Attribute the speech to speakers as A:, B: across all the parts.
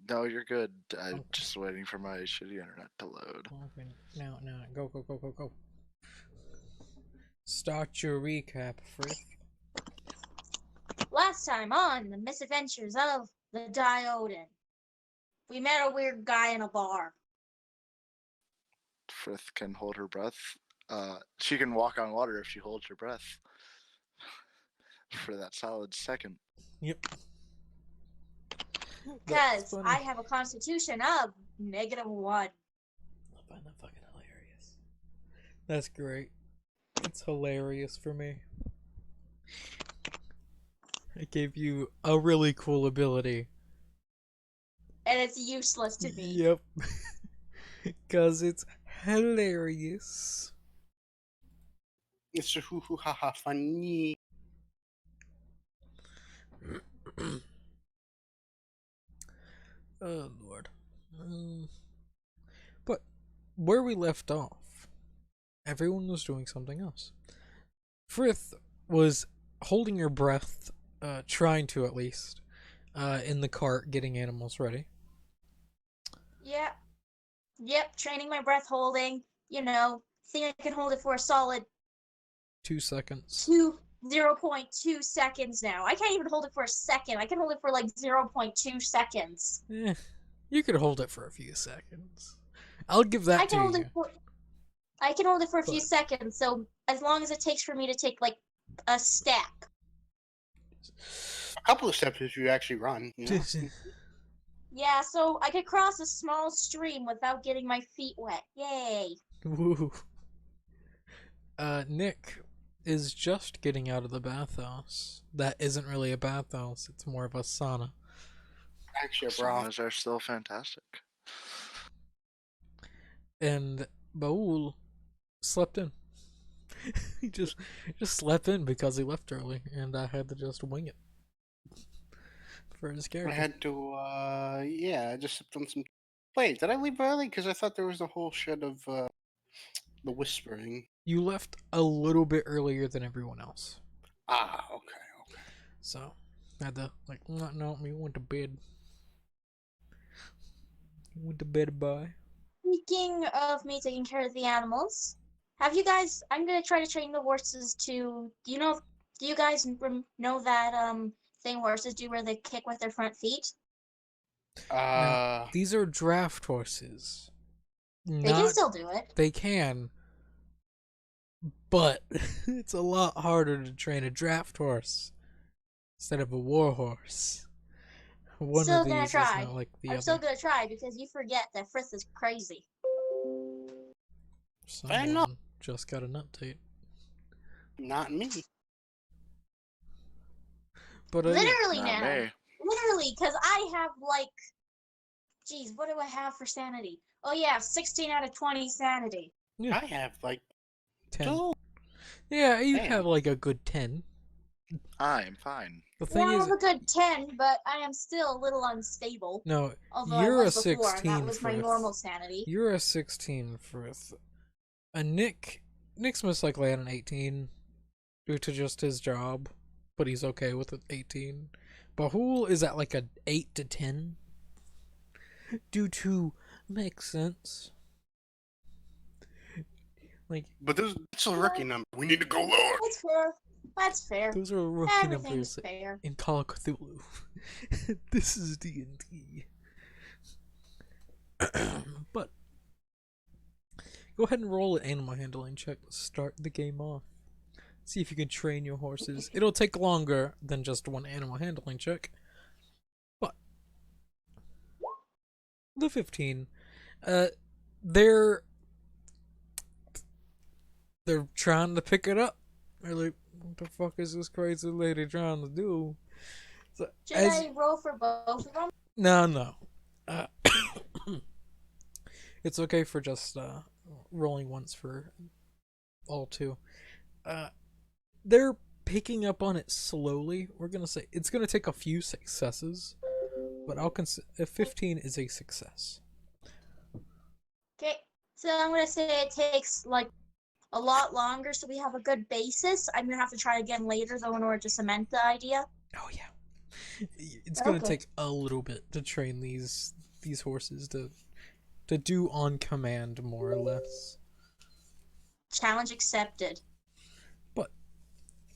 A: No, you're good. I'm
B: Okay.
A: just waiting for my shitty internet to load.
B: Okay. Now, go, go, go, go, go. Start your recap, Frith.
C: Last time on the misadventures of the Diodin, we met a weird guy in a bar.
A: Frith can hold her breath. She can walk on water if she holds her breath for that solid second.
B: Yep.
C: Because I have a constitution of -1.
B: I find that fucking hilarious. That's great. It's hilarious for me. I gave you a really cool ability.
C: And it's useless to me.
B: Yep. Because it's hilarious.
D: It's a hoo hoo ha ha funny.
B: Oh, Lord. But where we left off, everyone was doing something else. Frith was holding her breath, trying to at least, in the cart, getting animals ready.
C: Yep, training my breath holding. Think I can hold it for a solid
B: 2 seconds.
C: 0.2 seconds now. I can't even hold it for a second. I can hold it for like 0.2 seconds.
B: You could hold it for a few seconds. I'll give that to you.
C: I can hold it for a few seconds, so as long as it takes for me to take like a step.
D: A couple of steps if you actually run.
C: Yeah, so I could cross a small stream without getting my feet wet. Yay.
B: Woo. Nick is just getting out of the bathhouse. That isn't really a bathhouse, it's more of a sauna.
D: Actually, bro.
A: Saunas are still fantastic.
B: And Baul slept in. He just slept in because he left early, and I had to just wing it for his character.
D: I had to, I just sipped on some. Wait, did I leave early? Because I thought there was a whole shed of the whispering.
B: You left a little bit earlier than everyone else.
D: Ah, okay.
B: So, I had to, no, we went to bed. Went to bed, bye.
C: Speaking of me taking care of the animals, have you guys? I'm gonna try to train the horses to. Do you guys know that thing horses do where they kick with their front feet?
B: Now, these are draft horses.
C: They can still do it.
B: They can, but it's a lot harder to train a draft horse instead of a war horse. One
C: still
B: of these
C: gonna try.
B: is not like the
C: I'm
B: other.
C: still gonna try because you forget that Frith is crazy.
B: Someone just got an update.
D: Not me.
B: But
C: literally
A: Not
C: now.
A: me.
C: Literally, because I have like, geez, what do I have for sanity? Oh yeah, 16 out of 20 sanity.
B: Yeah.
D: I have like
B: 10.
D: 2.
B: Yeah, you
D: Damn.
B: have like a good 10.
A: I'm fine.
B: The thing
C: I
B: is,
C: have a good 10, but I am still a little unstable.
B: no,
C: Although
B: you're
C: I was
B: a
C: before,
B: 16.
C: that was my normal sanity.
B: You're a 16, Frith. Nick's most likely at an 18 due to just his job, but he's okay with an 18. Bahul is at like a 8 to 10 due to makes sense. Like,
D: but that's a rookie number. We need to go lower.
C: That's fair.
B: Those are rookie
C: Everything's
B: numbers
C: fair.
B: in Call of Cthulhu. This is D&D. But go ahead and roll an animal handling check to start the game off. See if you can train your horses. It'll take longer than just one animal handling check. But the 15, they're trying to pick it up. They're like, what the fuck is this crazy lady trying to do? So,
C: Should I roll for both of them?
B: No. It's okay for just rolling once for all two. They're picking up on it slowly. We're gonna say it's gonna take a few successes, but I'll consider 15 is a success.
C: Okay, so I'm gonna say it takes like a lot longer, so we have a good basis. I'm gonna have to try again later though in order to cement the idea.
B: Oh yeah. It's gonna
C: Okay.
B: take a little bit to train these horses to do on command, more or less.
C: Challenge accepted.
B: But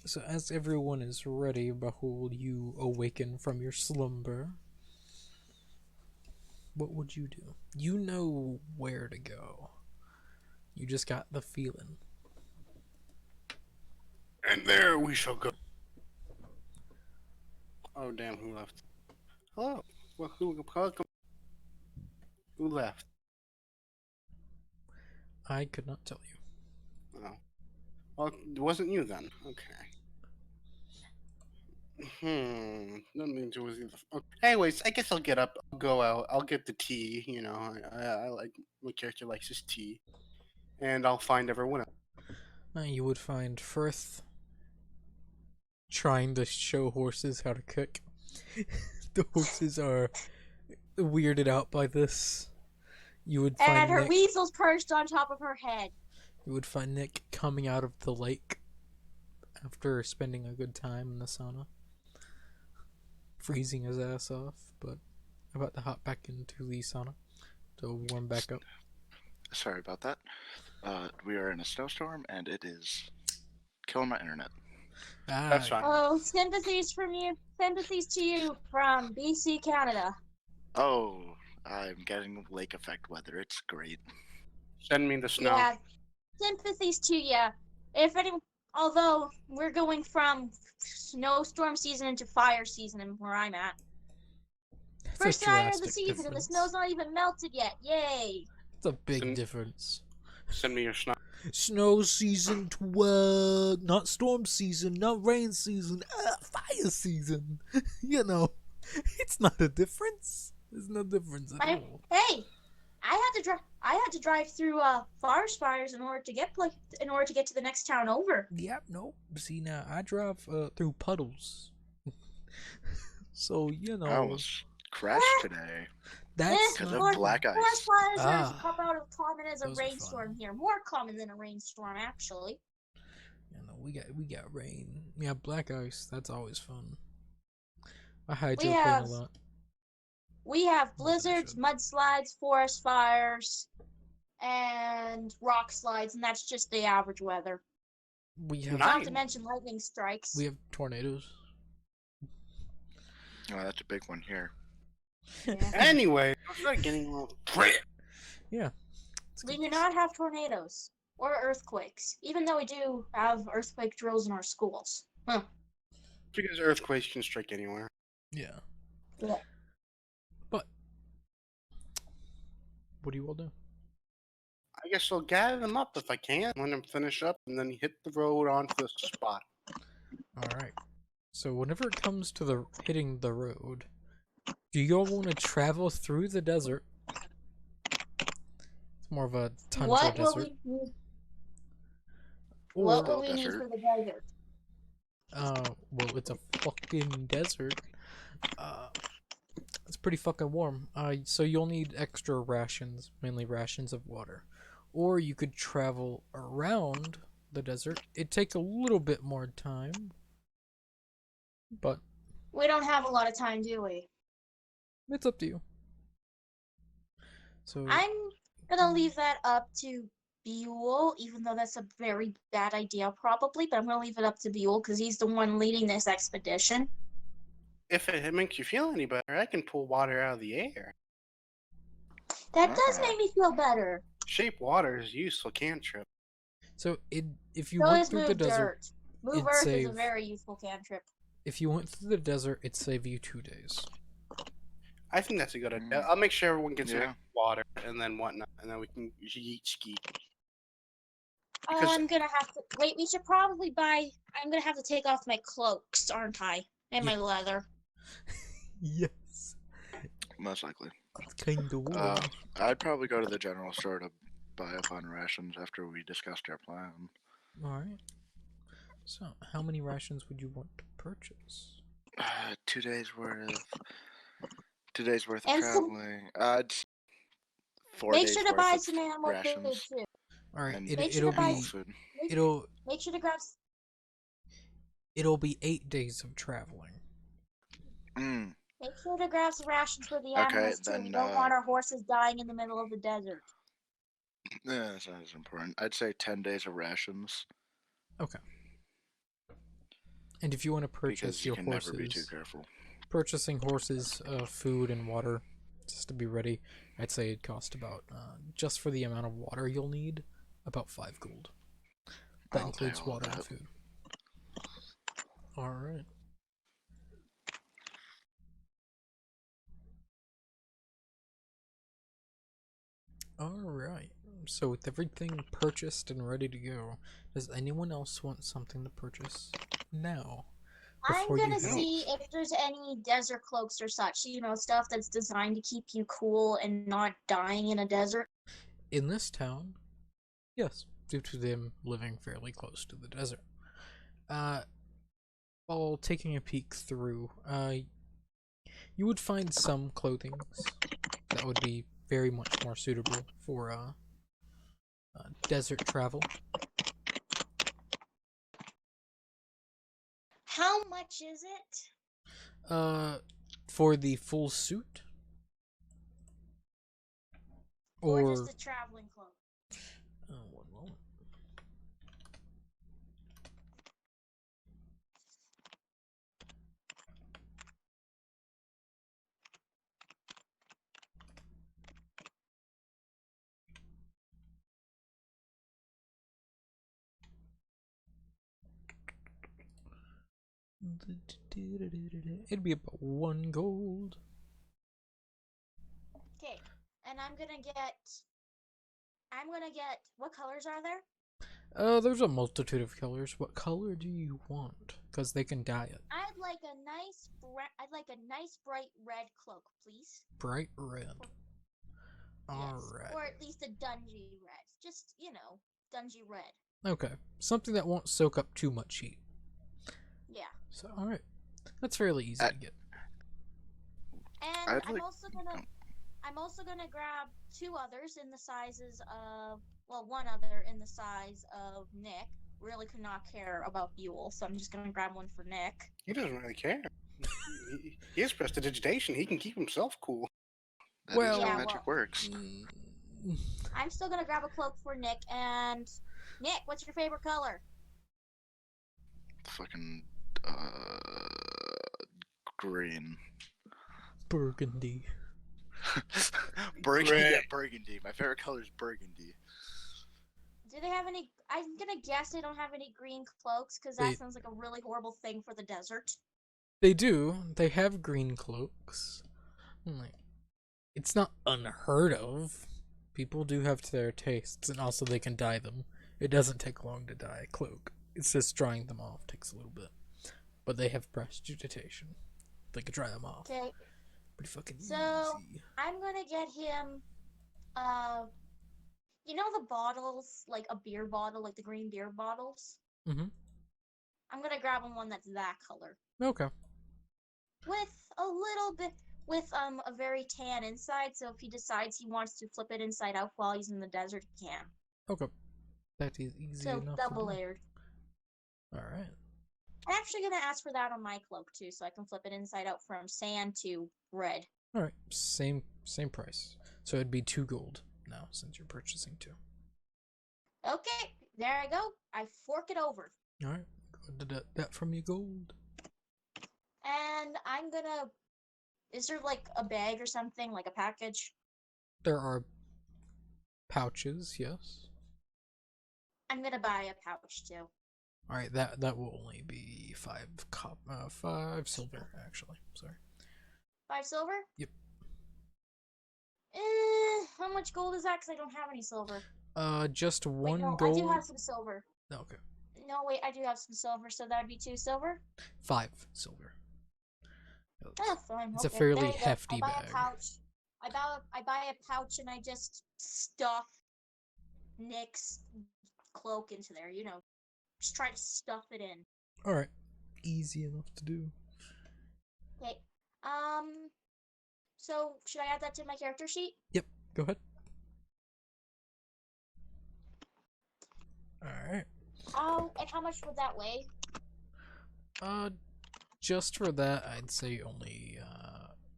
B: so as everyone is ready, Bahul, you awaken from your slumber. What would you do? You know where to go. You just got the feeling.
D: And there we shall go. Oh damn! Who left? Hello. Well, who left?
B: I could not tell you.
D: Oh. Well, it wasn't you then. Okay. That means it was either. Okay. Anyways, I guess I'll get up. I'll go out. I'll get the tea. You know, I like my character likes his tea, and I'll find everyone else.
B: You would find Firth trying to show horses how to cook. The horses are weirded out by this. You would find
C: And her
B: Nick,
C: weasel's perched on top of her head.
B: you would find Nick coming out of the lake after spending a good time in the sauna, freezing his ass off, but about to hop back into the sauna to warm back up.
A: Sorry about that. We are in a snowstorm, and it is killing my internet.
D: That's fine.
C: Oh, sympathies from you. Sympathies to you from BC, Canada.
A: Oh, I'm getting lake effect weather. It's great.
D: Send me the snow.
C: Yeah, sympathies to you. If anyone, although we're going from snowstorm season into fire season, and where I'm at.
B: That's
C: First
B: a
C: fire of the
B: drastic
C: season, and the
B: difference.
C: snow's not even melted yet. Yay!
B: It's a big
D: Some-
B: difference.
D: Send me your snow.
B: Snow season 12, not storm season, not rain season, fire season. You know, it's not a difference. There's no difference at all.
C: Hey, I had to drive through forest fires in order to get to the next town over.
B: Yep, no. See, now I drive through puddles. So, you know,
A: I almost crashed today
B: that's
A: because
B: not-
A: of black
C: Forest
A: ice.
C: fires are
B: Ah.
C: as common as a
B: Those are
C: rainstorm
B: fun.
C: here. More common than a rainstorm, actually.
B: You know, we got rain. Yeah, black ice. That's always fun. I hydroplane
C: We have-
B: a lot.
C: We have
B: More than I
C: blizzards,
B: should.
C: mudslides, forest fires, and rock slides, and that's just the average weather.
B: We have
C: Not to
D: Nice.
C: mention lightning strikes.
B: we have tornadoes.
A: Oh, that's a big one here.
C: Yeah.
D: Anyway, I'm start getting a little.
B: Yeah. It's
C: We
B: good.
C: do not have tornadoes or earthquakes, even though we do have earthquake drills in our schools. Huh.
D: Because earthquakes can strike anywhere.
B: Yeah.
C: Yeah.
B: But what do you all do?
D: I guess I'll gather them up if I can when I'm finished up, and then hit the road onto the spot.
B: All right. So whenever it comes to the hitting the road, do you all want to travel through the desert? It's more of a tundra
C: What will
B: desert.
C: we need?
B: Or
C: What will we need
A: desert.
C: for the desert?
B: well, it's a fucking desert. It's pretty fucking warm. So you'll need extra rations, mainly rations of water. Or you could travel around the desert. It'd take a little bit more time, but
C: We don't have a lot of time, do we?
B: it's up to you. So
C: I'm gonna leave that up to Buell, even though that's a very bad idea, probably. But I'm gonna leave it up to Buell because he's the one leading this expedition.
D: If it makes you feel any better, I can pull water out of the air.
C: That does
A: Ah.
C: make me feel better.
D: Shape water is a useful cantrip.
B: if you
C: So
B: went
C: is
B: through
C: move
B: the desert,
C: dirt. Move
B: it'd
C: earth is a
B: save-
C: very useful cantrip.
B: if you went through the desert, it'd save you 2 days.
D: I think that's a good idea.
A: Mm.
D: I'll make sure everyone gets
A: Yeah.
D: enough water and then whatnot, and then we can yeet ski. Because-
C: I'm gonna have to wait. We should probably buy. I'm gonna have to take off my cloaks, aren't I? And my
B: Yeah.
C: leather.
B: Yes.
A: Most likely.
B: It's kind of warm.
A: I'd probably go to the general store to buy up on rations after we discussed our plan.
B: Alright. So, how many rations would you want to purchase?
A: 2 days worth. 2 days worth of
C: And some-
A: traveling. 4
C: Make
A: days
C: sure to
A: worth
C: buy
A: of
C: some animal food
A: rations
C: too.
B: Alright,
A: and
C: Make sure
B: it'll
C: to buy-
A: animal
B: be
A: food.
B: it'll
C: Make sure to grab.
B: it'll be 8 days of traveling.
A: Mm,
C: Make sure to grab some rations for the
A: okay,
C: animals too. We
A: then
C: don't want our horses dying in the middle of the desert.
A: yeah, that's not as important. I'd say 10 days of rations
B: Okay. And if you want to purchase
A: because you
B: your
A: can never be too
B: horses,
A: careful.
B: purchasing horses, food and water, just to be ready, I'd say it cost about, just for the amount of water you'll need, about 5 gold. That
A: I'll pay
B: includes
A: all of
B: water and
A: that.
B: food. Alright. Alright. So with everything purchased and ready to go, does anyone else want something to purchase now?
C: I'm
B: Before you
C: gonna
B: head
C: see
B: off?
C: if there's any desert cloaks or such, stuff that's designed to keep you cool and not dying in a desert.
B: In this town, yes, due to them living fairly close to the desert. While taking a peek through, you would find some clothing that would be very much more suitable for desert travel.
C: How much is it?
B: For the full suit,
C: Or
B: or
C: just a traveling cloak?
B: one moment. It'd be about 1 gold.
C: Okay, and I'm gonna get. What colors are there?
B: There's a multitude of colors. What color do you want? Because they can dye it.
C: I'd like a nice bright red cloak, please.
B: Bright red.
C: Yes,
B: Alright.
C: or at least a dungy red. Just dungy red.
B: Okay. Something that won't soak up too much heat.
C: Yeah.
B: So, alright. That's fairly easy to get.
C: And
A: I'd
C: I'm
A: like-
C: also gonna grab 2 others in the sizes of one other in the size of Nick. Really could not care about Buell, so I'm just gonna grab one for Nick.
D: He doesn't really care. He has prestidigitation. He can keep himself cool.
A: That is
B: Well-
A: how
C: Yeah,
A: magic works.
C: I'm still gonna grab a cloak for Nick. And Nick, what's your favorite color?
A: Fucking green.
B: Burgundy.
A: Burgundy.
D: Gray.
A: Yeah, burgundy. My favorite color is burgundy.
C: Do they have any? I'm gonna guess they don't have any green cloaks because that
B: They-
C: sounds like a really horrible thing for the desert.
B: They do. They have green cloaks. Like, it's not unheard of. People do have their tastes, and also they can dye them. It doesn't take long to dye a cloak. It's just drying them off takes a little bit. But they have prestidigitation. They can dry them off.
C: Okay,
B: Pretty fucking
C: So-
B: easy.
C: I'm gonna get him. The bottles, like a beer bottle, like the green beer bottles.
B: Mhm.
C: I'm gonna grab him one that's that color
B: Okay.
C: with a little bit with a very tan inside. So if he decides he wants to flip it inside out while he's in the desert, he can.
B: Okay. That is easy
C: So
B: enough.
C: double layered.
B: Alright.
C: I'm actually gonna ask for that on my cloak too, so I can flip it inside out from sand to red.
B: Alright. Same price. So it'd be 2 gold now since you're purchasing 2.
C: Okay, there I go. I fork it over.
B: Alright. Go ahead and deduct that from your gold.
C: And I'm gonna. Is there like a bag or something, like a package?
B: There are pouches, yes.
C: I'm gonna buy a pouch too.
B: Alright, that will only be 5 silver, actually. Sorry.
C: 5 silver?
B: Yep.
C: How much gold is that? Because I don't have any silver.
B: Just
C: Wait,
B: 1
C: no,
B: gold.
C: I do have some silver.
B: Okay.
C: No, wait, I do have some silver, so that would be 2 silver?
B: 5 silver.
C: Oh, fine.
B: It's a
C: okay,
B: fairly
C: there you go.
B: hefty
C: I buy
B: bag.
C: a pouch. I buy a pouch and I just stuff Nick's cloak into there, Just try to stuff it in.
B: Alright. Easy enough to do.
C: Okay. So should I add that to my character sheet?
B: Go ahead. Alright.
C: Oh, and how much would that weigh?
B: Just for that, I'd say only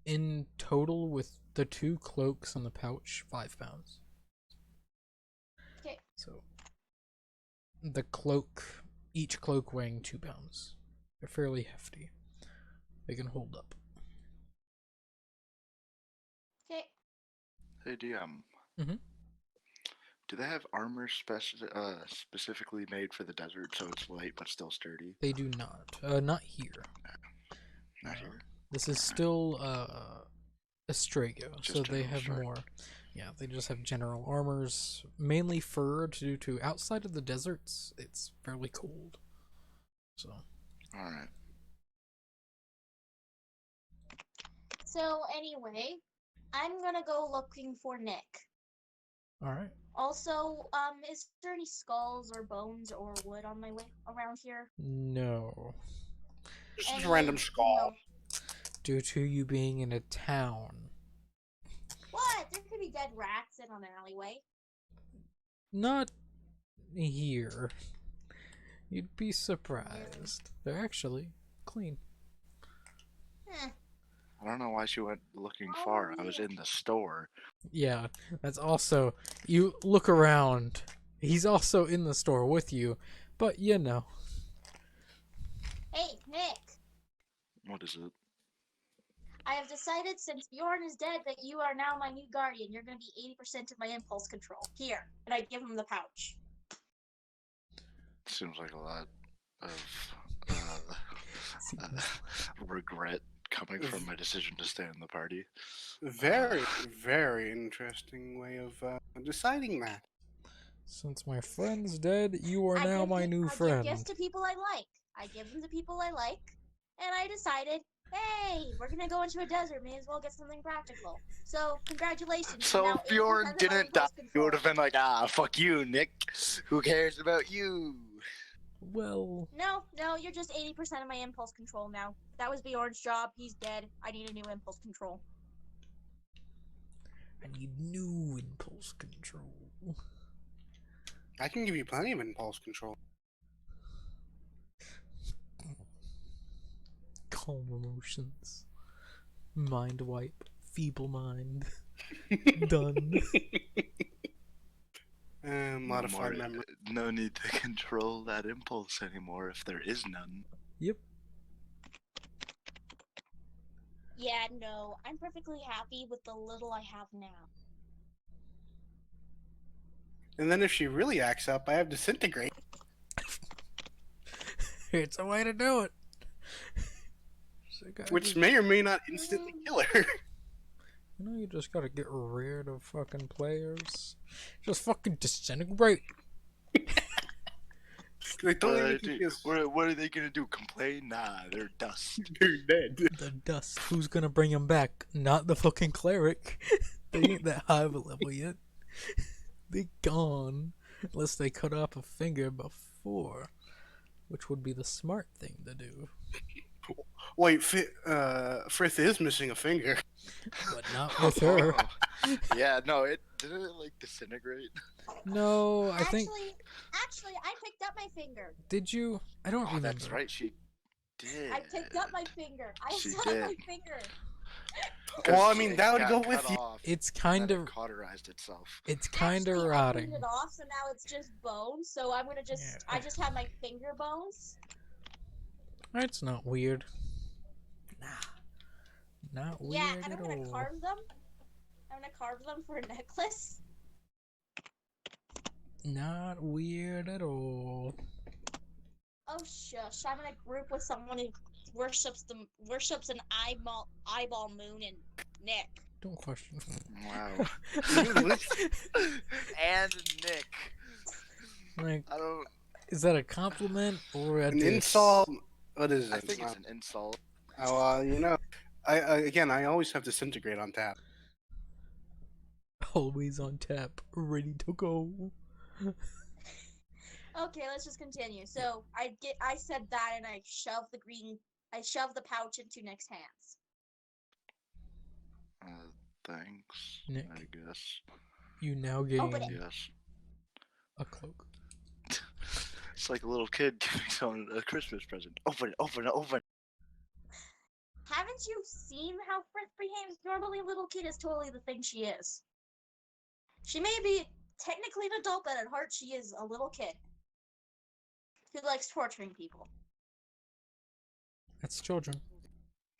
B: in total with the 2 cloaks and the pouch, 5 pounds.
C: Okay.
B: So the cloak, each cloak weighing 2 pounds. They're fairly hefty. They can hold up.
C: Okay.
A: Hey DM.
B: Mhm.
A: Do they have armor specifically made for the desert so it's light but still sturdy?
B: They do not. Not here.
A: Not
B: Uh,
A: here.
B: This is still Astrago,
A: Just
B: so they
A: general
B: have
A: strength.
B: more. Yeah, they just have general armors, mainly fur due to outside of the deserts, it's fairly cold. So,
A: Alright.
C: So anyway, I'm gonna go looking for Nick.
B: alright.
C: Also, is there any skulls or bones or wood on my way around here?
B: No.
D: Just
C: Any,
D: a random skull.
B: Due to you being in a town.
C: What? There could be dead rats in an alleyway.
B: Not here. You'd be surprised. They're actually clean.
C: Eh.
A: I don't know why she went looking
C: Oh,
A: far. I was
C: yeah.
A: in the store.
B: Yeah, that's also. You look around. He's also in the store with you, but you know.
C: Hey, Nick.
A: What is it?
C: I have decided since Bjorn is dead that you are now my new guardian. You're gonna be 80% of my impulse control. Here. And I give him the pouch.
A: Seems like a lot of regret coming from my decision to stay in the party.
D: Very, very interesting way of deciding that.
B: Since my friend's dead, you are
C: I
B: now
C: give
B: my
C: gi-
B: new
C: I give
B: friend.
C: gifts to people I like. I give them to people I like. And I decided, hey, we're gonna go into a desert. May as well get something practical. So, congratulations.
A: So
C: you're
A: if
C: now 80%
A: Bjorn
C: of my
A: didn't die,
C: impulse
A: you
C: control.
A: would have been like, ah, fuck you, Nick. Who cares about you?
B: Well,
C: No, you're just 80% of my impulse control now. That was Bjorn's job. He's dead. I need a new impulse control.
B: I need new impulse control.
D: I can give you plenty of impulse control.
B: Calm emotions. Mind wipe. Feeble mind. Done.
D: Modified memory.
A: No need to control that impulse anymore if there is none.
B: Yep.
C: Yeah, no, I'm perfectly happy with the little I have now.
D: And then if she really acts up, I have disintegrate.
B: It's a way to do it.
D: Which may or may not instantly kill her.
B: You know, you just gotta get rid of fucking players. Just fucking disintegrate.
D: They totally make you feel
A: What are they gonna do? Complain? Nah, they're dust.
D: they're dead.
B: The dust. Who's gonna bring him back? Not the fucking cleric. They ain't that high of a level yet. They gone. Unless they cut off a finger before. Which would be the smart thing to do.
D: Wait, Frith is missing a finger.
B: But not with her.
A: Yeah, no, it didn't it like disintegrate.
B: No, I think.
C: Actually, I picked up my finger.
B: Did you? I don't
A: Oh,
B: remember.
A: that's right, she did.
C: I picked up my finger. I
A: She
C: saw
A: did.
C: my finger.
D: Well, I mean, that would go with you.
B: It's
A: kind
B: kind of.
A: cauterized itself.
B: It's kind of
C: Actually, I
B: rotting.
C: cleaned it off, so now it's just bones. So I'm gonna just.
B: Yeah.
C: I just have my finger bones.
B: It's not weird. Nah. Not weird
C: Yeah, and I'm
B: at
C: gonna
B: all.
C: carve them. I'm gonna carve them for a necklace.
B: Not weird at all.
C: Oh shush! I'm in a group with someone who worships an eyeball moon and Nick.
B: Don't question.
A: Wow. And Nick.
B: Like,
A: I don't.
B: is that a compliment or a
D: An
B: diss?
D: insult. What is it?
A: I think it's an insult.
D: Oh, you know, I always have disintegrate on tap.
B: Always on tap, ready to go.
C: Okay, let's just continue. So I said that, and I shoved the pouch into Nick's hands.
A: Thanks.
B: Nick.
A: I guess.
B: You now gain
C: Open it.
A: Yes.
B: a cloak.
A: It's like a little kid giving someone a Christmas present. Open it, open it, open it.
C: haven't you seen how Frith behaves? Normally, little kid is totally the thing she is. She may be technically an adult, but at heart, she is a little kid who likes torturing people.
B: That's children.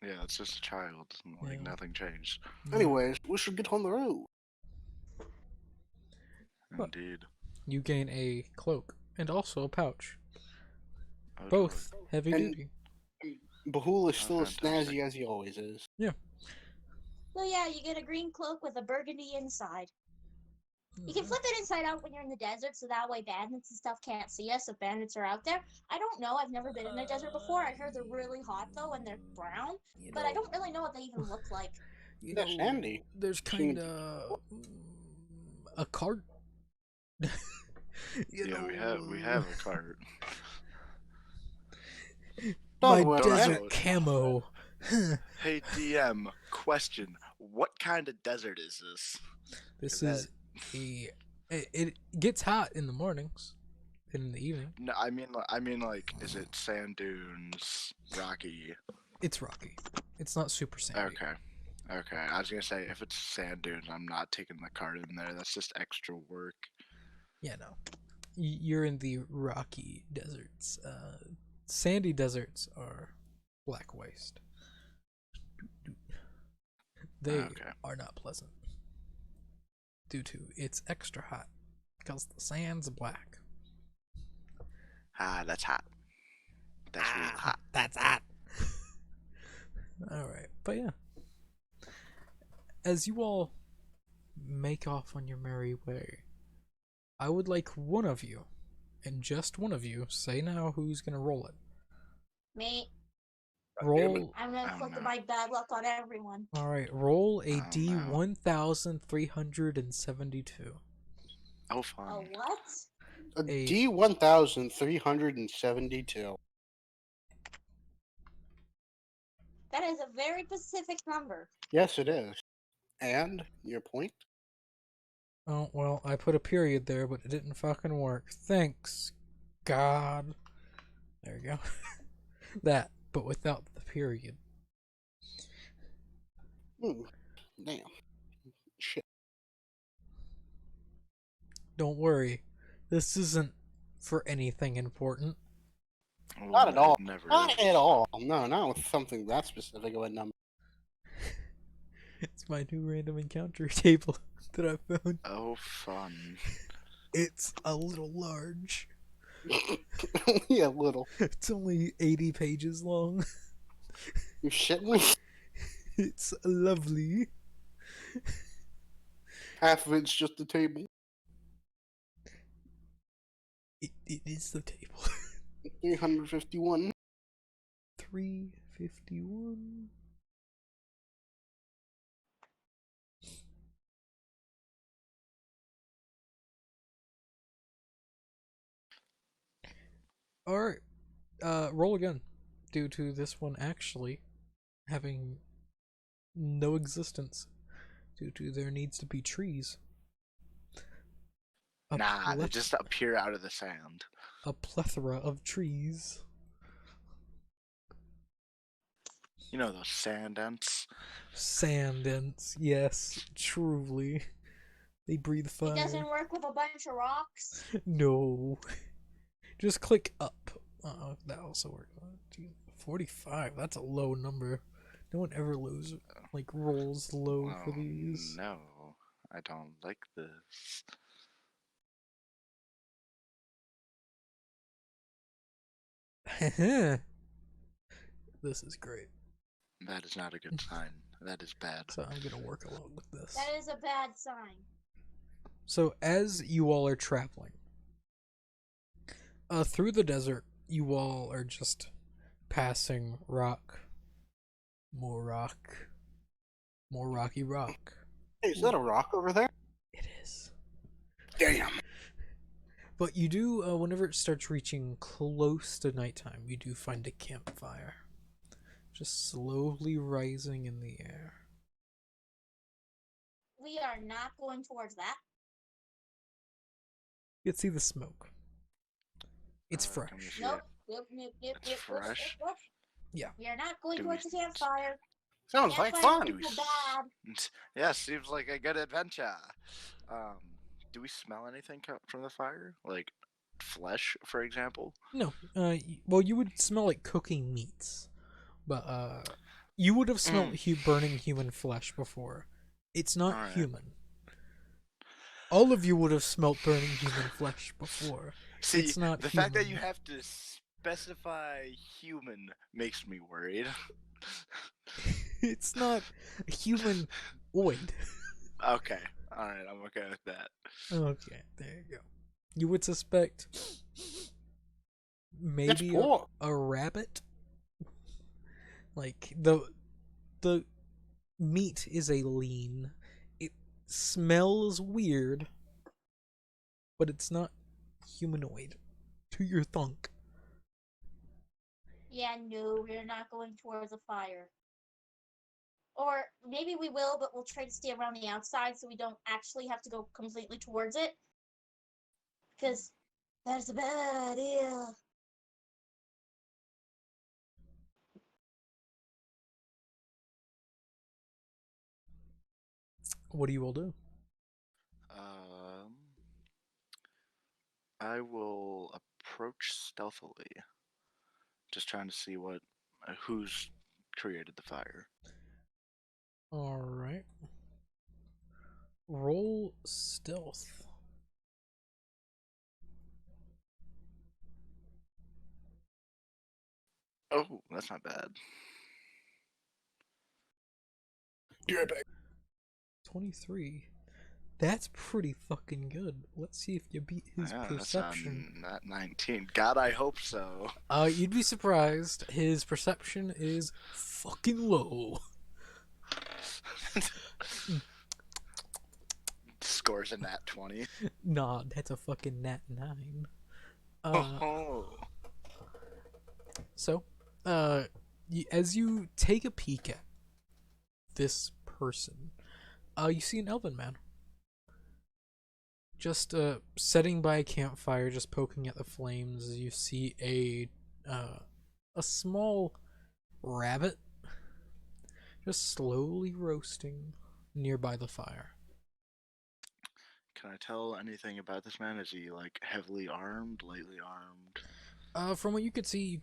A: Yeah, it's just a child. Like
B: Yeah.
A: nothing changed.
D: Anyways, we should get on the road.
B: What?
A: Indeed.
B: You gain a cloak and also a pouch.
A: Oh,
B: Both heavy
D: And-
B: duty.
D: Bahul is
A: Oh,
D: still as
A: fantastic.
D: snazzy as he always is.
C: So yeah, you get a green cloak with a burgundy inside. You can flip it inside out when you're in the desert, so that way bandits and stuff can't see us if bandits are out there. I don't know. I've never been in a desert before. I heard they're really hot though, and they're brown,
B: You
C: but I
B: know-
C: don't really know what they even look like.
B: You
D: That's
B: know,
D: handy.
B: There's
D: Seems-
B: kind of a cart. You
A: Yeah, we
B: know,
A: have a cart.
B: my
D: Don't worry.
B: desert camo.
A: Hey DM, question: what kind of desert is this?
B: This
A: Is
B: is it gets hot in the mornings and in the evening.
A: No, I mean like, is it sand dunes, rocky?
B: It's rocky. It's not super sandy.
A: Okay. I was gonna say if it's sand dunes, I'm not taking the cart in there. That's just extra work.
B: Yeah, no. You're in the rocky deserts. Sandy deserts are black waste. They
A: Okay.
B: are not pleasant due to it's extra hot because the sand's black.
A: Ah, that's hot. That's real hot.
B: That's hot. All right, but yeah, as you all make off on your merry way, I would like one of you, and just one of you, say now who's gonna roll it.
C: Me,
B: Roll.
C: I'm gonna
A: Oh,
C: flip
A: no.
C: my bad luck on everyone.
B: All right, roll a
A: Oh,
B: D
A: no.
B: 1372.
A: Oh,
C: A
A: fun.
C: what?
D: A
B: A-
D: D1372.
C: That is a very specific number.
D: Yes, it is. And your point?
B: Oh well, I put a period there, but it didn't fucking work. Thanks, God. There you go. That, but without the period.
D: Damn. Shit.
B: Don't worry, this isn't for anything important.
D: Not at all.
A: Never
D: Not
A: is.
D: at all. No, not with something that specific of a number.
B: It's my new random encounter table that I found.
A: Oh, fun.
B: It's a little large.
D: Only a little.
B: It's only 80 pages long.
D: You shitting me?
B: It's lovely.
D: Half of it's just the table.
B: It is the table.
D: 351.
B: 351. Alright. Roll again. Due to this one actually having no existence. Due to there needs to be trees. A
A: Nah, they
B: pleth-
A: just appear out of the sand.
B: a plethora of trees.
A: You know those sand ants?
B: Sand ants, yes, truly. They breathe
C: It
B: fire.
C: doesn't work with a bunch of rocks.
B: No. Just click up. That also works. 45, that's a low number. No one ever rolls low for
A: Oh,
B: these.
A: no, I don't like this.
B: This is great.
A: That is not a good sign. That is bad.
B: So I'm gonna work along with this.
C: That is a bad sign.
B: So as you all are traveling through the desert, you all are just passing rock, more rocky rock.
D: Hey, is that a rock over there?
B: It is.
D: Damn.
B: But you do, whenever it starts reaching close to nighttime, you do find a campfire. Just slowly rising in the air.
C: We are not going towards that.
B: You can see the smoke. It's
A: Can we
B: fresh.
A: see
C: Nope.
A: it?
C: Nope.
A: It's fresh?
C: Nope.
B: Yeah.
C: We are not going
A: Do
C: towards
A: we-
C: the campfire.
D: Sounds like
C: Campfire
D: fun.
A: Do we
C: isn't so bad.
A: Yeah, seems like a good adventure. Do we smell anything from the fire? Like flesh, for example?
B: No. Well, you would smell like cooking meats, but you would have smelled burning human flesh before. It's not
A: Alright.
B: human. All of you would have smelt burning human flesh before.
A: See,
B: It's not
A: the fact that you
B: human.
A: have to specify human makes me worried.
B: It's not human oid.
A: Okay, alright, I'm okay with that.
B: Okay, there you go. You would suspect
D: That's
B: maybe
D: poor.
B: a rabbit. Like the meat is a lean. It smells weird, but it's not humanoid to your thunk.
C: Yeah, no, we're not going towards a fire. Or maybe we will, but we'll try to stay around the outside so we don't actually have to go completely towards it. Because that's a bad idea.
B: What do you all do?
A: I will approach stealthily, just trying to see who's created the fire.
B: All right. Roll stealth.
A: Oh, that's not bad.
D: You're back.
B: 23. That's pretty fucking good. Let's see if you beat his
A: Yeah,
B: perception.
A: that's not 19. God, I hope so.
B: You'd be surprised. His perception is fucking low.
A: Scores a nat 20.
B: Nah, that's a fucking nat 9.
A: Oh.
B: So, as you take a peek at this person, you see an elven man. Just sitting by a campfire, just poking at the flames. You see a small rabbit just slowly roasting nearby the fire.
A: Can I tell anything about this man? Is he like heavily armed, lightly armed?
B: From what you could see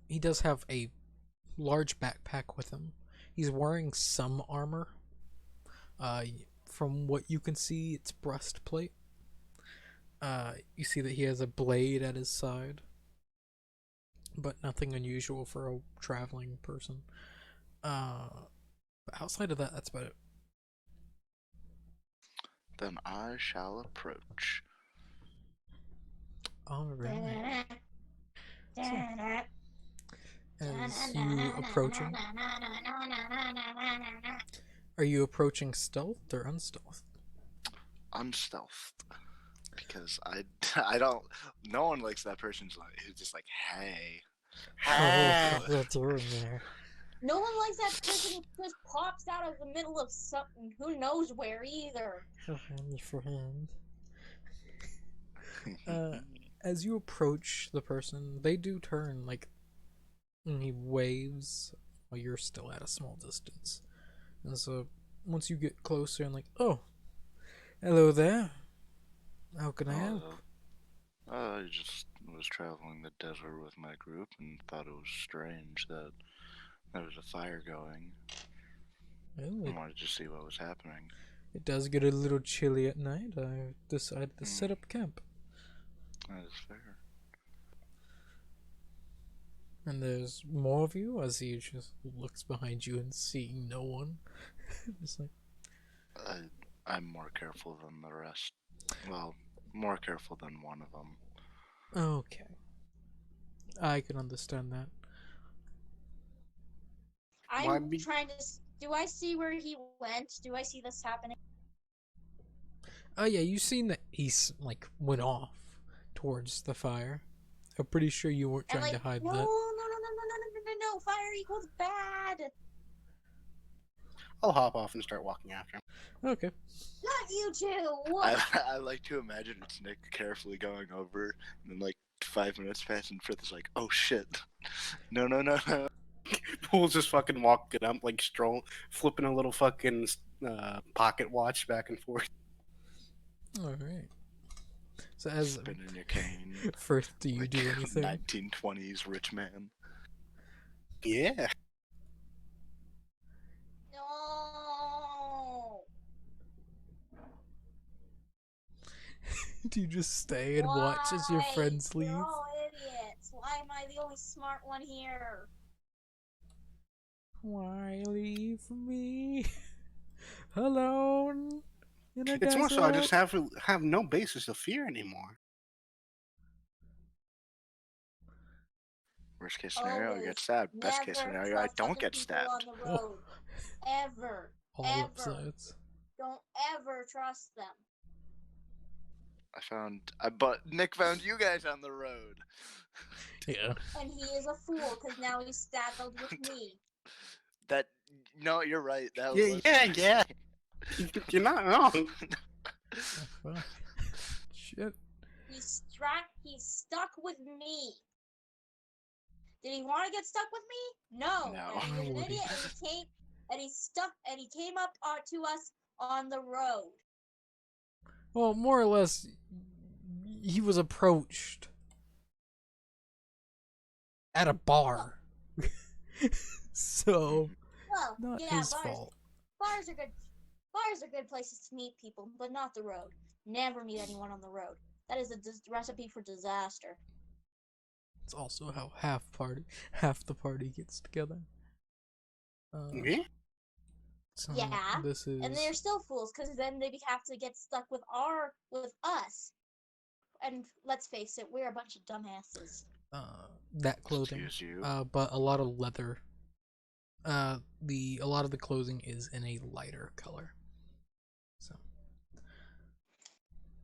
B: he does have a large backpack with him. He's wearing some armor. From what you can see, it's breastplate. You see that he has a blade at his side, but nothing unusual for a traveling person. But outside of that, that's about it.
A: Then I shall approach.
B: Alright. As you approaching, are you approaching stealth or unstealth?
A: Unstealthed. Because I don't. No one likes that person's who's just like, hey.
B: Oh, what are you doing there?
C: No one likes that person who just pops out of the middle of something. Who knows where either.
B: Hand for hand. As you approach the person, they do turn, like, and he waves while you're still at a small distance. And so, once you get closer and like, oh, hello there. How can I help?
A: I just was traveling the desert with my group and thought it was strange that there was a fire going.
B: Well,
A: I wanted to see what was happening.
B: it does get a little chilly at night. I decided to set up camp.
A: That is fair.
B: And there's more of you as he just looks behind you and seeing no one. Just like,
A: I'm more careful than the rest. Well, more careful than one of them.
B: okay. I can understand that.
C: I'm trying to. Do I see where he went? Do I see this happening?
B: Oh yeah, you've seen that he's like went off towards the fire. I'm pretty sure you weren't
C: And
B: trying
C: like,
B: to hide
C: no,
B: that.
C: no, fire equals bad.
D: I'll hop off and start walking after him.
B: Okay.
C: Not you two.
A: I like to imagine it's Nick carefully going over, and then like 5 minutes pass, and Frith is like, "Oh shit, no."
D: Pool's just fucking walking up, like flipping a little fucking pocket watch back and forth.
B: All right. So as
A: Spinning your cane.
B: Firth, do you
A: like
B: do anything?
A: 1920s rich man.
D: Yeah.
C: No.
B: Do you just stay and watch as your
C: Why?
B: friends leave?
C: You're all idiots. Why am I the only smart one here?
B: Why leave me alone in a
D: It's more so I just
B: desert?
D: have no basis of fear anymore.
A: Worst case scenario, I
C: Always.
A: get stabbed. Best case
C: Never
A: scenario, I
C: trust
A: don't
C: other
A: get
C: people on
A: stabbed.
C: the road. Ever.
B: All
C: Ever.
B: upsides.
C: Don't ever trust them.
A: But Nick found you guys on the road.
B: Yeah.
C: And he is a fool because now he's saddled with me.
A: No, you're right. That
D: Yeah,
A: was
D: yeah. You're not wrong.
B: Fuck. Shit.
C: He's stuck with me. Did he want to get stuck with me? No.
A: No.
C: But he's
B: Why
C: an
B: would he?
C: idiot, and he came up to us on the road.
B: Well, more or less, he was approached at a bar. So,
C: Well,
B: not
C: yeah,
B: his
C: bars.
B: fault.
C: Bars are good. Bars are good places to meet people, but not the road. Never meet anyone on the road. That is a recipe for disaster.
B: It's also how half the party gets together.
D: Me?
B: So
C: Yeah,
B: this is
C: And they're still fools because then they have to get stuck with us. And let's face it, we're a bunch of dumbasses.
B: that clothing.
A: Excuse you.
B: But a lot of leather. A lot of the clothing is in a lighter color. So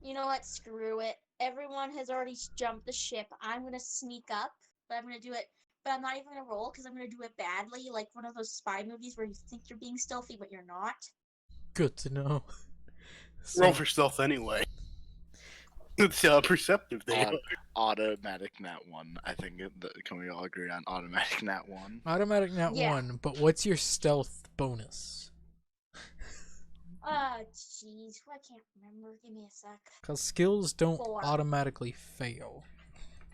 C: You know what? Screw it. Everyone has already jumped the ship. I'm gonna sneak up, but I'm gonna do it. But I'm not even gonna roll because I'm gonna do it badly, like one of those spy movies where you think you're being stealthy but you're not.
B: good to know.
D: Roll for stealth anyway. It's perceptive there.
A: Automatic nat 1. I think. Can we all agree on automatic nat 1?
B: Automatic nat
C: Yeah.
B: 1, but what's your stealth bonus?
C: Jeez, I can't remember. Give me a sec.
B: Because skills don't
C: 4.
B: automatically fail.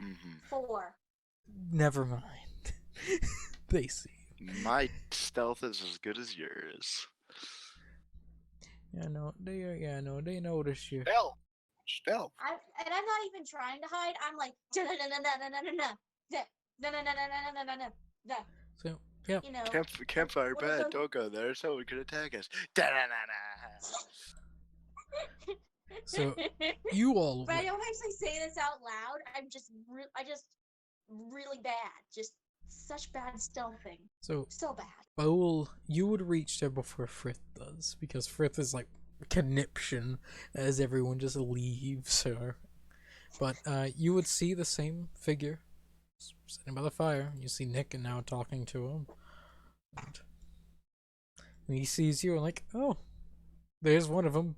A: Mm-hmm.
C: 4.
B: Never mind. They see.
A: My stealth is as good as yours.
B: Yeah, no, they notice you.
D: Stealth.
C: I'm not even trying to hide. I'm like,
B: So, yeah.
C: you know.
A: Campfire
C: What is
A: bad.
C: those-
A: Don't go there. Someone could attack us. Da-na-na-na.
B: So, you all.
C: But I don't actually say this out loud. I just really bad. Just such bad stealthing.
B: So,
C: So bad.
B: Bowl, you would reach there before Frith does, because Frith is like conniption as everyone just leaves her. But you would see the same figure sitting by the fire. You see Nick and now talking to him. And he sees you and like, oh, there's one of them.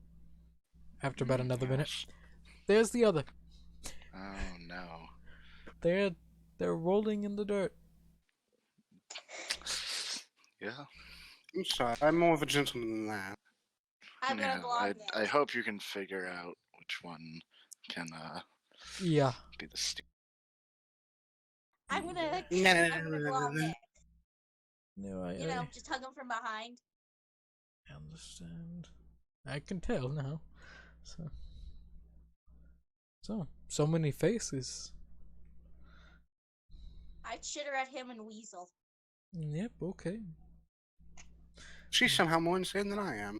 B: After about another minute,
A: Yes.
B: there's the other.
A: Oh no.
B: They're rolling in the dirt.
A: Yeah.
D: I'm sorry. I'm more of a gentleman than that.
C: I'm gonna blog
A: I
C: it.
A: hope you can figure out which one can
B: Yeah.
A: be the st-
C: I'm gonna
D: No.
C: blog it.
B: No,
C: You know, just hug him from behind.
B: I understand. I can tell now. So many faces.
C: I'd chitter at him and weasel.
B: Yep, okay.
D: She's somehow more insane than I am.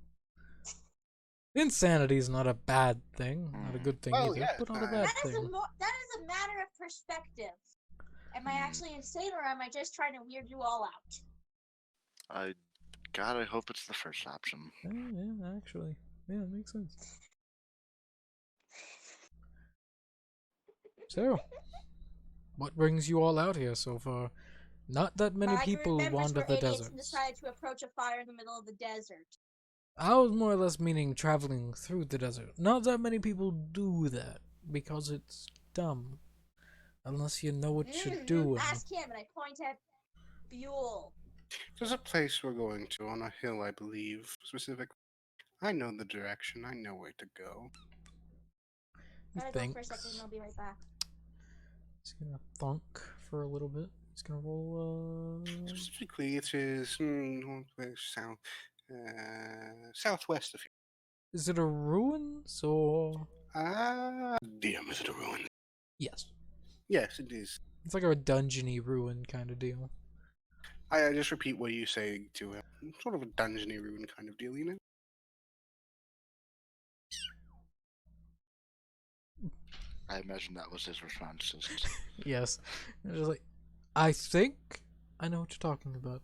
B: Insanity is not a bad thing. Not a good thing
D: Well,
B: either,
D: yeah,
B: but not a
D: it's
B: bad
C: That is
B: thing.
C: that is a matter of perspective. Am I
A: Hmm.
C: actually insane or am I just trying to weird you all out?
A: I hope it's the first option.
B: Yeah, actually. Yeah, it makes sense. So, what brings you all out here so far? Not that many
C: My
B: people
C: group members
B: wander
C: were
B: the
C: idiots and
B: deserts.
C: decided to approach a fire in the middle of the desert.
B: I was more or less meaning traveling through the desert. Not that many people do that, because it's dumb. Unless you know what you're doing.
C: Ask him, and I point at fuel.
D: There's a place we're going to on a hill, I believe. Specifically, I know the direction. I know where to go.
B: He
C: I'm gonna go for a second
B: thinks.
C: and I'll be right back.
B: He's gonna thunk for a little bit. He's gonna roll.
D: Specifically, it is south, southwest of here.
B: Is it a ruins or?
D: Damn, is it a ruin?
B: Yes.
D: Yes, it is.
B: It's like a dungeony ruin kind of deal.
D: I just repeat what you say to him. Sort of a dungeony ruin kind of deal, you know?
A: I imagine that was his response.
B: Yes. And just like, I think I know what you're talking about.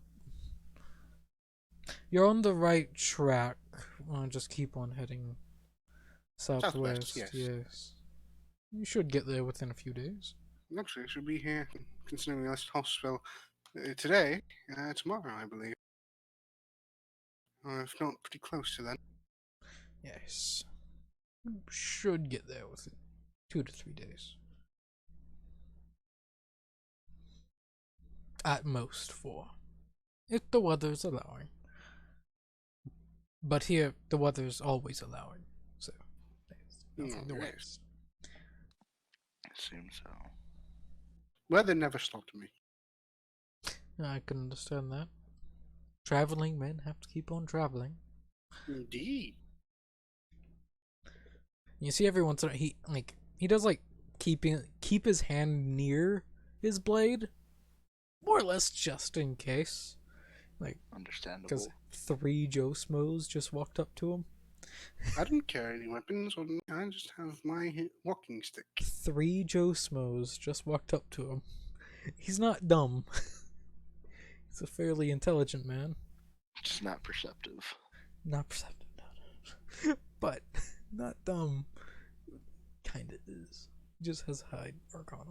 B: You're on the right track. Just keep on heading southwest.
D: yes.
B: Yes. You should get there within a few days.
D: Actually, I should be here, considering we left hospital today, tomorrow, I believe. If not, pretty close to that.
B: Yes. You should get there within 2 to 3 days. At most 4. If the weather's allowing. But here, the weather's always allowing. So, there's nothing to
D: Right.
B: waste.
A: It seems so.
D: Weather never stopped me.
B: I can understand that. Traveling men have to keep on traveling.
D: Indeed.
B: You see, every once in a while, he does keep his hand near his blade, more or less just in case.
A: Understandable.
B: Because 3 Joe Smos just walked up to him.
D: I don't carry any weapons, I just have my walking stick.
B: 3 Joe Smos just walked up to him. He's not dumb. He's a fairly intelligent man.
A: Just not perceptive.
B: Not perceptive, no. But not dumb. Kinda is. Just has high arcana.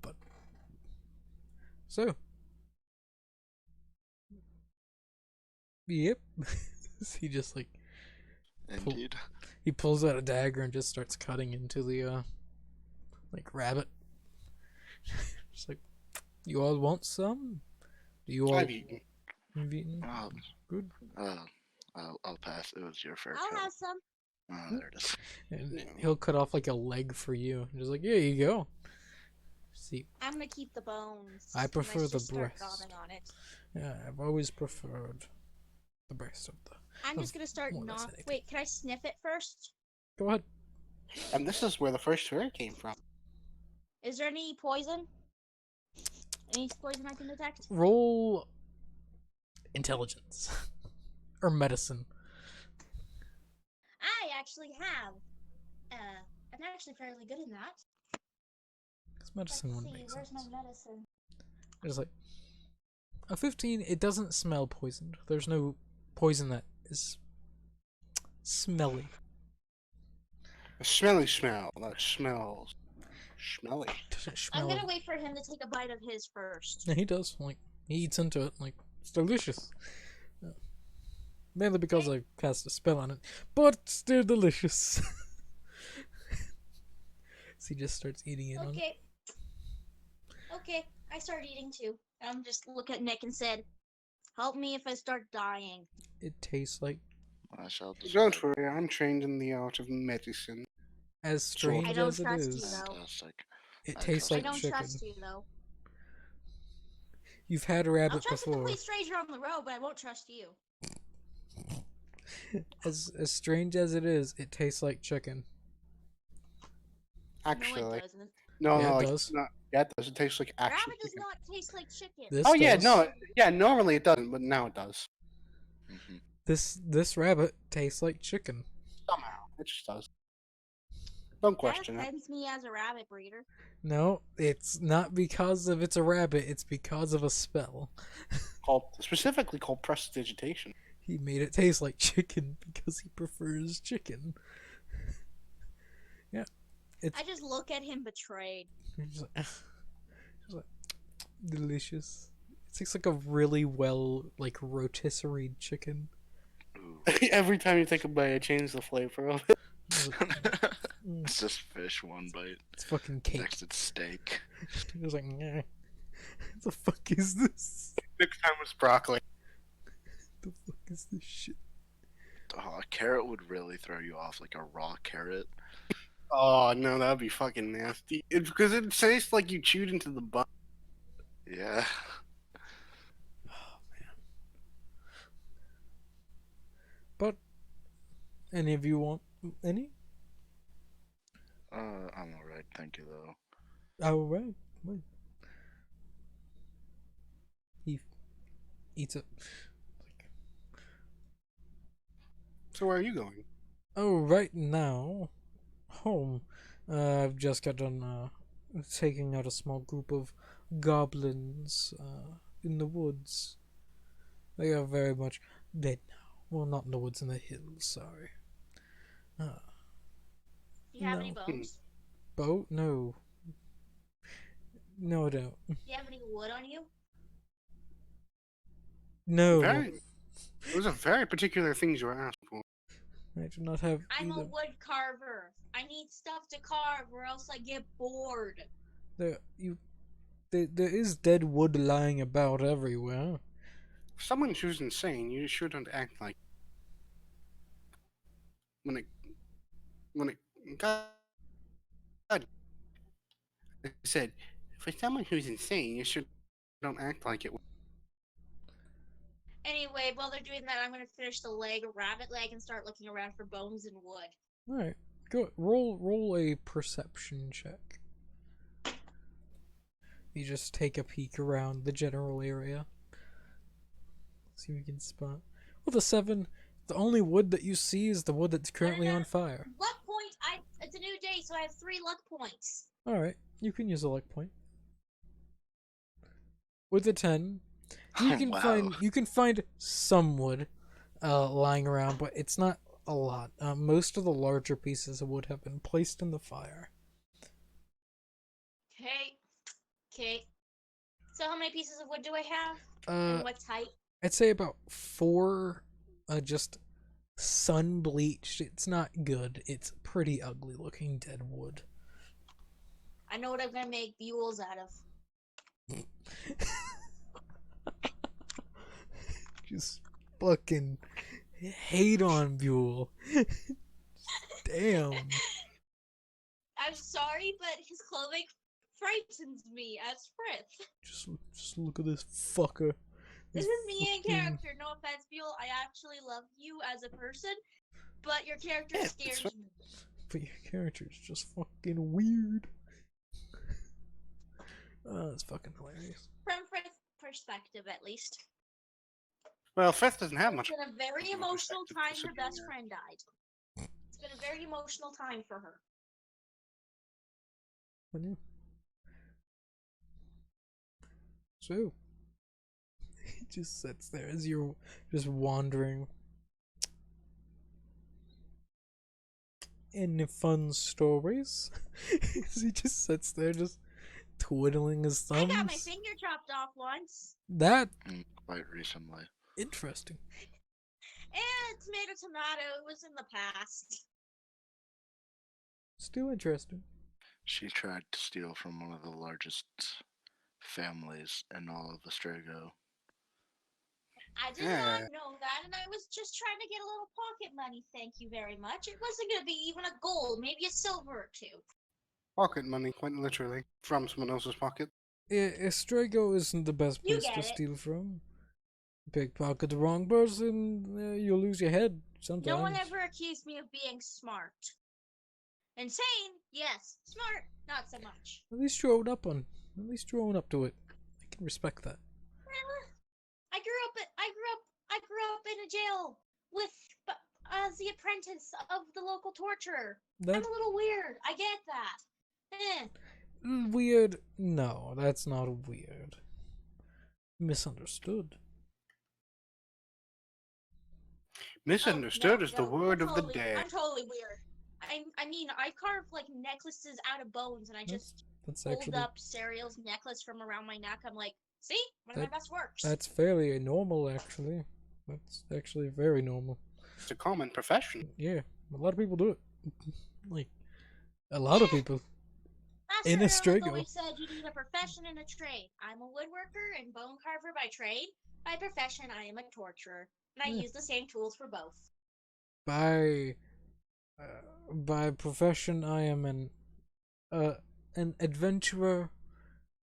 B: But so yep. He just
A: Indeed.
B: he pulls out a dagger and just starts cutting into the rabbit. Just like, you all want some? Do you all
D: I've eaten.
B: You've eaten? Good.
A: I'll pass. It was your fair
C: I'll
A: kill.
C: have some.
A: There it is.
B: And
D: No.
B: he'll cut off a leg for you. And just like, here you go. See,
C: I'm gonna keep the bones.
B: I prefer
C: Let's
B: the
C: just start
B: breast.
C: gnawing on it.
B: yeah, I've always preferred the breast of the.
C: I'm just
B: Of
C: gonna start
B: more or less
C: gnawing.
B: anything.
C: Wait, can I sniff it first?
B: Go ahead.
D: And this is where the first fur came from.
C: Is there any poison? Any poison I can detect?
B: Roll intelligence or medicine.
C: I actually have. I'm actually fairly good in that.
B: Because medicine
C: Let's
B: wouldn't
C: see,
B: make
C: where's
B: sense.
C: my medicine?
B: It's like a 15. It doesn't smell poisoned. There's no poison that is smelly.
D: A smelly smell that smells smelly.
B: Doesn't
C: I'm
B: smell.
C: gonna wait for him to take a bite of his first.
B: Yeah, he does. He eats into it. It's delicious. Mainly because I cast a spell on it, but still delicious. So he just starts eating it.
C: Okay. Okay, I start eating too. I'm just look at Nick and said, "Help me if I start dying."
B: It tastes like
A: I shall
D: Don't worry, I'm trained in the art of medicine.
B: as strange
C: I don't
B: as it
C: trust you,
B: is.
C: though.
A: Fantastic.
B: It
A: I
B: tastes
A: trust
C: I
B: like
C: don't
B: chicken.
C: trust you though.
B: You've had
C: I'll
B: rabbit
C: trust a
B: before.
C: complete stranger on the road, but I won't trust you.
B: As strange as it is, it tastes like chicken.
C: No,
D: Actually,
C: it doesn't.
D: no,
B: Yeah,
D: no,
B: it
D: like,
B: does.
D: not, yeah, it does. It tastes like actual
C: Rabbit does
D: chicken.
C: not taste like chicken.
B: This
D: Oh yeah,
B: does.
D: no, yeah. Normally it doesn't, but now it does.
A: Mhm.
B: This rabbit tastes like chicken.
D: Somehow, it just does. Don't
C: That
D: question it.
C: offends me as a rabbit breeder.
B: No, it's not because of it's a rabbit. It's because of a spell.
D: Specifically called prestidigitation.
B: He made it taste like chicken because he prefers chicken. Yeah, it's
C: I just look at him betrayed.
B: just like delicious. It tastes like a really well rotisserie chicken.
A: Ooh.
D: Every time you take a bite, it changes the flavor of it.
B: It's like,
A: It's just fish one bite.
B: it's fucking cake.
A: Next it's steak.
B: It was like, "Nyeh." The fuck is this?
D: Next time was broccoli.
B: The fuck is this shit?
A: Oh, a carrot would really throw you off, like a raw carrot.
D: Oh no, that'd be fucking nasty. It's because it tastes like you chewed into the bun.
A: Yeah.
B: Oh man. But any of you want any?
A: I'm alright, thank you though.
B: Oh right. Well, he eats it.
D: So where are you going?
B: Oh, right now, home. I've just got done taking out a small group of goblins in the woods. They are very much dead now. Well, not in the woods, in the hills. Sorry.
C: Do you have any
B: No.
C: bones?
B: Boat? No. No, I don't.
C: Do you have any wood on you?
B: No.
D: Very. Those are very particular things you were asking for.
B: I do not have
C: I'm a
B: either.
C: wood carver. I need stuff to carve or else I get bored.
B: There is dead wood lying about everywhere.
D: Someone who's insane, you shouldn't act like. When it God, I said, for someone who's insane, you should don't act like it.
C: Anyway, while they're doing that, I'm gonna finish the leg, a rabbit leg, and start looking around for bones and wood.
B: Alright. Go roll a perception check. You just take a peek around the general area. See if you can spot. With a 7, the only wood that you see is the wood that's currently on fire.
C: Luck point! It's a new day, so I have 3 luck points.
B: Alright, you can use a luck point. With a 10, you can
A: Wow.
B: find some wood lying around, but it's not a lot. Most of the larger pieces of wood have been placed in the fire.
C: Okay. So how many pieces of wood do I have? And what type?
B: I'd say about 4, just sun bleached. It's not good. It's pretty ugly looking dead wood.
C: I know what I'm gonna make buells out of.
B: Just fucking hate on Buell. Damn.
C: I'm sorry, but his clothing frightens me as Frith.
B: Just look at this fucker.
C: This is me in
B: fucking-
C: character. No offense, Buell. I actually love you as a person, but your character
D: Yeah,
C: scares
D: that's
C: me.
B: But your character's just fucking weird. Oh, that's fucking hilarious.
C: From Frith's perspective, at least.
D: Well, Fifth doesn't have
C: It's
D: much.
C: been a very
D: of a
C: emotional
D: perspective
C: time. Her
D: considering
C: best
D: that.
C: friend died. It's been a very emotional time for her.
B: But yeah. So, he just sits there as you're just wandering. Any fun stories? As he just sits there, just twiddling his
C: I
B: thumbs.
C: got my finger chopped off once.
B: That
A: Quite recently.
B: interesting.
C: And tomato, it was in the past.
B: Still interesting.
A: She tried to steal from one of the largest families in all of Astrago.
C: I did
D: Yeah.
C: not know that, and I was just trying to get a little pocket money, thank you very much. It wasn't going to be even a gold, maybe a silver or 2.
D: Pocket money, quite literally, from someone else's pocket.
B: Estrago isn't the best
C: You
B: place to
C: get it.
B: steal from. Pickpocket the wrong person, you'll lose your head sometimes.
C: No one ever accused me of being smart. Insane, yes. Smart, not so much.
B: At least you own up to it. I can respect that.
C: I grew up in a jail with as the apprentice of the local torturer. I'm
B: That
C: a little weird. I get that.
B: weird? No, that's not weird. Misunderstood.
D: Misunderstood
C: Oh,
D: is the
C: no,
D: word
C: I'm
D: of the
C: totally-
D: day.
C: I'm totally weird. I mean, I carve like necklaces out of bones, and I just
B: That's
C: hold
B: actually
C: up Serial's necklace from around my neck. I'm like, see, one of my best works.
B: that's fairly normal actually. That's actually very normal.
D: It's a common profession.
B: Yeah, a lot of people do it. Like a lot of people. In a
C: Professor
B: Strago.
C: always said you need a profession and a trade. I'm a woodworker and bone carver by trade. By profession, I am a torturer, and I
B: Yeah.
C: use the same tools for both.
B: By profession, I am an adventurer.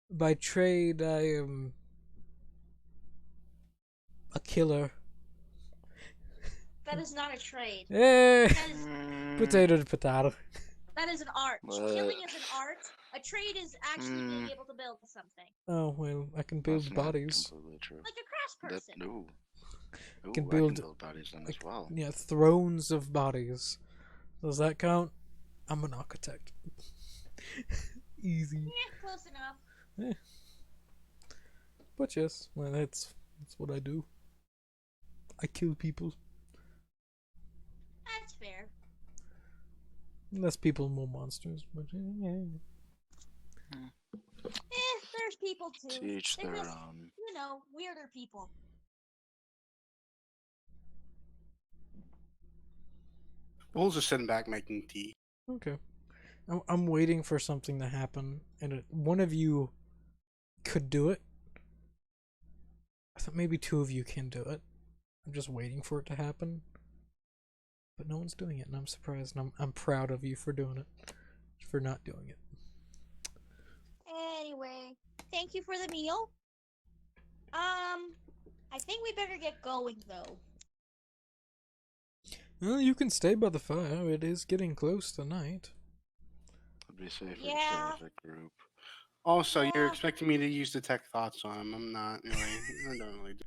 B: By trade, I am a killer.
C: That is not a trade.
B: Eh,
C: That is,
B: potato to potato.
C: that is an art.
A: What?
C: Killing is an art. A trade is actually being able to build something.
B: Oh well, I can
A: That's
B: build
A: not
B: bodies.
A: completely true.
C: Like a crafts person.
A: No. Ooh,
B: Can
A: I
B: build-
A: can build bodies then as
B: Like,
A: well.
B: yeah, thrones of bodies. Does that count? I'm an architect. Easy.
C: Yeah, close enough.
B: But yes, well, that's what I do. I kill people.
C: That's fair.
B: Less people, more monsters. But
C: There's people too.
A: To each
C: They're
A: their
C: just,
A: own.
C: weirder people.
D: We'll just send back making tea.
B: okay. I'm waiting for something to happen, and one of you could do it. I thought maybe two of you can do it. I'm just waiting for it to happen. But no one's doing it, and I'm surprised, and I'm proud of you for doing it. For not doing it.
C: Anyway, thank you for the meal. I think we better get going though.
B: Well, you can stay by the fire. It is getting close to night.
A: It'd be safer to
C: Yeah.
A: stay as a group.
D: Also, you're
C: Yeah.
D: expecting me to use detect thoughts on him. I'm not really. I don't really.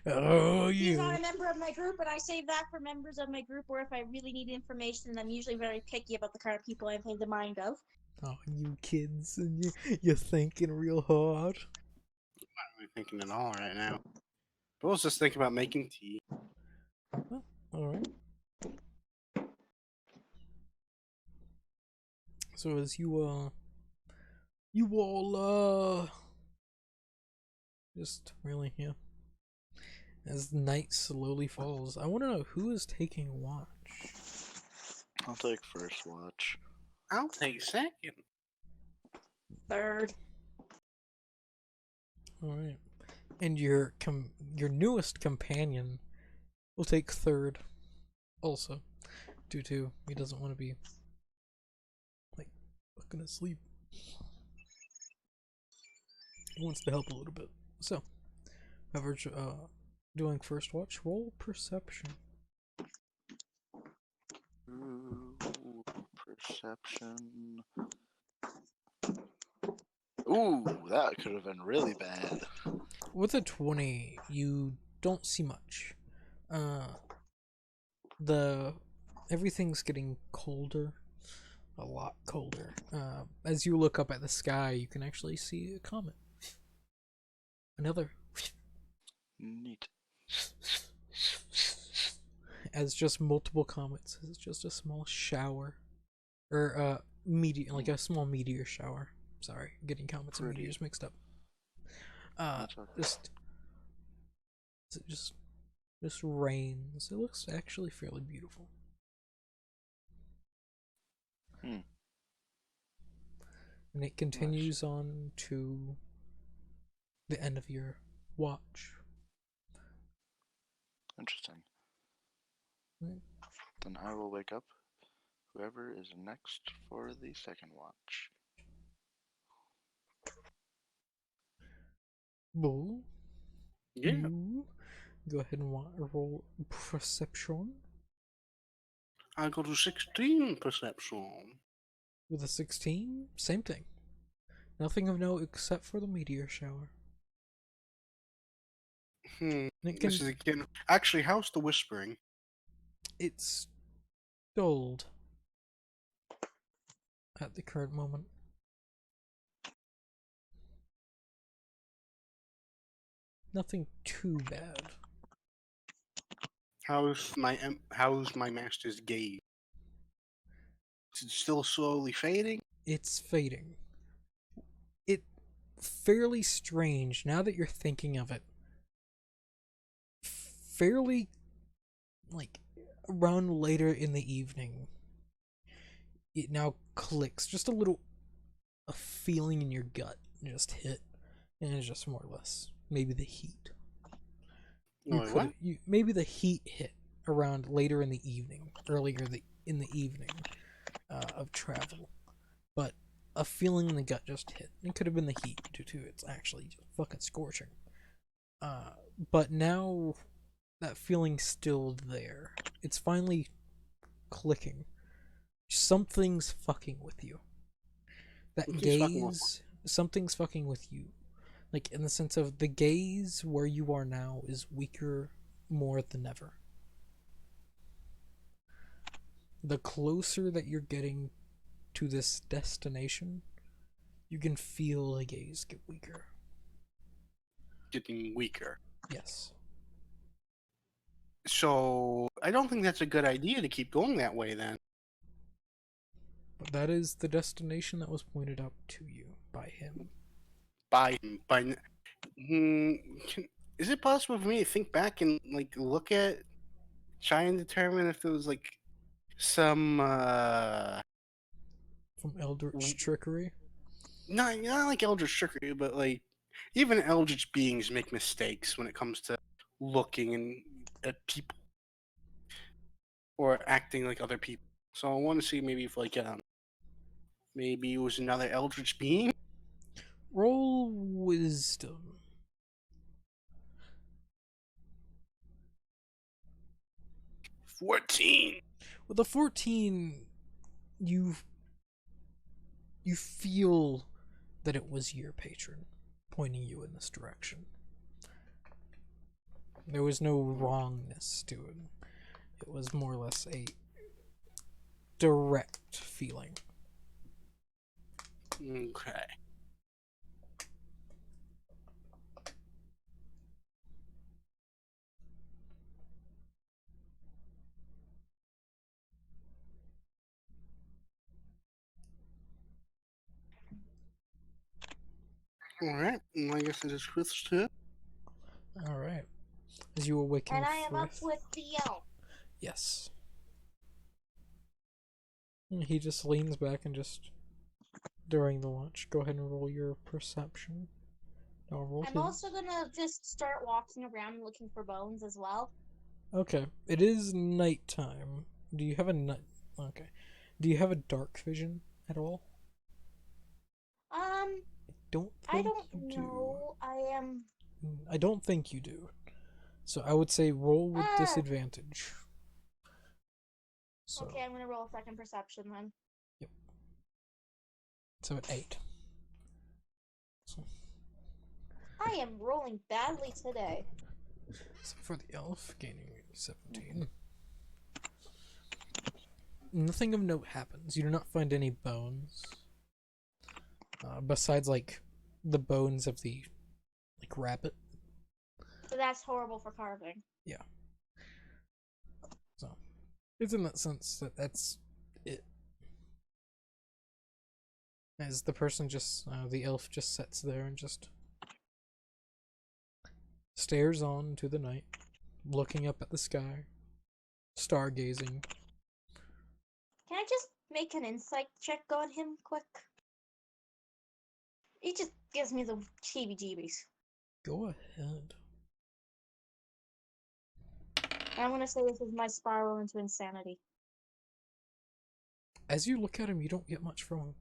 B: Oh,
C: He's not
B: you.
C: a member of my group, and I save that for members of my group, or if I really need information, I'm usually very picky about the kind of people I pay the mind of.
B: Oh, you kids, and you're thinking real hard.
D: I'm not really thinking at all right now. But we'll just think about making tea.
B: All right. So as you all just really as night slowly falls, I want to know who is taking watch.
A: I'll take first watch.
D: I'll take second.
C: Third.
B: All right, and your newest companion will take third, also, due to he doesn't want to be like fucking asleep. He wants to help a little bit. So, whoever's doing first watch, roll perception.
A: Ooh, perception. Ooh, that could have been really bad.
B: With a 20, you don't see much. Everything's getting colder, a lot colder. As you look up at the sky, you can actually see a comet. Another.
A: Neat.
B: As just multiple comets. It's just a small shower, or meteor, like a small meteor shower. Sorry, getting comets and
A: Pretty.
B: meteors mixed up.
A: That's okay.
B: Just rains. It looks actually fairly beautiful.
A: Hmm.
B: And it continues on to the end of your watch.
A: Interesting.
B: Right.
A: Then I will wake up whoever is next for the second watch.
B: Bull,
D: Yeah.
B: you go ahead and roll perception
D: I go to 16 perception.
B: with a 16. Same thing. Nothing of note except for the meteor shower.
D: Hmm.
B: And it
D: This is again. Actually, how's the whispering?
B: it's dulled at the current moment. Nothing too bad.
D: How's my master's gaze? Is it still slowly fading?
B: It's fading. It fairly strange now that you're thinking of it. Fairly like around later in the evening. It now clicks just a little a feeling in your gut just hit, and it's just more or less maybe the heat.
D: Wait, what?
B: Maybe the heat hit around later in the evening, in the evening of travel, but a feeling in the gut just hit. It could have been the heat due to it's actually just fucking scorching. But now that feeling's still there. It's finally clicking. Something's fucking with you. That gaze, something's fucking with you. Like, in the sense of the gaze where you are now is weaker more than ever. The closer that you're getting to this destination, you can feel the gaze get weaker.
D: Getting weaker.
B: Yes.
D: So I don't think that's a good idea to keep going that way then.
B: But that is the destination that was pointed out to you by him.
D: Is it possible for me to think back and like look at, try and determine if there was like some
B: From Eldritch trickery?
D: not like eldritch trickery, but like even eldritch beings make mistakes when it comes to looking at people or acting like other people. So I want to see maybe if like maybe it was another eldritch being.
B: Roll wisdom.
D: 14.
B: With a 14, you feel that it was your patron pointing you in this direction. There was no wrongness to it. It was more or less a direct feeling.
D: Okay. Alright, I guess I just switched to it.
B: Alright. As you awaken
C: And I am up
B: Frith.
C: with the elf.
B: Yes. He just leans back and just during the lunch. Go ahead and roll your perception. No, roll
C: I'm
B: his.
C: also gonna just start walking around looking for bones as well.
B: Okay. It is nighttime. Do you have a night? Okay. Do you have a dark vision at all?
C: I don't
B: you
C: know.
B: I don't think you do. So I would say roll with
C: Ah.
B: disadvantage. So,
C: Okay, I'm gonna roll a second perception then.
B: so at 8. So
C: I am rolling badly today.
B: for the elf, gaining 17. Nothing of note happens. You do not find any bones. Besides, like, the bones of the, like, rabbit.
C: So that's horrible for carving.
B: Yeah. So, it's in that sense that that's it. As the person just, the elf just sits there and just stares on to the night, looking up at the sky, stargazing.
C: Can I just make an insight check on him quick? He just gives me the heebie-jeebies.
B: Go ahead.
C: I'm gonna say this is my spiral into insanity.
B: As you look at him, you don't get much from him.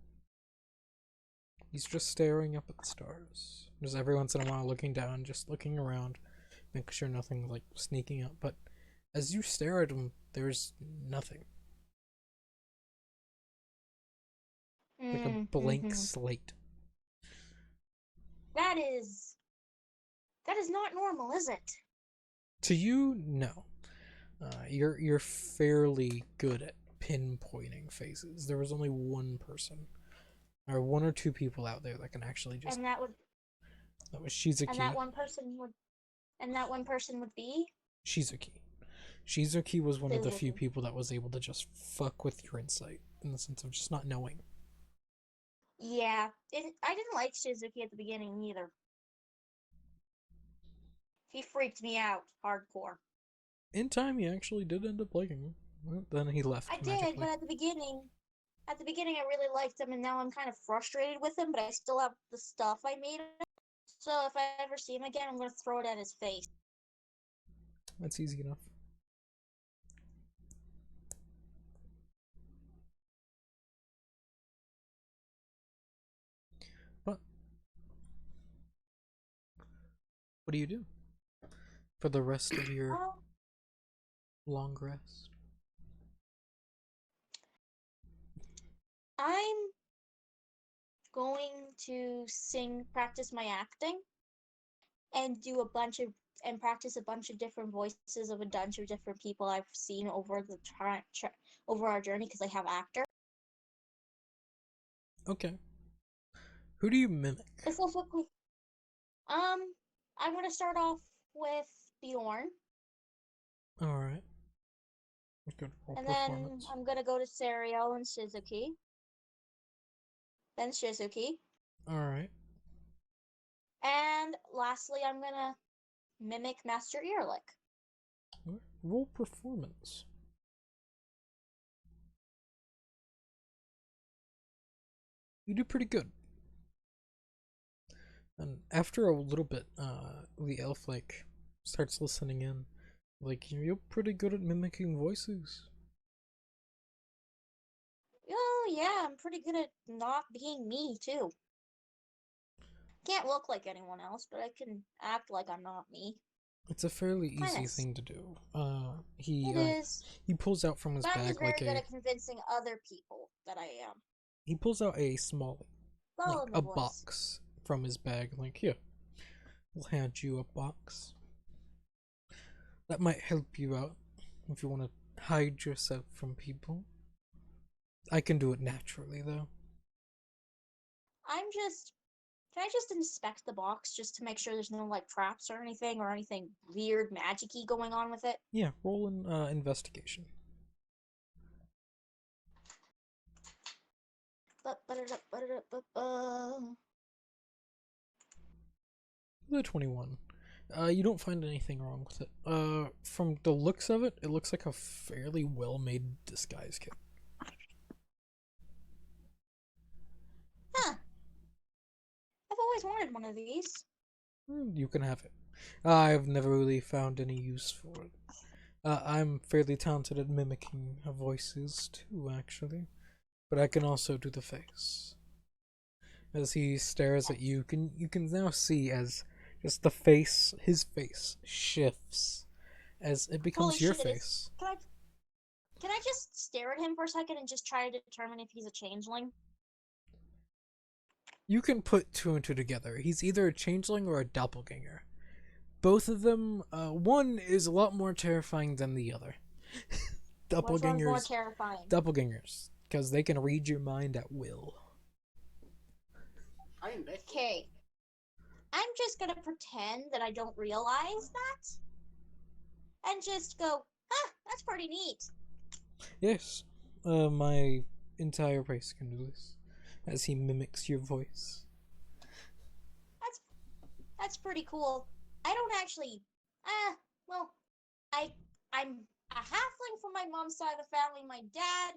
B: He's just staring up at the stars. Just every once in a while looking down, just looking around, making sure nothing like sneaking up. But as you stare at him, there's nothing. Like a blank slate.
C: That is not normal, is it?
B: To you, no. You're fairly good at pinpointing faces. There was only one person, or one or two people out there that can actually just.
C: And that was
B: Shizuki.
C: And that one person would be
B: Shizuki. Shizuki was one of the few
C: Shizuki.
B: people that was able to just fuck with your insight in the sense of just not knowing.
C: Yeah. I didn't like Shizuki at the beginning either. He freaked me out hardcore.
B: In time, he actually did end up liking him. Well, then he left.
C: I
B: magically.
C: did, but at the beginning at the beginning I really liked him, and now I'm kind of frustrated with him, but I still have the stuff I made. So if I ever see him again, I'm gonna throw it at his face.
B: That's easy enough. But what do you do for the rest of your
C: Um,
B: long rest?
C: I'm going to practice my acting, and practice a bunch of different voices of a bunch of different people I've seen over over our journey because I have actor.
B: Okay. Who do you mimic?
C: Specifically, I'm gonna start off with Bjorn,
B: All right. Good roll
C: and then
B: performance.
C: I'm gonna go to Serio and Shizuki, then Shizuki,
B: All right.
C: and lastly I'm gonna mimic Master Earlick.
B: All right. Roll performance. You do pretty good. And after a little bit, the elf starts listening in. Like, you're pretty good at mimicking voices.
C: Oh yeah, I'm pretty good at not being me too. Can't look like anyone else, but I can act like I'm not me.
B: It's a fairly easy
C: Nice.
B: thing to do.
C: It is.
B: He pulls out from his
C: But I'm
B: bag
C: just very
B: like
C: good
B: a
C: at convincing other people that I am.
B: he pulls out a small
C: Follow
B: like
C: the
B: a
C: voice.
B: box from his bag. Like, here, we'll hand you a box. That might help you out if you want to hide yourself from people. I can do it naturally though.
C: Can I just inspect the box just to make sure there's no like traps or anything weird magic-y going on with it?
B: Yeah, roll an investigation. The 21. You don't find anything wrong with it. From the looks of it, it looks like a fairly well-made disguise kit.
C: Huh. I've always wanted one of these.
B: You can have it. I've never really found any use for it. I'm fairly talented at mimicking voices too, actually. But I can also do the face. As he stares at you, you can now see as just his face shifts as it becomes
C: Holy
B: your
C: shit,
B: face.
C: Can I just stare at him for a second and just try to determine if he's a changeling?
B: You can put two and two together. He's either a changeling or a doppelganger. Both of them, one is a lot more terrifying than the other.
C: Which one's more terrifying?
B: Doppelgangers, because they can read your mind at will.
C: Okay. I'm just gonna pretend that I don't realize that. And just go, that's pretty neat.
B: Yes, my entire race can do this, as he mimics your voice.
C: That's pretty cool. I don't actually, well, I'm a halfling from my mom's side of the family. My dad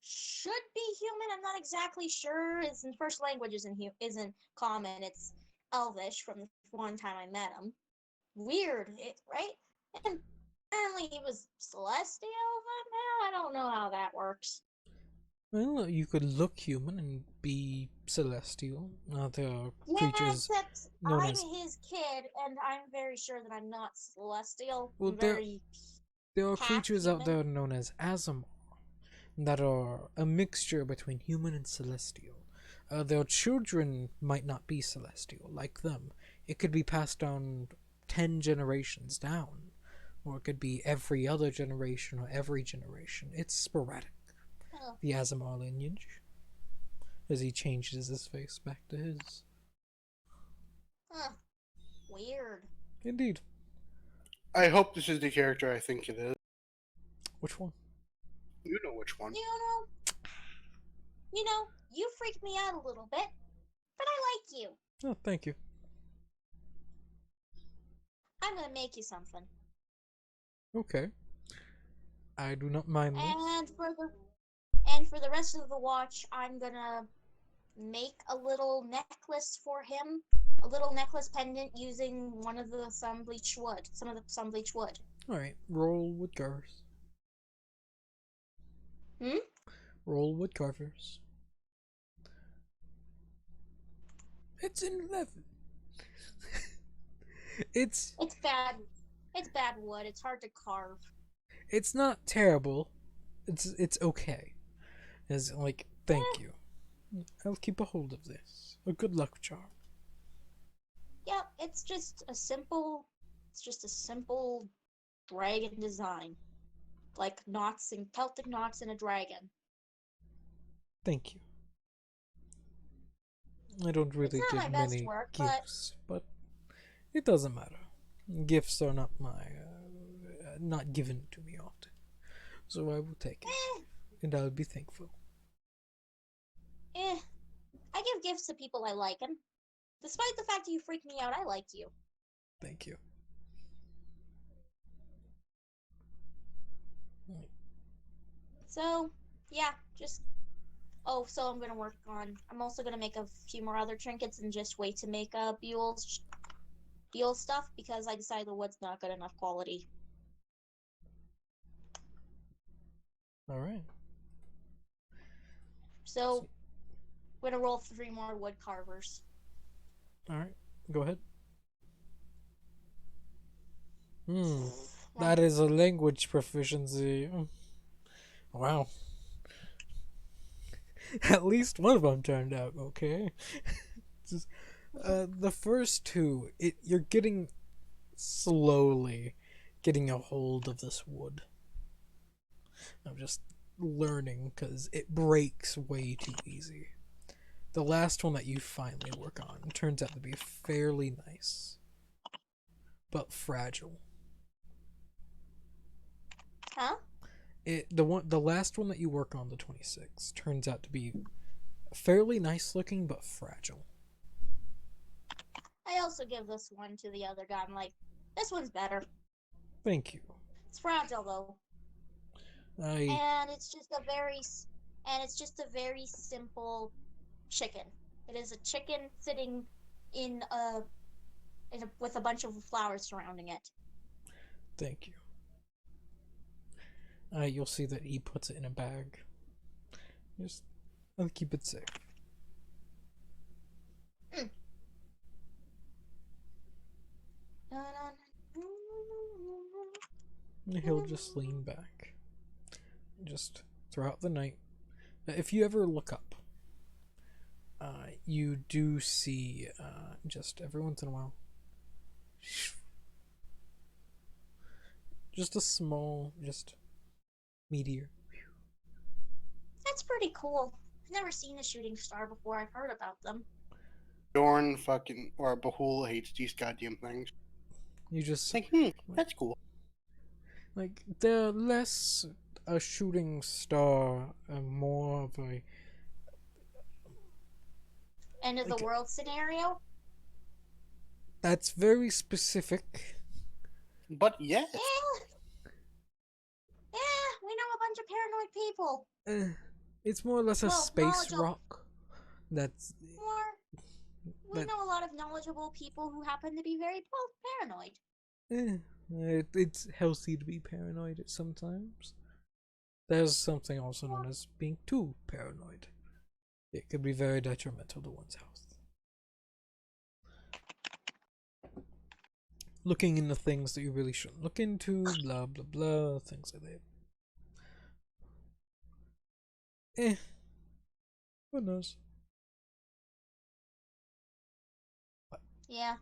C: should be human. I'm not exactly sure. His first language isn't common. It's Elvish from the one time I met him. Weird, right? And apparently he was celestial somehow. I don't know how that works.
B: Well, you could look human and be celestial. There are
C: Yeah,
B: creatures
C: except
B: known
C: I'm
B: as
C: his kid, and I'm very sure that I'm not celestial.
B: well,
C: I'm very
B: there are
C: half
B: creatures out
C: human.
B: there known as Azamar that are a mixture between human and celestial. Their children might not be celestial like them. It could be passed down 10 generations down, or it could be every other generation or every generation. It's sporadic.
C: Oh.
B: The Azamar lineage. As he changes his face back to his.
C: Huh. Weird.
B: Indeed.
D: I hope this is the character I think it is.
B: Which one?
D: You know which one.
C: You freaked me out a little bit, but I like you.
B: Oh, thank you.
C: I'm gonna make you something.
B: Okay. I do not mind this.
C: And for the rest of the watch, I'm gonna make a little necklace for him. A little necklace pendant using one of the sun bleached wood. Some of the sun bleached wood.
B: Alright, roll wood carvers.
C: Hmm?
B: Roll wood carvers. It's an 11. It's
C: It's bad. It's bad wood. It's hard to carve.
B: it's not terrible. It's okay. As like, thank you. I'll keep a hold of this. A good luck charm.
C: Yep, it's just a simple dragon design. Like knots and Celtic knots and a dragon.
B: Thank you. I don't really
C: not my
B: get
C: best
B: many
C: work, but-
B: gifts, but it doesn't matter. Gifts are not not given to me often, so I will take it, and I'll be thankful.
C: I give gifts to people I like, and despite the fact that you freak me out, I like you.
B: Thank you.
C: So, yeah, just. Oh, so I'm gonna work on. I'm also gonna make a few more other trinkets and just wait to make Buell stuff because I decided the wood's not good enough quality.
B: All right.
C: So, we're gonna roll 3 more wood carvers.
B: All right. Go ahead. Hmm.
C: Well,
B: That is a language proficiency. Wow. At least one of them turned out okay. Just, the first two, you're getting slowly getting a hold of this wood. I'm just learning because it breaks way too easy. The last one that you finally work on turns out to be fairly nice, but fragile.
C: Huh?
B: The last one that you work on, the 26, turns out to be fairly nice looking but fragile.
C: I also give this one to the other guy. I'm like, this one's better.
B: Thank you.
C: It's fragile though, and it's just a very simple chicken. It is a chicken sitting with a bunch of flowers surrounding it.
B: Thank you. You'll see that he puts it in a bag. I'll keep it safe. And he'll just lean back. Just throughout the night. If you ever look up, you do see, just every once in a while, just a small, meteor.
C: That's pretty cool. I've never seen a shooting star before. I've heard about them.
D: Dorn or Bahul hates these goddamn things.
B: You just
D: It's like, that's cool.
B: like they're less a shooting star and more of a
C: End of the
B: Okay.
C: world scenario.
B: that's very specific.
D: But yes,
C: Yeah, we know a bunch of paranoid people.
B: It's more or less a
C: Well,
B: space
C: knowledgeable.
B: rock. That's
C: We
B: That-
C: know a lot of knowledgeable people who happen to be very paranoid.
B: it's healthy to be paranoid at sometimes. There's something also known as being too paranoid. It could be very detrimental to one's health. Looking into things that you really shouldn't look into, blah blah blah, things like that. Who knows?
C: Yeah.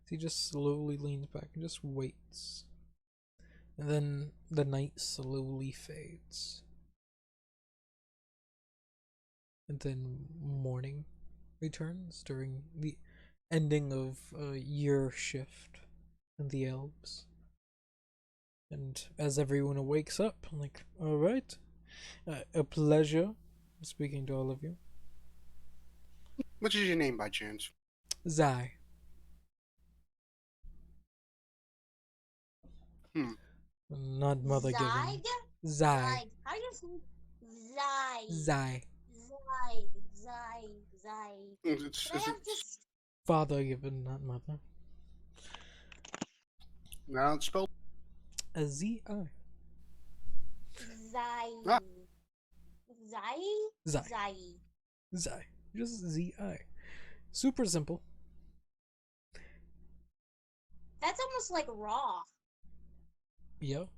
B: He just slowly leans back and just waits. And then the night slowly fades. And then morning returns during the ending of a year shift in the elves. And as everyone wakes up, I'm like, alright, a pleasure speaking to all of you.
D: Which is your name by chance?
B: Zai. Not mother given.
C: Zyg?
B: Zai.
C: How do you say Zy?
B: Zai.
C: Zy.
D: It's,
C: Can I
D: is
C: have
D: it,
C: just
B: Father given, not mother.
D: now it's spelled.
B: A Z-I.
C: Zy?
D: Ah.
C: Zy?
B: Zai.
C: Zy.
B: Zai. Just Z-I. Super simple.
C: That's almost like raw.
B: Yo.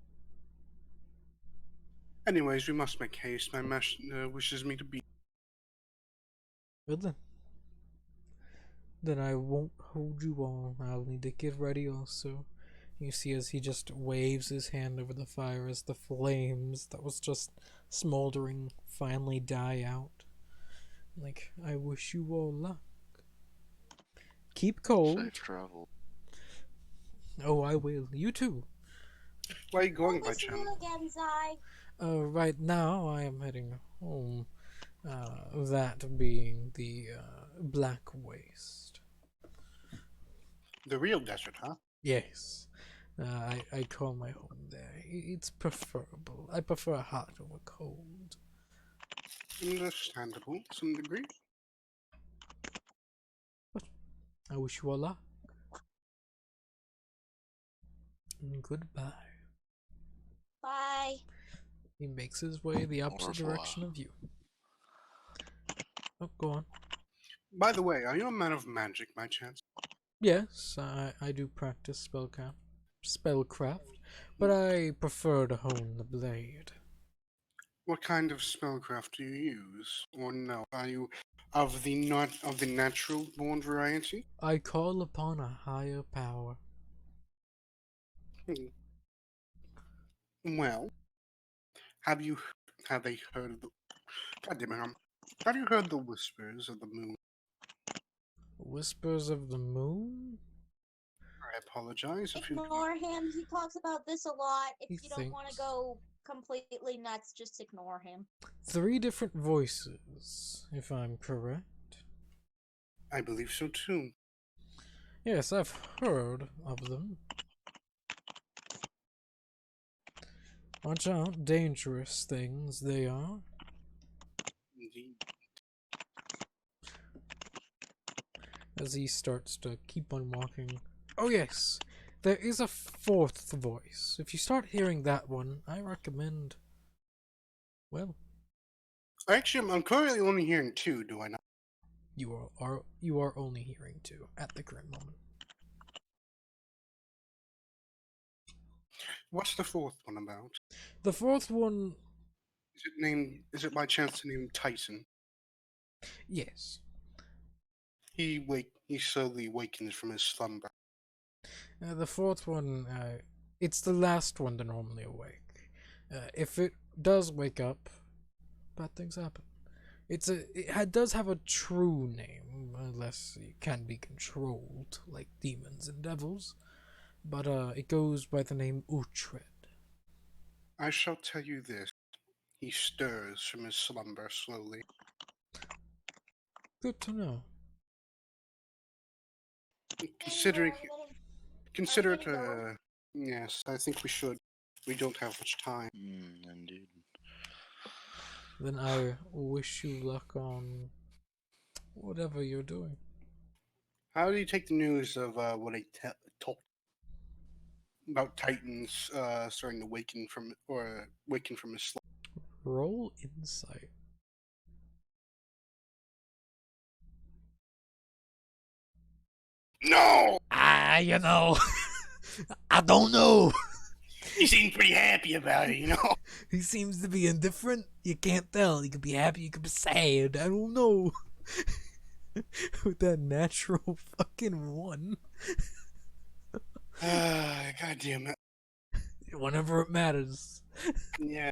D: Anyways, we must make haste. My master wishes me to be.
B: Good then. Then I won't hold you long. I'll need to get ready also. You see as he just waves his hand over the fire as the flames that was just smoldering finally die out. Like, I wish you all luck. Keep cold.
A: Safe travel.
B: Oh, I will. You too.
D: Where are you going by
C: Wish you
D: chance?
C: again, Zy.
B: Right now I am heading home. That being the Black Waste.
D: The real desert, huh?
B: Yes. I call my home there. It's preferable. I prefer hot over cold.
D: Understandable to some degree.
B: I wish you all luck. And goodbye.
C: Bye.
B: He makes his way the opposite
A: revoir.
B: direction of you. Oh, go on.
D: By the way, are you a man of magic by chance?
B: Yes, I do practice spellcraft, but I prefer to hone the blade.
D: What kind of spellcraft do you use? Or no? Are you of the natural born variety?
B: I call upon a higher power.
D: Well, have they heard of the God damn it, have you heard the whispers of the moon?
B: Whispers of the Moon?
D: I apologize if you
C: Ignore him. He talks about this a lot. If
B: He
C: you don't want to
B: thinks.
C: go completely nuts, just ignore him.
B: 3 different voices, if I'm correct.
D: I believe so too.
B: Yes, I've heard of them. Watch out, dangerous things they are.
D: Indeed.
B: As he starts to keep on walking. Oh yes, there is a 4th voice. If you start hearing that one, I recommend... Well,
D: Actually, I'm currently only hearing 2, do I not?
B: you are only hearing 2 at the current moment.
D: What's the 4th one about?
B: The 4th one,
D: Is it by chance named Tyson?
B: yes.
D: He slowly awakens from his slumber.
B: The 4th one, it's the last one to normally awake. If it does wake up, bad things happen. It does have a true name, unless it can be controlled, like demons and devils. But it goes by the name Uhtred.
D: I shall tell you this. He stirs from his slumber slowly.
B: Good to know.
D: Consider it
C: getting going?
D: yes, I think we should. We don't have much time.
A: Indeed.
B: Then I wish you luck on whatever you're doing.
D: How do you take the news of what I told about Titans starting to waken from his slumber?
B: Roll insight.
D: No!
B: You know, I don't know.
D: He seemed pretty happy about it, you know?
B: He seems to be indifferent. You can't tell. He could be happy, he could be sad. I don't know. With that natural fucking 1.
D: God damn it.
B: Whenever it matters.
D: Yeah.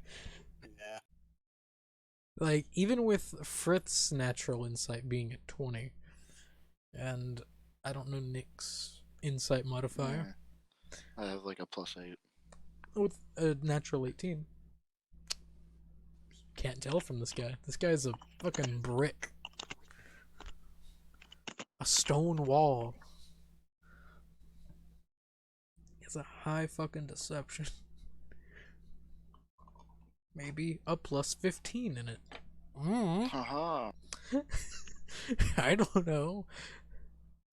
B: Like, even with Fritz's natural insight being at 20, and I don't know Nick's insight modifier,
A: I have like a +8.
B: with a natural 18. Can't tell from this guy. This guy's a fucking brick. A stone wall. That's a high fucking deception. Maybe a plus 15 in it.
A: Haha.
B: I don't know.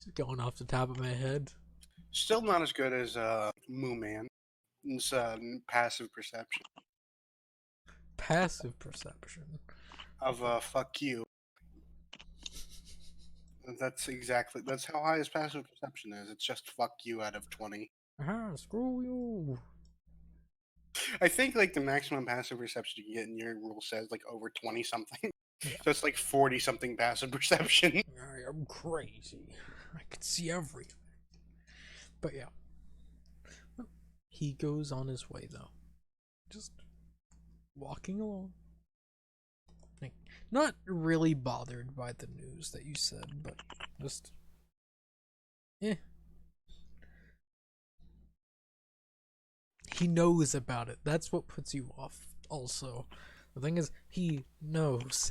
B: Just going off the top of my head.
D: Still not as good as Moo Man. It's passive perception
B: Passive perception.
D: of fuck you. That's how high his passive perception is. It's just fuck you out of 20.
B: Screw you.
D: I think like the maximum passive perception you can get in your rule says like over 20 something.
B: Yeah.
D: So it's like 40 something passive perception.
B: I am crazy. I can see everything. But yeah. He goes on his way though. Just walking along. Like, not really bothered by the news that you said, but just he knows about it. That's what puts you off also. The thing is, he knows.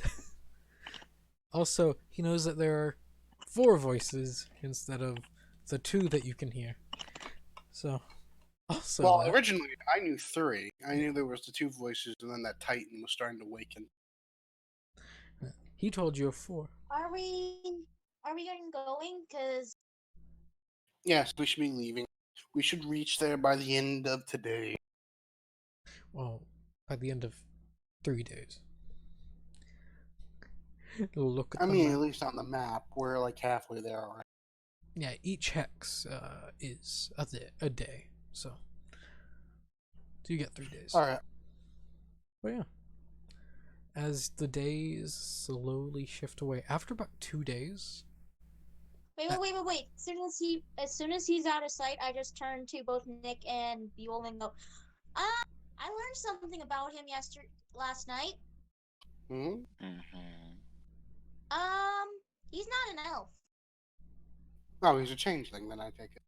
B: Also, he knows that there are 4 voices instead of the 2 that you can hear. So, also
D: Well,
B: that.
D: originally I knew 3. I knew there was the 2 voices, and then that Titan was starting to awaken.
B: He told you of 4.
C: Are we getting going? Cause
D: Yes, we should be leaving. We should reach there by the end of today.
B: Well, by the end of 3 days. Look at
D: I
B: the
D: mean,
B: map.
D: at least on the map, we're like halfway there already.
B: Yeah, each hex is a day. So you get 3 days.
D: All right.
B: But yeah, as the days slowly shift away, after about 2 days,
C: wait. As soon as he's out of sight, I just turn to both Nick and Buell and go, I learned something about him last night.
D: Hmm.
C: He's not an elf
D: Oh, he's a changeling, then I take it.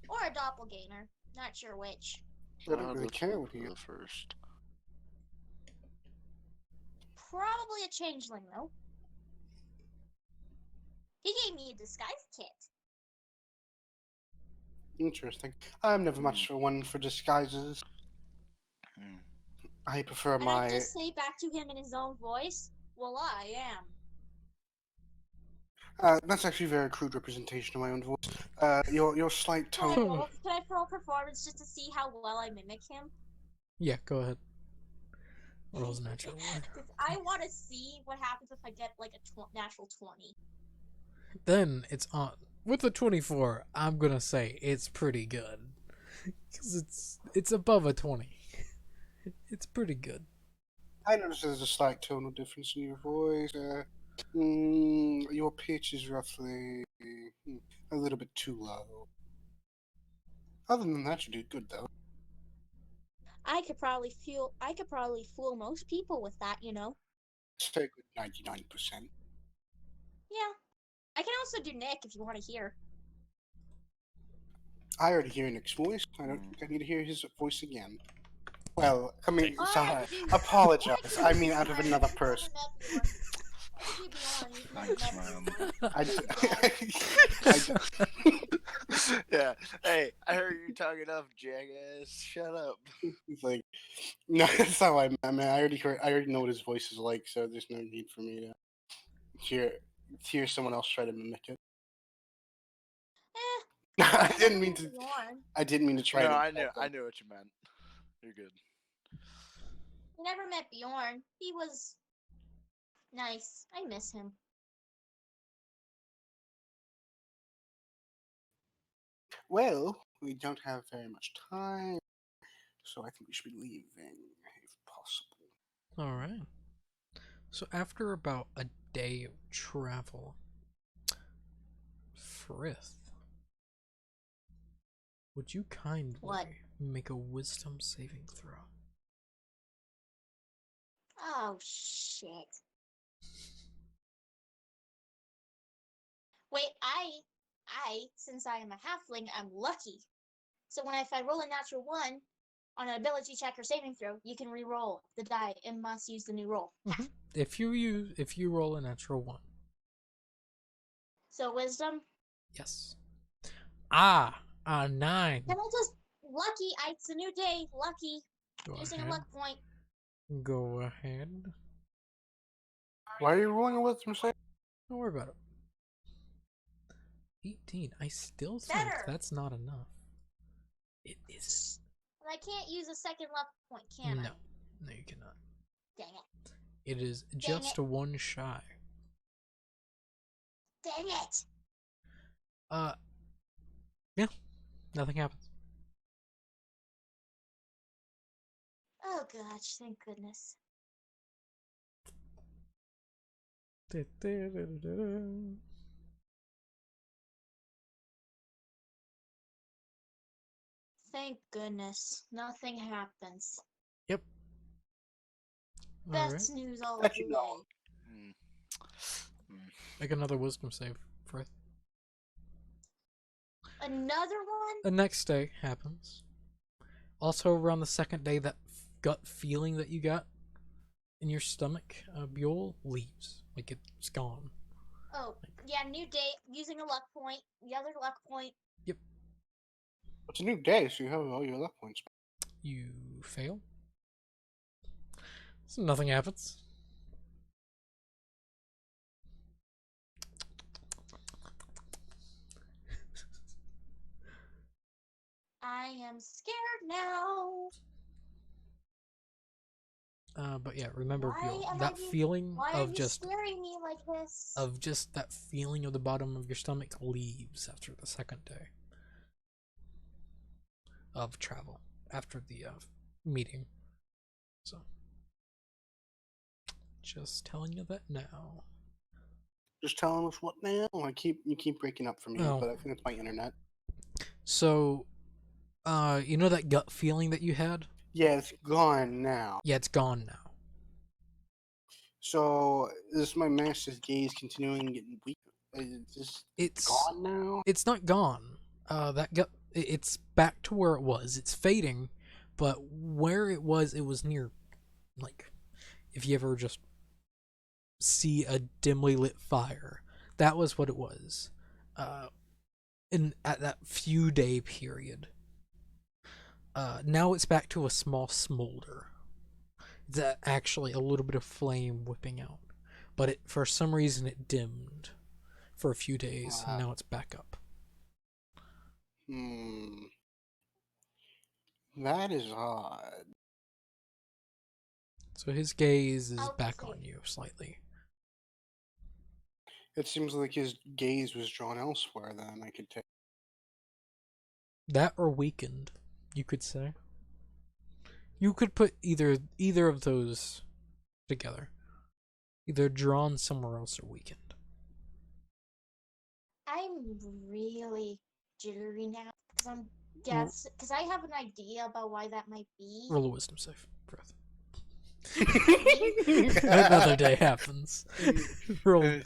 C: or a doppelganger. Not sure which.
D: I don't really care what he is.
A: First.
C: Probably a changeling though. He gave me a disguise kit.
D: Interesting. I'm never much for one for disguises. I prefer
C: And
D: my.
C: I just say back to him in his own voice, "Well, I am."
D: That's actually a very crude representation of my own voice. Your slight
C: Can I
D: tone.
C: roll performance just to see how well I mimic him?
B: yeah, go ahead. Rolls natural one.
C: 'Cause I want to see what happens if I get like a natural 20.
B: Then it's on. With the 24, I'm gonna say it's pretty good. Because it's above a 20. It's pretty good.
D: I notice there's a slight tonal difference in your voice. Your pitch is roughly a little bit too low. Other than that, you did good though.
C: I could probably fool most people with that, you know.
D: Say good 99%.
C: Yeah. I can also do Nick if you want to hear.
D: I already hear Nick's voice. I don't think I need to hear his voice again. Well, I mean, sorry. Apologize. I mean, out of another person.
A: Thanks, man. Yeah. Hey, I heard you talking enough, jackass. Shut up.
D: It's like, no, that's not what I mean. I already know what his voice is like, so there's no need for me to hear someone else try to mimic it. I didn't mean to. I didn't mean to try.
A: No,
D: to
A: I knew what you meant. You're good.
C: I never met Bjorn. He was nice. I miss him.
D: Well, we don't have very much time, so I think we should be leaving if possible.
B: Alright. So after about a day of travel, Frith, would you kindly
C: What?
B: make a wisdom saving throw?
C: Oh shit. Wait, since I am a halfling, I'm lucky. So if I roll a natural 1 on an ability check or saving throw, you can re-roll the die and must use the new roll.
B: If you roll a natural 1.
C: So wisdom.
B: Yes. 9.
C: Can I just lucky? It's a new day. Lucky.
B: Go
C: Using a
B: ahead.
C: luck point.
B: Go ahead.
D: Why are you rolling a wisdom save?
B: Don't worry about it. 18. I still think
C: Better.
B: that's not enough. It isn't.
C: But I can't use a second luck point, can
B: No.
C: I?
B: No, you cannot.
C: Dang it.
B: It is
C: Dang
B: just
C: it.
B: one shy.
C: Dang it.
B: Yeah. Nothing happens.
C: Oh gosh, thank goodness. Thank goodness. Nothing happens.
B: Yep.
C: Best
B: Alright.
C: news all
D: That's
C: day.
D: no.
A: Mm. Mm.
B: Make another wisdom save, Frith.
C: Another one?
B: The next day happens. Also, around the second day, that gut feeling that you got in your stomach, Buell leaves. Like, it's gone.
C: Oh, yeah, new day. Using a luck point. The other luck point.
D: It's a new day, so you have all your luck points.
B: You fail. So nothing happens.
C: I am scared now.
B: But yeah, remember,
C: Why
B: Buell,
C: am I
B: that
C: being-
B: feeling
C: Why are
B: of
C: you
B: just
C: scaring me like this?
B: that feeling of the bottom of your stomach leaves after the second day of travel, after the meeting. So, just telling you that now.
D: Just telling us what now? You keep breaking up for me,
B: Oh.
D: but I think it's my internet.
B: So, you know that gut feeling that you had?
D: Yeah, it's gone now.
B: Yeah, it's gone now.
D: So is my master's gaze continuing getting weaker? Is this
B: It's
D: gone now?
B: It's not gone. That gut, it's back to where it was. It's fading, but where it was near, like, if you ever just see a dimly lit fire, that was what it was. At that few day period. Now it's back to a small smolder. It's actually a little bit of flame whipping out, but for some reason it dimmed for a few days, and now it's back up.
D: That is odd.
B: So his gaze is
C: I'll
B: back
C: see.
B: on you slightly.
D: It seems like his gaze was drawn elsewhere. Then I could take.
B: That or weakened, you could say. You could put either of those together. Either drawn somewhere else or weakened.
C: I'm really jittery now because I have an idea about why that might be.
B: Roll a wisdom save, Breath. Another day happens. Roll.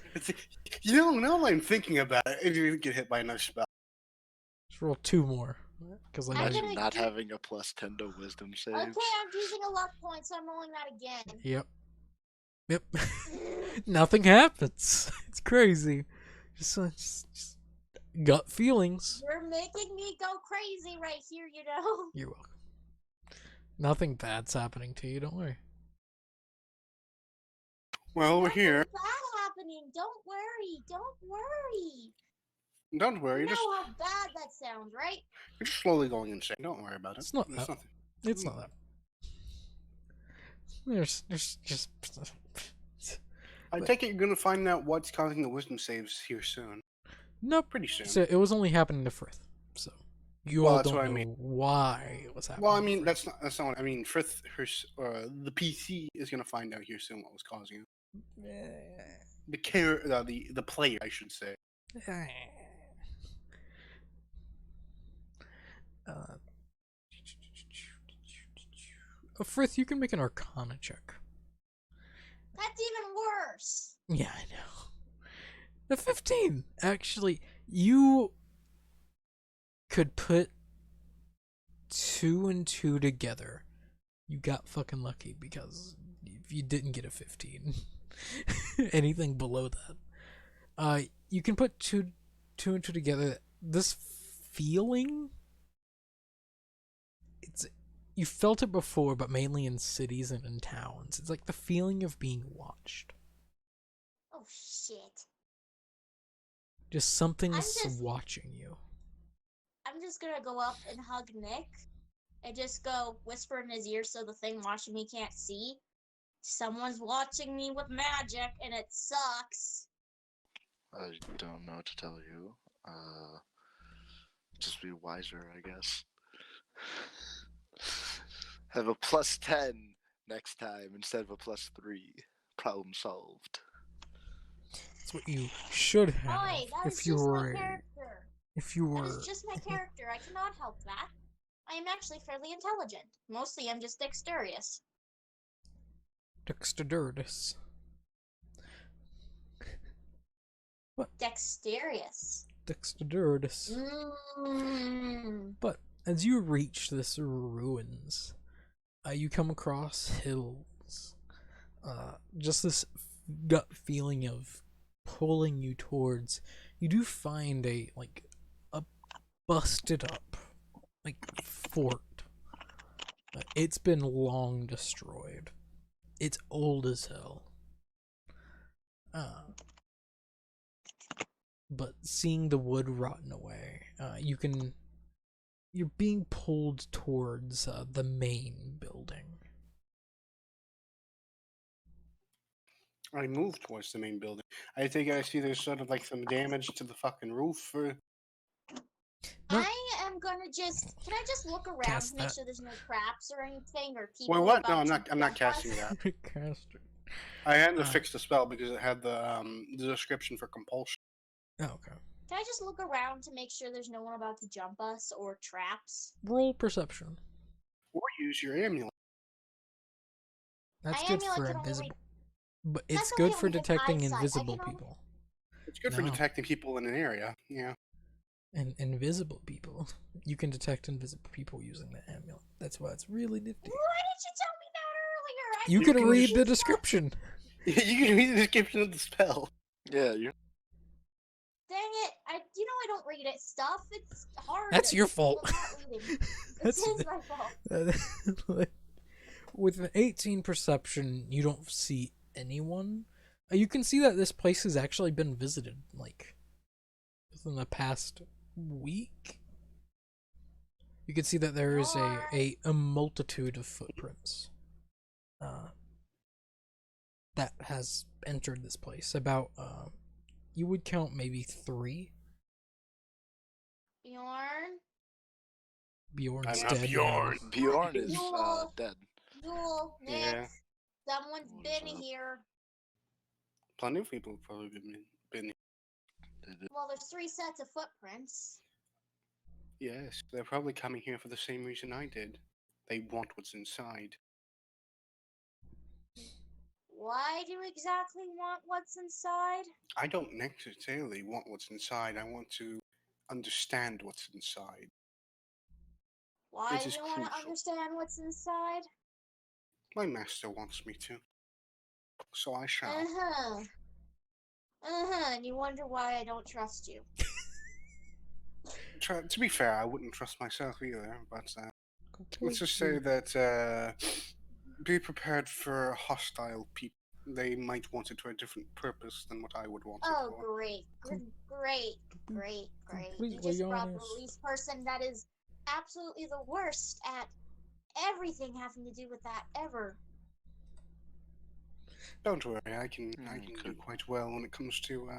D: Now I'm thinking about it. If you get hit by another spell,
B: Just roll 2 more. Because
C: I'm
A: Imagine
C: gonna
A: not
C: do-
A: having a +10 to wisdom saves.
C: Okay, I'm using a luck point, so I'm rolling that again.
B: Yep. Nothing happens. It's crazy. Just gut feelings.
C: You're making me go crazy right here, you know.
B: You're welcome. Nothing bad's happening to you, don't worry.
D: well, we're
C: Nothing
D: here.
C: bad happening. Don't worry. Don't worry.
D: Don't worry.
C: You
D: Just
C: know how bad that sounds, right?
D: you're just slowly going insane. Don't worry about it.
B: It's not
D: It's
B: that.
D: nothing.
B: It's not that. There's just
D: I
B: But-
D: take it you're gonna find out what's causing the wisdom saves here soon.
B: nope.
D: Pretty soon.
B: So it was only happening to Frith. So you
D: Well,
B: all
D: that's
B: don't
D: what I
B: know
D: mean.
B: why it was happening.
D: Well, I
B: to
D: mean
B: Frith.
D: that's not what I mean. Frith, the PC is gonna find out here soon what was causing it. The player, I should say.
B: Frith, you can make an Arcana check.
C: That's even worse.
B: Yeah, I know. The 15. Actually, you could put 2 and 2 together. You got fucking lucky because if you didn't get a 15, anything below that, you can put two and two together. This feeling, it's you felt it before, but mainly in cities and in towns. It's like the feeling of being watched.
C: Oh shit.
B: Just something's
C: just-
B: watching you.
C: I'm just gonna go up and hug Nick and just go whisper in his ear so the thing watching me can't see. Someone's watching me with magic and it sucks.
A: I don't know what to tell you. Just be wiser, I guess. Have a +10 next time instead of a +3. Problem solved.
B: That's what you should have
C: Why? That is
B: if you
C: just my
B: were
C: character.
B: if you
C: That
B: were
C: is just my character. I cannot help that. I am actually fairly intelligent. Mostly I'm just dexterous.
B: dexterous.
C: Dexterous.
B: Dexterous.
C: Mmm.
B: But as you reach this ruins, you come across hills. Just this gut feeling of pulling you towards. You do find a busted up fort. It's been long destroyed. It's old as hell. But seeing the wood rotten away, you're being pulled towards the main building.
D: I move towards the main building. I think I see there's sort of like some damage to the fucking roof.
B: Not-
C: I am gonna just. Can I just look around
B: Cast
C: to make
B: that.
C: sure there's no traps or anything or people?
D: Wait, what?
C: about
D: No, I'm
C: to
D: not. I'm not
C: jump us?
D: casting that.
B: Caster.
D: I had to
B: Uh.
D: fix the spell because it had the description for compulsion.
B: Oh, okay.
C: Can I just look around to make sure there's no one about to jump us or traps?
B: Roll perception.
D: Or use your amulet.
B: That's
C: My
B: good
C: amulet
B: for
C: can only
B: invisible. But
C: That's
B: it's
C: only
B: good for
C: with
B: detecting
C: eyesight. I
B: invisible
C: can only-
B: people.
D: It's good for
B: No.
D: detecting people in an area. Yeah.
B: And invisible people. You can detect invisible people using the amulet. That's why it's really nifty.
C: Why did you tell me that earlier? I
B: You
D: You
B: can
D: can
B: read
D: just-
B: the description.
D: You can read the description of the spell.
A: Yeah, you.
C: Dang it! I don't read it stuff. It's hard.
B: That's your fault.
C: Well, not reading.
B: That's
C: It is my fault.
B: with an 18 perception, you don't see anyone. You can see that this place has actually been visited, within the past week. You can see that there is a multitude of footprints that has entered this place. About, you would count maybe 3.
C: Bjorn,
B: Bjorn's
D: I'm not
B: dead
D: Bjorn.
B: now.
A: Bjorn is
C: Yule.
A: dead.
C: Yule, Nick,
D: Yeah.
C: someone's
A: What is
C: been
A: up?
C: here.
D: Plenty of people have probably been.
C: Well, there's 3 sets of footprints.
D: Yes, they're probably coming here for the same reason I did. They want what's inside.
C: Why do you exactly want what's inside?
D: I don't necessarily want what's inside. I want to understand what's inside.
C: Why
D: It
C: do
D: is
C: you want to
D: crucial.
C: understand what's inside?
D: My master wants me to. So I shall.
C: Uh-huh. And you wonder why I don't trust you.
D: To be fair, I wouldn't trust myself either, but let's just say that be prepared for hostile people. They might want it for a different purpose than what I would want
C: Oh,
D: it for.
C: great. Great. You
B: Completely
C: just brought the
B: honest.
C: least person that is absolutely the worst at everything having to do with that ever.
D: Don't worry, I can do
A: Okay.
D: quite well when it comes to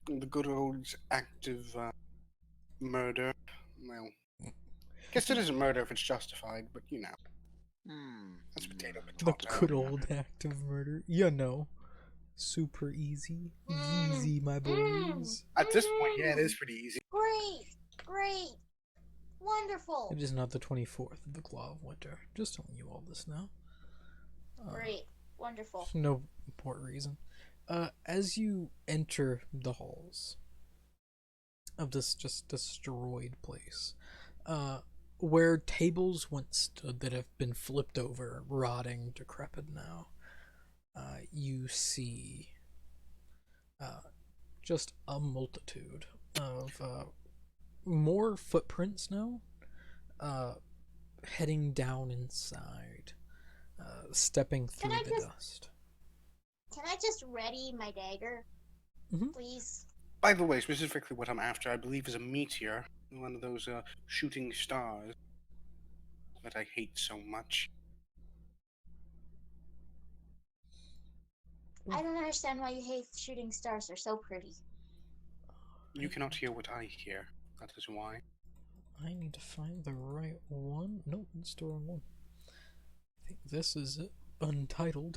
D: the good old active murder. Well, guess it isn't murder if it's justified, but you know, that's potato
B: The
D: potato.
B: good old act of murder. You know. Super easy. Easy, my boys.
D: At this point, yeah, it is pretty easy.
C: Great. Wonderful.
B: It is not the 24th of the Claw of Winter. Just telling you all this now.
C: Great. Wonderful.
B: No important reason. As you enter the halls of this just destroyed place, where tables once stood that have been flipped over, rotting, decrepit now, you see just a multitude of more footprints now. Heading down inside, stepping through
C: I
B: the
C: just-
B: dust.
C: Can I just ready my dagger,
B: Mhm.
C: please?
D: By the way, specifically what I'm after, I believe, is a meteor, one of those shooting stars that I hate so much.
C: I don't understand why you hate shooting stars. They're so pretty.
D: You cannot hear what I hear. That is why.
B: I need to find the right one. Nope, it's the wrong one. I think this is it. Untitled.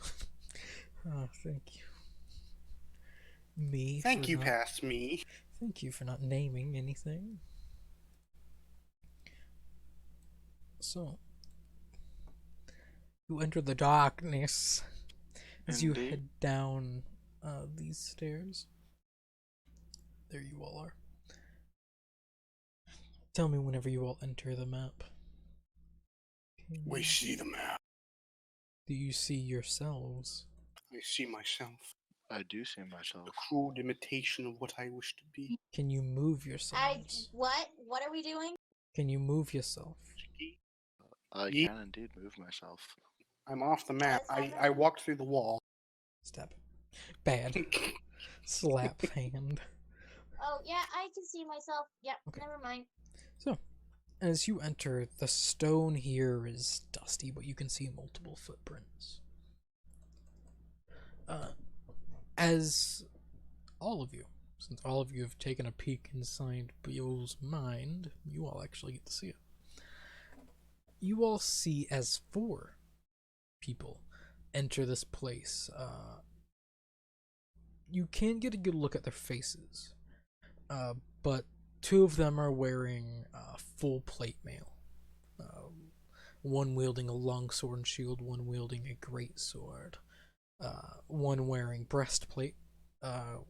B: Thank you. Me.
D: Thank
B: for
D: you,
B: not-
D: past me.
B: Thank you for not naming anything. So, you enter the darkness as you
A: Indeed.
B: head down these stairs. There you all are. Tell me whenever you all enter the map.
D: We see the map.
B: Do you see yourselves?
D: I see myself.
A: I do see myself.
D: A crude imitation of what I wish to be.
B: Can you move yourselves?
C: What? What are we doing?
B: Can you move yourself?
A: I
D: Ye-
A: can indeed move myself.
D: I'm off the map.
C: Does
D: I
C: everyone-
D: walked through the wall.
B: Step. Bad. Slap hand.
C: Oh yeah, I can see myself. Yep.
B: Okay.
C: Never mind.
B: So, as you enter, the stone here is dusty, but you can see multiple footprints. As all of you, since all of you have taken a peek inside Beel's mind, you all actually get to see it. You all see as 4 people enter this place. You can get a good look at their faces, but 2 of them are wearing full plate mail. One wielding a long sword and shield, one wielding a great sword, one wearing breastplate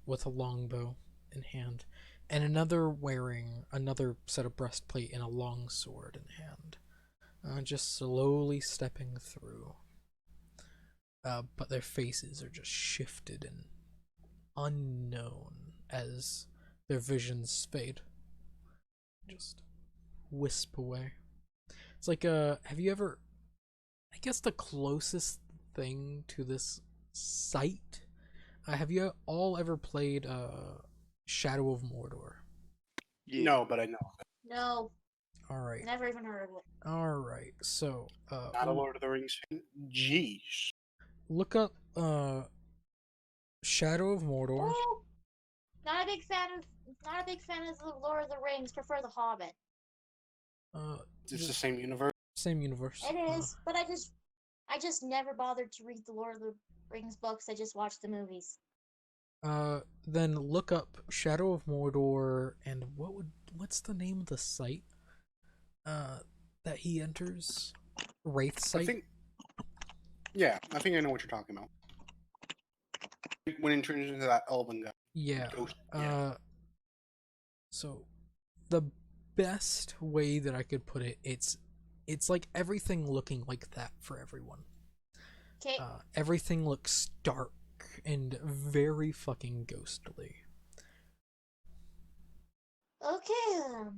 B: with a longbow in hand, and another wearing another set of breastplate and a long sword in hand, just slowly stepping through. But their faces are just shifted and unknown as their visions fade. Just wisp away. It's like have you ever, I guess the closest thing to this sight, have you all ever played Shadow of Mordor?
A: Yeah.
D: No, but I know.
C: No,
B: Alright.
C: never even heard of it.
B: Alright, so
D: Not a Lord of the Rings fan. Jeez.
B: look up Shadow of Mordor.
C: Oh, not a big fan of. Not a big fan of the Lord of the Rings. Prefer the Hobbit.
D: It's the same universe.
B: Same universe.
C: It is, but I just never bothered to read the Lord of the Rings books. I just watched the movies.
B: Then look up Shadow of Mordor and what's the name of the site that he enters? Wraith
D: I
B: site?
D: think. Yeah, I think I know what you're talking about. When it turns into that elven guy.
B: Yeah.
D: Ghost, yeah.
B: So the best way that I could put it, it's like everything looking like that for everyone.
C: Okay.
B: Everything looks dark and very fucking ghostly.
C: Okay.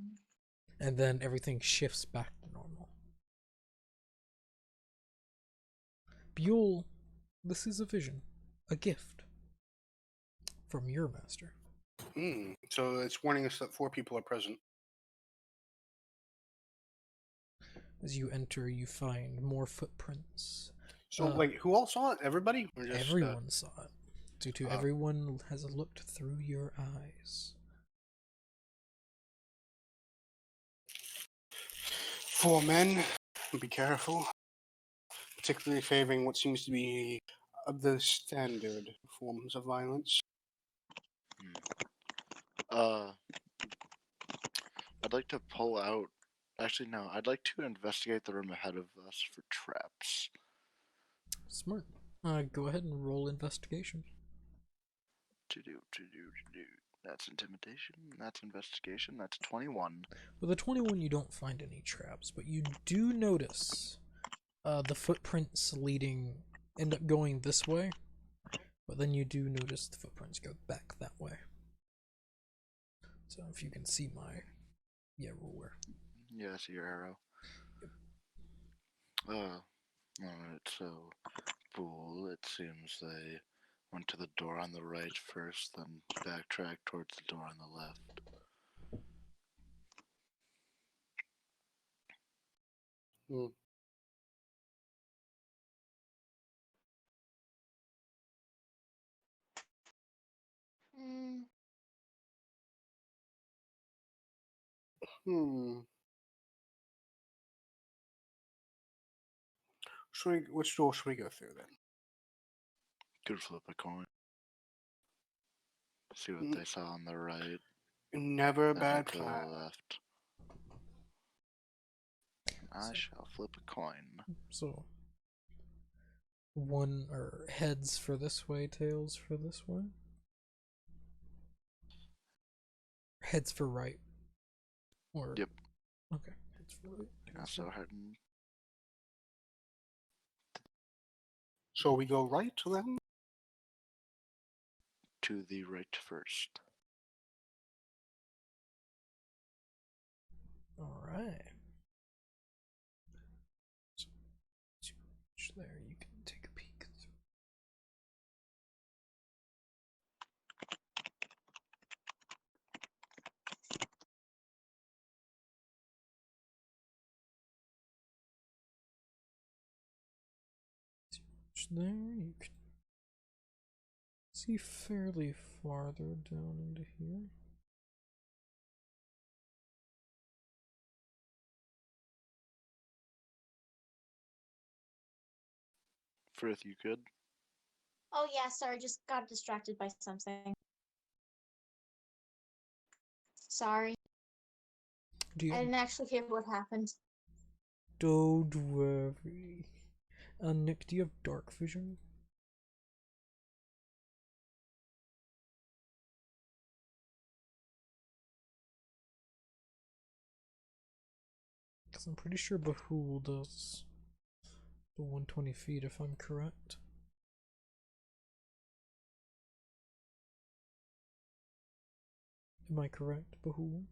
B: And then everything shifts back to normal. Buell, this is a vision, a gift from your master.
D: So it's warning us that 4 people are present.
B: As you enter, you find more footprints.
D: So, who all saw it? Everybody? Or just,
B: Everyone saw it. Due to
D: uh,
B: everyone has looked through your eyes.
D: 4 men. Be careful. Particularly favoring what seems to be the standard forms of violence.
A: I'd like to pull out. Actually, no. I'd like to investigate the room ahead of us for traps.
B: Smart. Go ahead and roll investigation.
A: To do. That's intimidation. That's investigation. That's 21.
B: With a 21, you don't find any traps, but you do notice the footprints end up going this way, but then you do notice the footprints go back that way. So if you can see my Yeah, ruler.
A: Yeah, I see your arrow. Alright, so Fool, it seems they went to the door on the right first, then backtracked towards the door on the left.
D: Hmm.
C: Mm,
D: Hmm. Which door should we go through then?
A: Could flip a coin. See what
D: Mm.
A: they saw on the right,
D: Never a
A: then
D: bad
A: head to the
D: plan.
A: left. I shall flip a coin.
B: So one or heads for this way, tails for this way. Heads for right. Or
A: Yep.
B: okay, heads for right. tails for
A: So heading
D: So we go right then?
A: to the right first.
B: All right. So there, you can take a peek. There, you can see fairly farther down into here.
A: Frith, you good?
C: oh yeah, sorry, just got distracted by something. Sorry,
B: Do you
C: I didn't actually hear what happened.
B: Don't worry. Nick, do you have dark vision? Because I'm pretty sure Bahul does the 120 feet, if I'm correct. Am I correct, Bahul?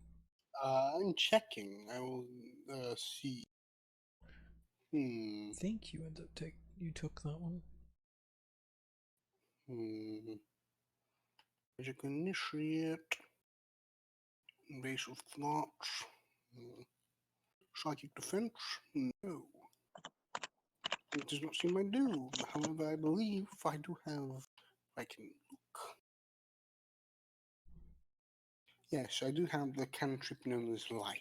D: I'm checking. I will see.
B: I think you took that one.
D: Magic Initiate. Invasive Thoughts. Psychic Defense. No. It does not seem I do. However, I believe I do have. I can look. Yes, I do have the cantrip known as Light.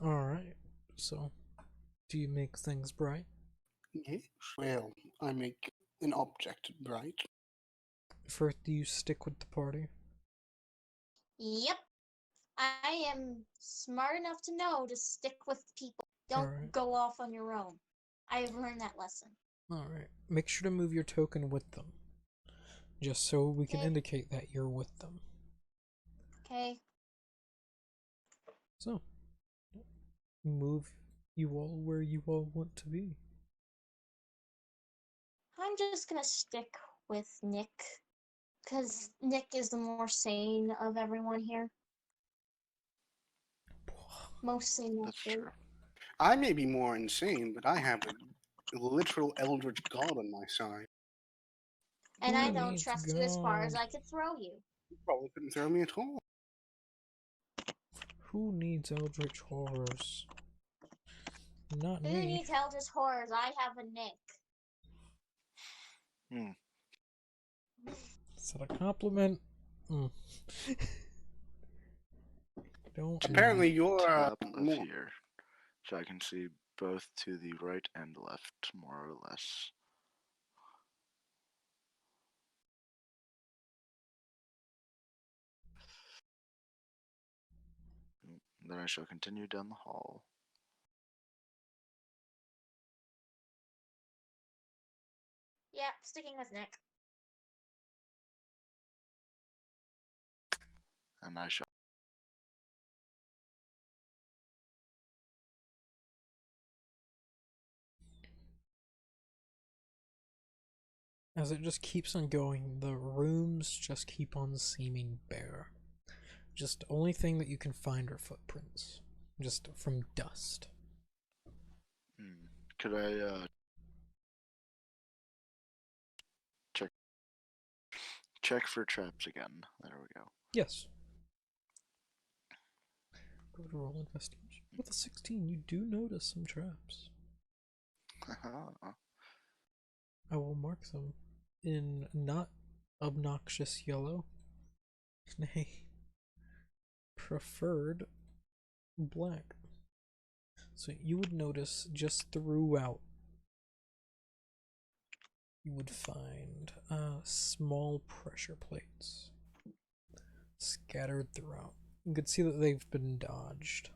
B: Alright, so do you make things bright?
D: Yes. Well, I make an object bright.
B: First, do you stick with the party?
C: Yep, I am smart enough to know to stick with people. Don't
B: Alright.
C: go off on your own. I have learned that lesson.
B: Alright, make sure to move your token with them. Just so we can
C: Okay.
B: indicate that you're with them.
C: Okay.
B: So, move you all where you all want to be.
C: I'm just gonna stick with Nick. Because Nick is the more sane of everyone here. Mostly Nick.
A: That's true.
D: I may be more insane, but I have a literal eldritch god on my side.
C: And
B: Who
C: I don't
B: needs
C: trust you as far as
B: God?
C: I could throw you.
D: You probably couldn't throw me at all.
B: Who needs eldritch horrors? Not
C: Who
B: me.
C: needs Eldritch Horrors? I have a Nick.
B: Is that a compliment? Don't.
D: Apparently, you're
A: Top of
D: more.
A: here. So I can see both to the right and left, more or less. Then I shall continue down the hall.
C: Yeah, sticking with Nick.
A: And I shall.
B: As it just keeps on going, the rooms just keep on seeming bare. Just only thing that you can find are footprints, just from dust.
A: Could I check for traps again? There we go.
B: Yes. Go to roll investigation. With a 16, you do notice some traps. I will mark them in not obnoxious yellow, in a preferred black. So you would notice just throughout, you would find small pressure plates scattered throughout. You could see that they've been dodged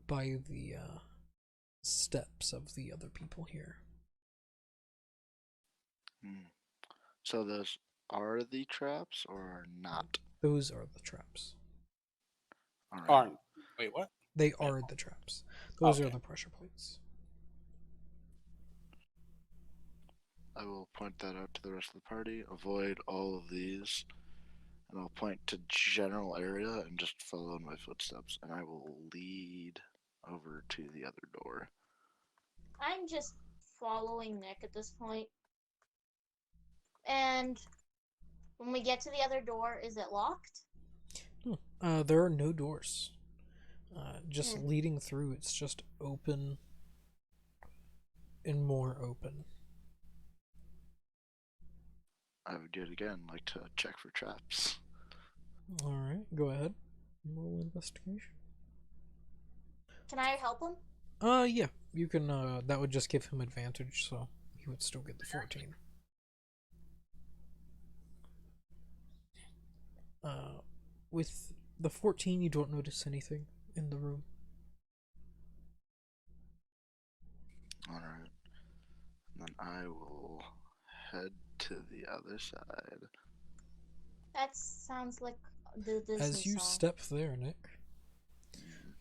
B: by the steps of the other people here.
A: So those are the traps or not?
B: Those are the traps.
A: All right.
D: Aren't. Wait, what?
B: They are the traps. Those are
D: Okay.
B: the pressure plates.
A: I will point that out to the rest of the party. Avoid all of these. And I'll point to general area and just follow in my footsteps. And I will lead over to the other door.
C: I'm just following Nick at this point. And when we get to the other door, is it locked?
B: There are no doors. Just leading through, it's just open and more open.
A: I would yet again like to check for traps.
B: Alright, go ahead. Roll investigation.
C: Can I help him?
B: Yeah, you can, that would just give him advantage, so he would still get the 14. With the 14, you don't notice anything in the room.
A: Alright. And then I will head to the other side.
C: That sounds like the Disney
B: As you
C: song.
B: step there, Nick,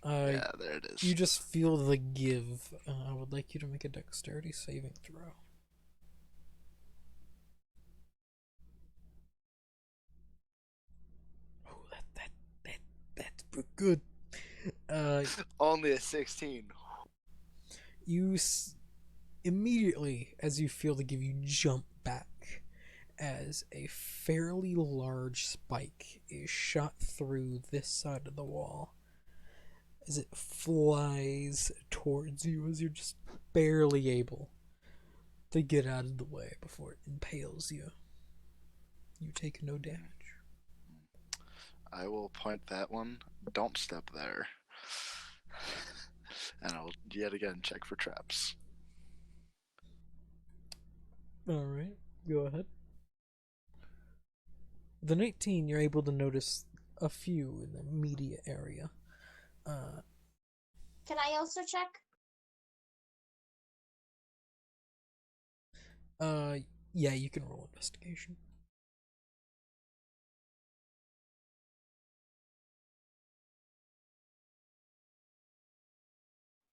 A: Yeah, there it is.
B: you just feel the give. I would like you to make a dexterity saving throw. Oh, that's pretty good.
A: Only a 16.
B: You immediately, as you feel the give, you jump back as a fairly large spike is shot through this side of the wall. As it flies towards you, as you're just barely able to get out of the way before it impales you. You take no damage.
A: I will point that one. Don't step there. And I'll yet again check for traps.
B: Alright, go ahead. With an 18, you're able to notice a few in the immediate area.
C: Can I also check?
B: Yeah, you can roll investigation.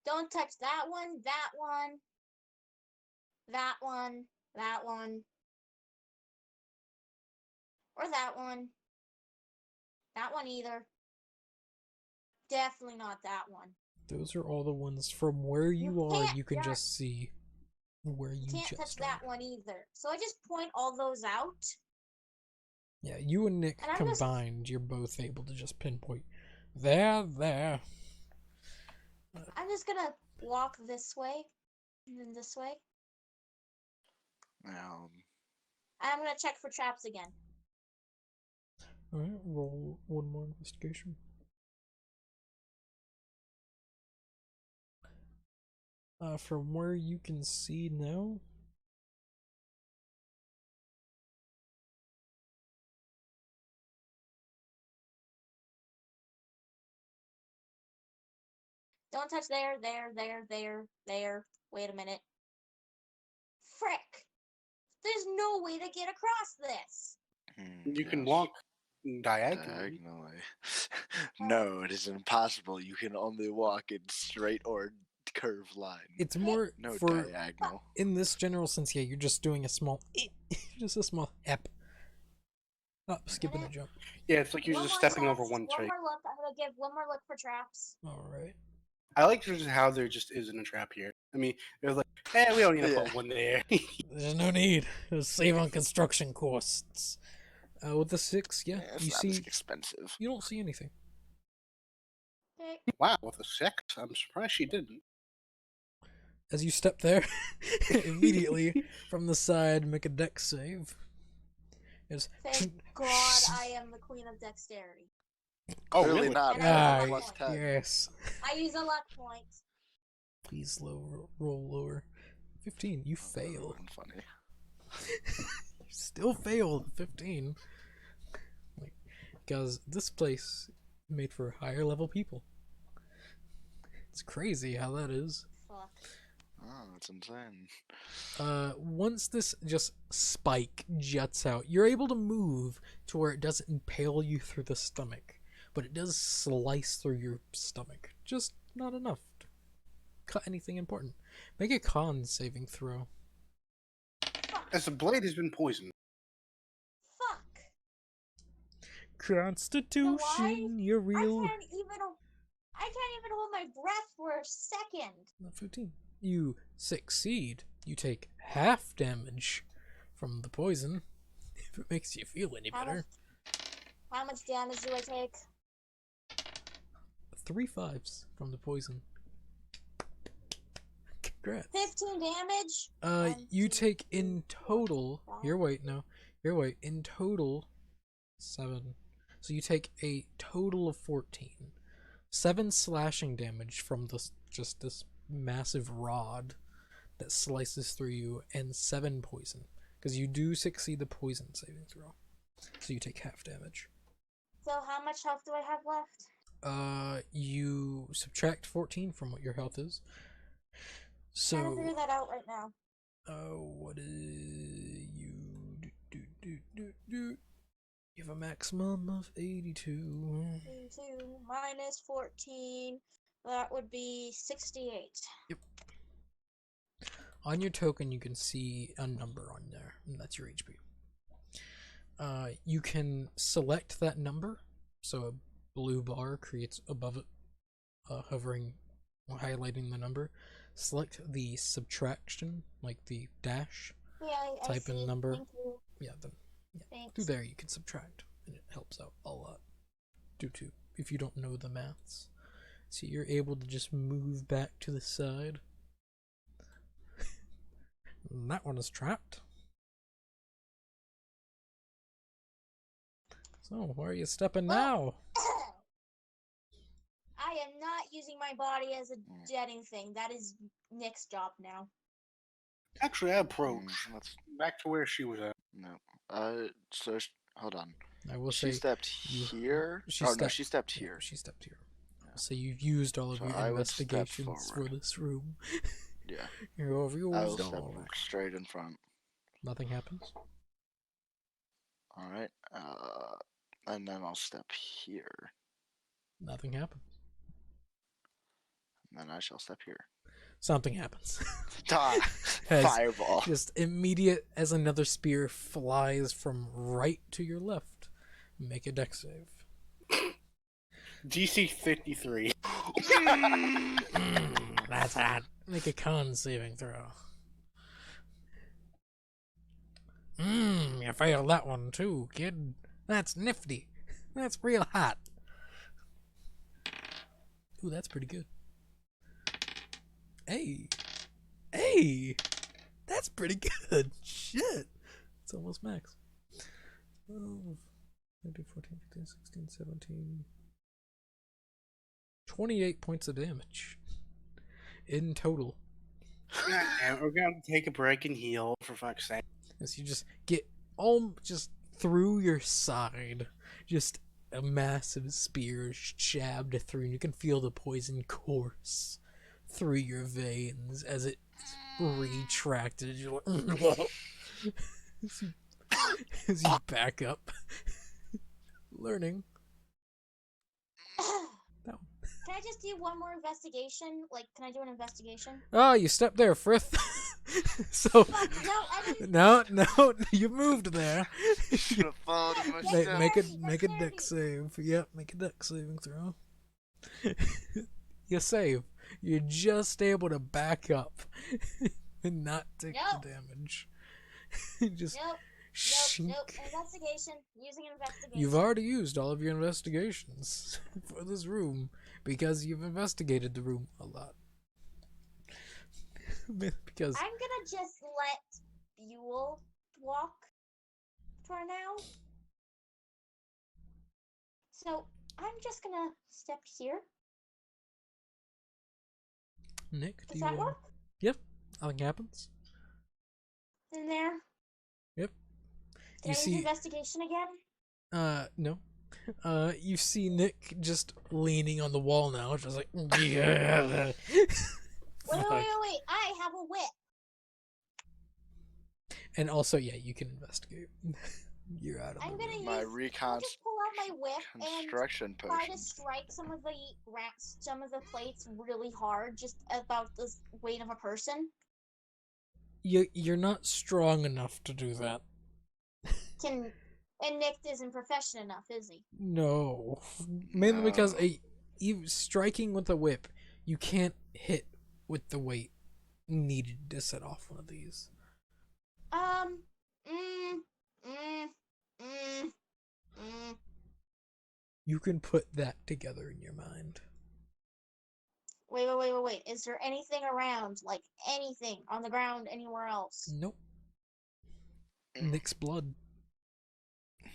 C: Don't touch that one, that one, that one, that one, or that one. That one either. Definitely not that one.
B: Those are all the ones from where you are.
C: can't-
B: You can
C: yeah.
B: just see where you
C: Can't
B: just
C: touch
B: are.
C: that one either. So I just point all those out.
B: Yeah, you and Nick
C: And I'm just-
B: combined, you're both able to just pinpoint there.
C: I'm just gonna walk this way, and then this way. And I'm gonna check for traps again.
B: Alright, roll one more investigation. From where you can see now,
C: Don't touch there, there, there, there, there. Wait a minute. Frick! There's no way to get across this.
D: You can
A: yes.
D: walk diagonally.
A: Diagonally. No, it is impossible. You can only walk in straight or curved line.
B: it's more
A: No
B: for
A: diagonal.
B: in this general sense. Yeah, you're just doing a small, just a small ep. Oh, skipping a jump.
D: Yeah, it's like you're
C: One
D: just
C: more
D: stepping over
C: test,
D: one trait.
C: more look. I'm gonna give one more look for traps.
B: Alright.
D: I like just how there just isn't a trap here. I mean, there's like, we don't need to
A: Yeah.
D: put one there.
B: There's no need. Just save on construction costs. With the 6, yeah,
A: Yeah, it's
B: you
A: not
B: see,
A: as expensive.
B: you don't see anything.
C: Okay.
D: Wow, with a 6, I'm surprised she didn't.
B: As you step there, immediately from the side, make a dex save. It's
C: Thank God I am the queen of dexterity.
D: Oh,
A: Clearly
D: really?
A: not.
C: And
A: I have
B: Ah,
A: a plus 10.
B: yes.
C: I use a luck point.
B: Please roll lower. 15, you fail.
A: Funny.
B: You still failed 15. Because this place is made for higher level people. It's crazy how that is.
C: Fuck.
A: Oh, that's insane.
B: Once this just spike juts out, you're able to move to where it doesn't impale you through the stomach, but it does slice through your stomach. Just not enough to cut anything important. Make a con saving throw.
D: As the blade has been poisoned.
C: Fuck.
B: Constitution, you're real.
C: I can't even hold my breath for a second.
B: Not 15. You succeed. You take half damage from the poison, if it makes you feel any better.
C: How much damage do I take?
B: 3 5s from the poison. Congrats.
C: 15 damage?
B: You
C: 1, 2,
B: take
C: 3,
B: in
C: 4,
B: total.
C: 5.
B: Your weight, no. Your weight in total 7. So you take a total of 14. 7 slashing damage from this massive rod that slices through you, and 7 poison. Because you do succeed the poison saving throw. So you take half damage.
C: So how much health do I have left?
B: You subtract 14 from what your health is.
C: Trying to
B: So
C: figure that out right now.
B: what is you you have a maximum of 82.
C: 2 minus 14. That would be 68.
B: On your token, you can see a number on there, and that's your HP. You can select that number, so a blue bar creates above it, hovering, highlighting the number. Select the subtraction, like the dash.
C: Yeah, I
B: Type in
C: see.
B: number.
C: Thank you.
B: Yeah, then
C: Thanks.
B: through there you can subtract, and it helps out a lot. Due to if you don't know the maths, so you're able to just move back to the side. And that one is trapped. So where are you stepping now?
C: I am not using my body as a jetting thing. That is Nick's job now.
D: Actually, I approach
A: That's
D: back to where she was at.
A: no. Hold on.
B: I will
A: She
B: say
A: stepped
B: you-
A: here.
B: she
A: Oh no,
B: stepped-
A: she stepped
B: yeah,
A: here.
B: she stepped here.
A: Yeah.
B: So you've used all of
A: So
B: your
A: I would step
B: investigations for
A: forward.
B: this room.
A: Yeah.
B: You're over
A: I will
B: used
A: step
B: all of it.
A: straight in front.
B: Nothing happens.
A: All right. And then I'll step here.
B: Nothing happens.
A: And then I shall step here.
B: Something happens.
A: Die.
B: As
A: Fireball.
B: just immediate as another spear flies from right to your left. Make a dex save.
D: DC 53.
B: That's hot. Make a con saving throw. You failed that one too, kid. That's nifty. That's real hot. Ooh, that's pretty good. Hey, that's pretty good. Shit, it's almost max. 12, 13, 14, 15, 16, 17. 28 points of damage in total.
D: And we're gonna take a break and heal, for fuck's sake.
B: As you just get all just through your side, just a massive spear jabbed through, and you can feel the poison course through your veins as it retracted. You're like, as you back up, learning. No.
C: Can I just do one more investigation? Like, can I do an investigation?
B: Oh, you stepped there, Frith. So
C: Fuck, no, I didn't.
B: no, you moved there.
A: Should have followed in my
C: Make-
A: steps.
B: Make a
C: Dexterity,
B: deck save. Yep, make a deck saving throw. You save. You're just able to back up and not take
C: Nope.
B: the damage. Just
C: Nope,
B: shink.
C: nope. Investigation. Using investigation.
B: You've already used all of your investigations for this room because you've investigated the room a lot. Because
C: I'm gonna just let Buell walk for now. So I'm just gonna step here.
B: Nick, do
C: Does
B: you
C: that work?
B: Yep, nothing happens.
C: In there.
B: Yep.
C: Did
B: You
C: I use
B: see,
C: investigation again?
B: no. You see Nick just leaning on the wall now, just like, yeah.
C: Wait. I have a whip.
B: And also, yeah, you can investigate. You're out of
C: I'm
B: the
C: gonna
B: room.
A: My
C: use.
A: recon
C: I'll just pull out my whip and
A: construction
C: try to
A: potion.
C: strike some of the plates really hard, just about the weight of a person.
B: You're not strong enough to do that.
C: And Nick isn't professional enough, is he?
B: No, mainly because
A: No.
B: you striking with a whip, you can't hit with the weight needed to set off one of these.
C: Mm, mm, mm, mm.
B: You can put that together in your mind.
C: Wait. Is there anything around? Like anything on the ground anywhere else?
B: Nope.
A: Mm.
B: Nick's blood.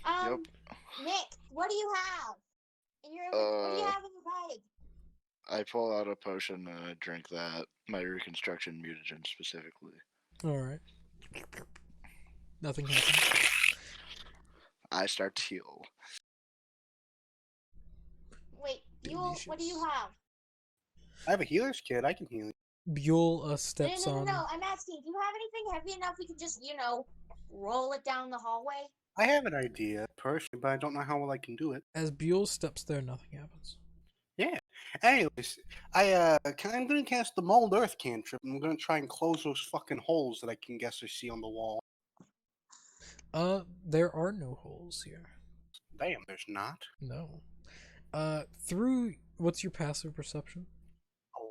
A: Yep.
C: Nick, what do you have? What do you have in your bag?
A: I pull out a potion and I drink that. My reconstruction mutagen specifically.
B: All right. Nothing happens.
A: I start to heal.
C: Wait, Buell, what do you
B: Delicious.
C: have?
D: I have a healer's kit. I can heal you.
B: Buell steps
C: No.
B: on.
C: I'm asking, do you have anything heavy enough we can just, roll it down the hallway?
D: I have an idea personally, but I don't know how well I can do it.
B: As Buell steps there, nothing happens.
D: Anyways, I'm gonna cast the mold earth cantrip. I'm gonna try and close those fucking holes that I can guess I see on the wall.
B: There are no holes here.
D: Damn, there's not.
B: No. Through what's your passive perception?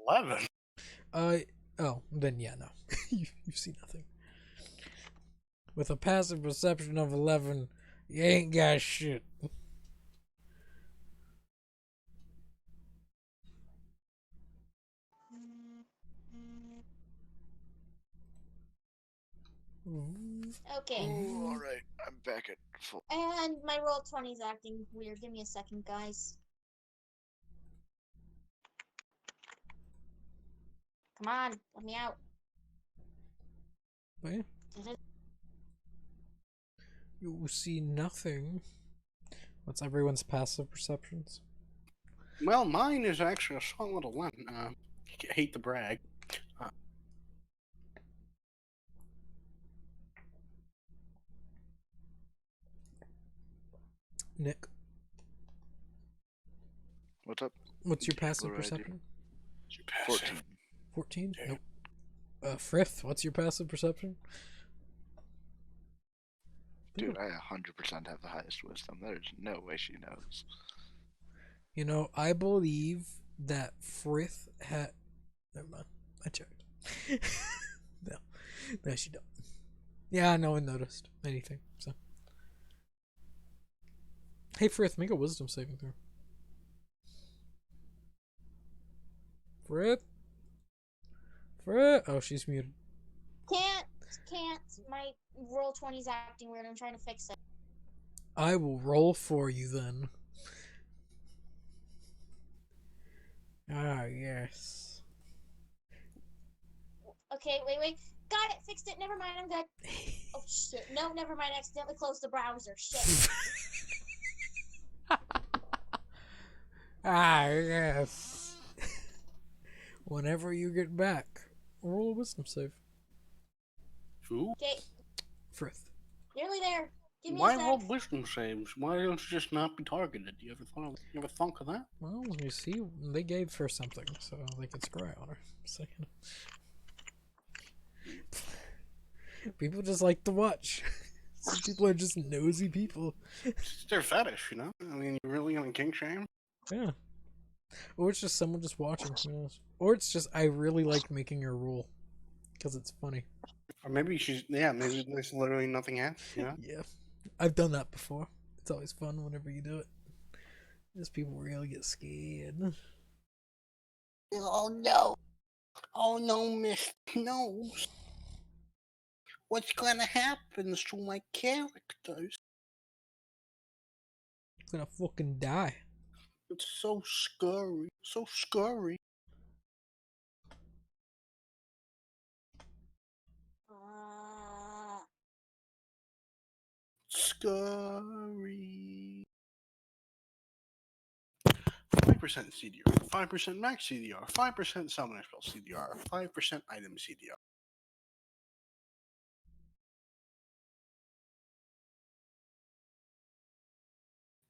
D: 11.
B: Oh, then yeah, no. you see nothing. With a passive perception of 11, you ain't got shit.
C: Okay.
A: Ooh, all right, I'm back at full.
C: And my roll 20 is acting weird. Give me a second, guys. Come on, let me out.
B: Wait, you see nothing. What's everyone's passive perceptions?
D: Well, mine is actually a solid 11. Hate to brag.
B: Nick,
A: What's up?
B: what's your passive
A: What do I do?
B: perception?
A: 14.
B: 14?
D: Yeah.
B: Nope. Frith, what's your passive perception?
A: Dude, I 100% have the highest wisdom. There's no way she knows.
B: You know, I believe that Frith had. Never mind. I checked. No, she don't. Yeah, no one noticed anything. So, hey, Frith, make a wisdom saving throw. Frith. Oh, she's muted.
C: Can't. My roll 20 is acting weird. I'm trying to fix it.
B: I will roll for you then. Ah, yes.
C: Okay, wait. Got it. Fixed it. Never mind. I'm good. Oh, shit. No, never mind. I accidentally closed the browser. Shit.
B: Ah, yes. Whenever you get back, roll a wisdom save.
D: Ooh.
C: Okay,
B: Frith.
C: nearly there. Give me
D: Why
C: a
D: roll
C: sec.
D: wisdom saves? Why don't you just not be targeted? You ever thunk of that?
B: Well, let me see. They gave her something, so they could scry on her. So, People just like to watch. Some people are just nosy people.
D: It's their fetish, you know? I mean, you're really gonna kink shame?
B: Yeah. Or it's just someone just watching. Who knows? Or it's just I really like making a rule because it's funny.
D: Or maybe maybe there's literally nothing happening, you know?
B: Yeah, I've done that before. It's always fun whenever you do it. Just people really get scared.
D: Oh no! Oh no, Miss Knows. What's gonna happen to my characters?
B: It's gonna fucking die.
D: It's so scary. So scary. Scary. 5% CDR, 5% max CDR, 5% summoner spell CDR, 5% item CDR.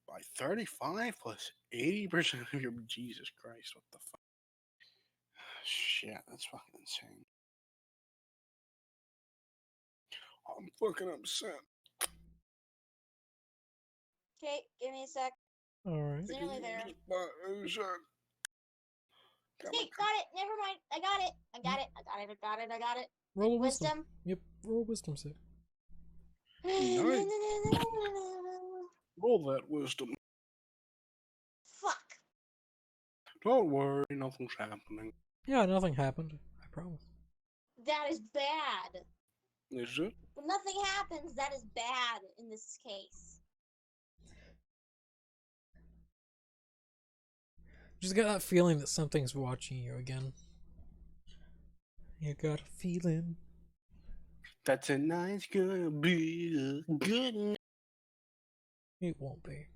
D: By 35 plus 80% of your Jesus Christ, what the fuck? Shit, that's fucking insane. I'm fucking upset.
C: Okay, give me a sec.
B: Alright.
C: It's nearly there.
D: Okay,
C: Got it. Never mind. I got it. I got it. I got it. I got it. I got it.
B: Roll a wisdom.
C: Wisdom.
B: Yep, roll a wisdom save.
D: Nice. Roll that wisdom.
C: Fuck.
D: Don't worry, nothing's happening.
B: Yeah, nothing happened. I promise.
C: That is bad.
D: Is it?
C: When nothing happens, that is bad in this case.
B: Just got that feeling that something's watching you again. You got a feeling.
D: That tonight's gonna be a good night.
B: It won't be.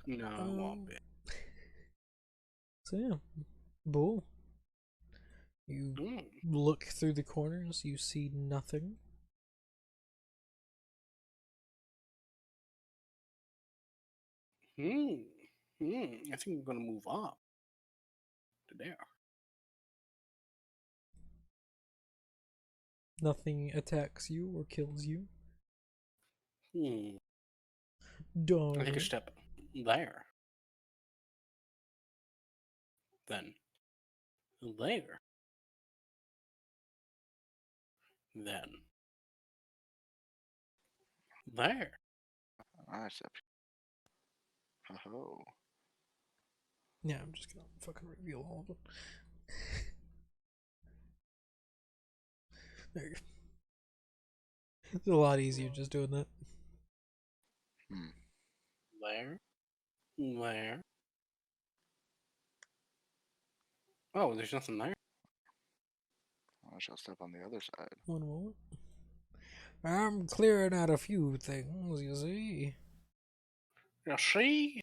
D: No, it won't be.
B: So yeah, Bull. You look through the corners, you see nothing.
D: I think I'm gonna move up to there.
B: Nothing attacks you or kills you.
D: I
B: Darn.
D: take a step there. Then there. Then there.
A: Nice. Oh.
B: Yeah, I'm just gonna fucking reveal all of them. There you go. It's a lot easier just doing that.
D: There. There. Oh, there's nothing there.
A: I shall step on the other side.
B: One moment. I'm clearing out a few things, you see.
D: You see?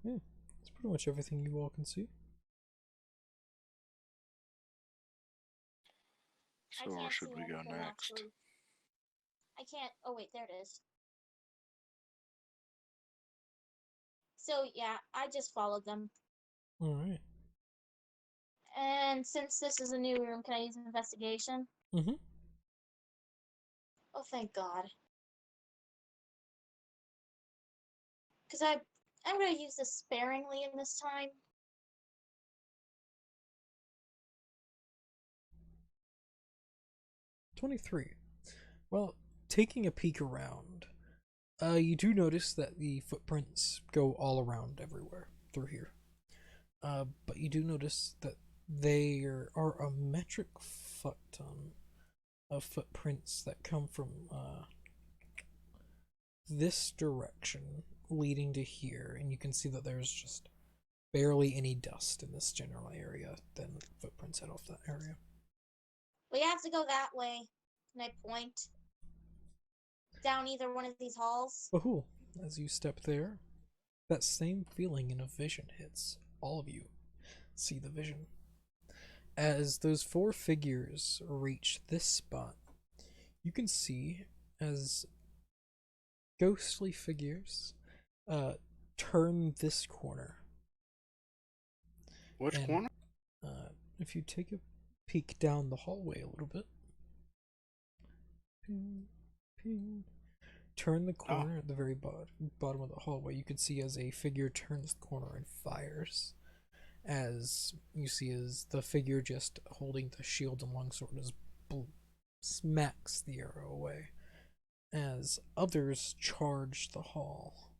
B: Yeah, that's pretty much everything you all can see.
A: So where should we go next?
C: Actually. I can't. Oh wait, there it is. So yeah, I just followed them.
B: Alright.
C: And since this is a new room, can I use investigation?
B: Mm-hmm.
C: Oh, thank God. Because I'm going to use this sparingly in this time.
B: $23. Well, taking a peek around, you do notice that the footprints go all around everywhere through here. But you do notice that there are a metric fuck ton of footprints that come from this direction leading to here, and you can see that there's just barely any dust in this general area. Then footprints head off that area.
C: We have to go that way. Can I point down either one of these halls?
B: Bahul, as you step there, that same feeling in a vision hits all of you. See the vision. as those four figures reach this spot, you can see as ghostly figures turn this corner.
D: Which
B: And,
D: corner?
B: If you take a peek down the hallway a little bit, ping, ping, turn the corner at the very bottom of the hallway, you can see as a figure turns the corner and fires. As you see, as the figure just holding the shield and longsword just smacks the arrow away. As others charge the hall.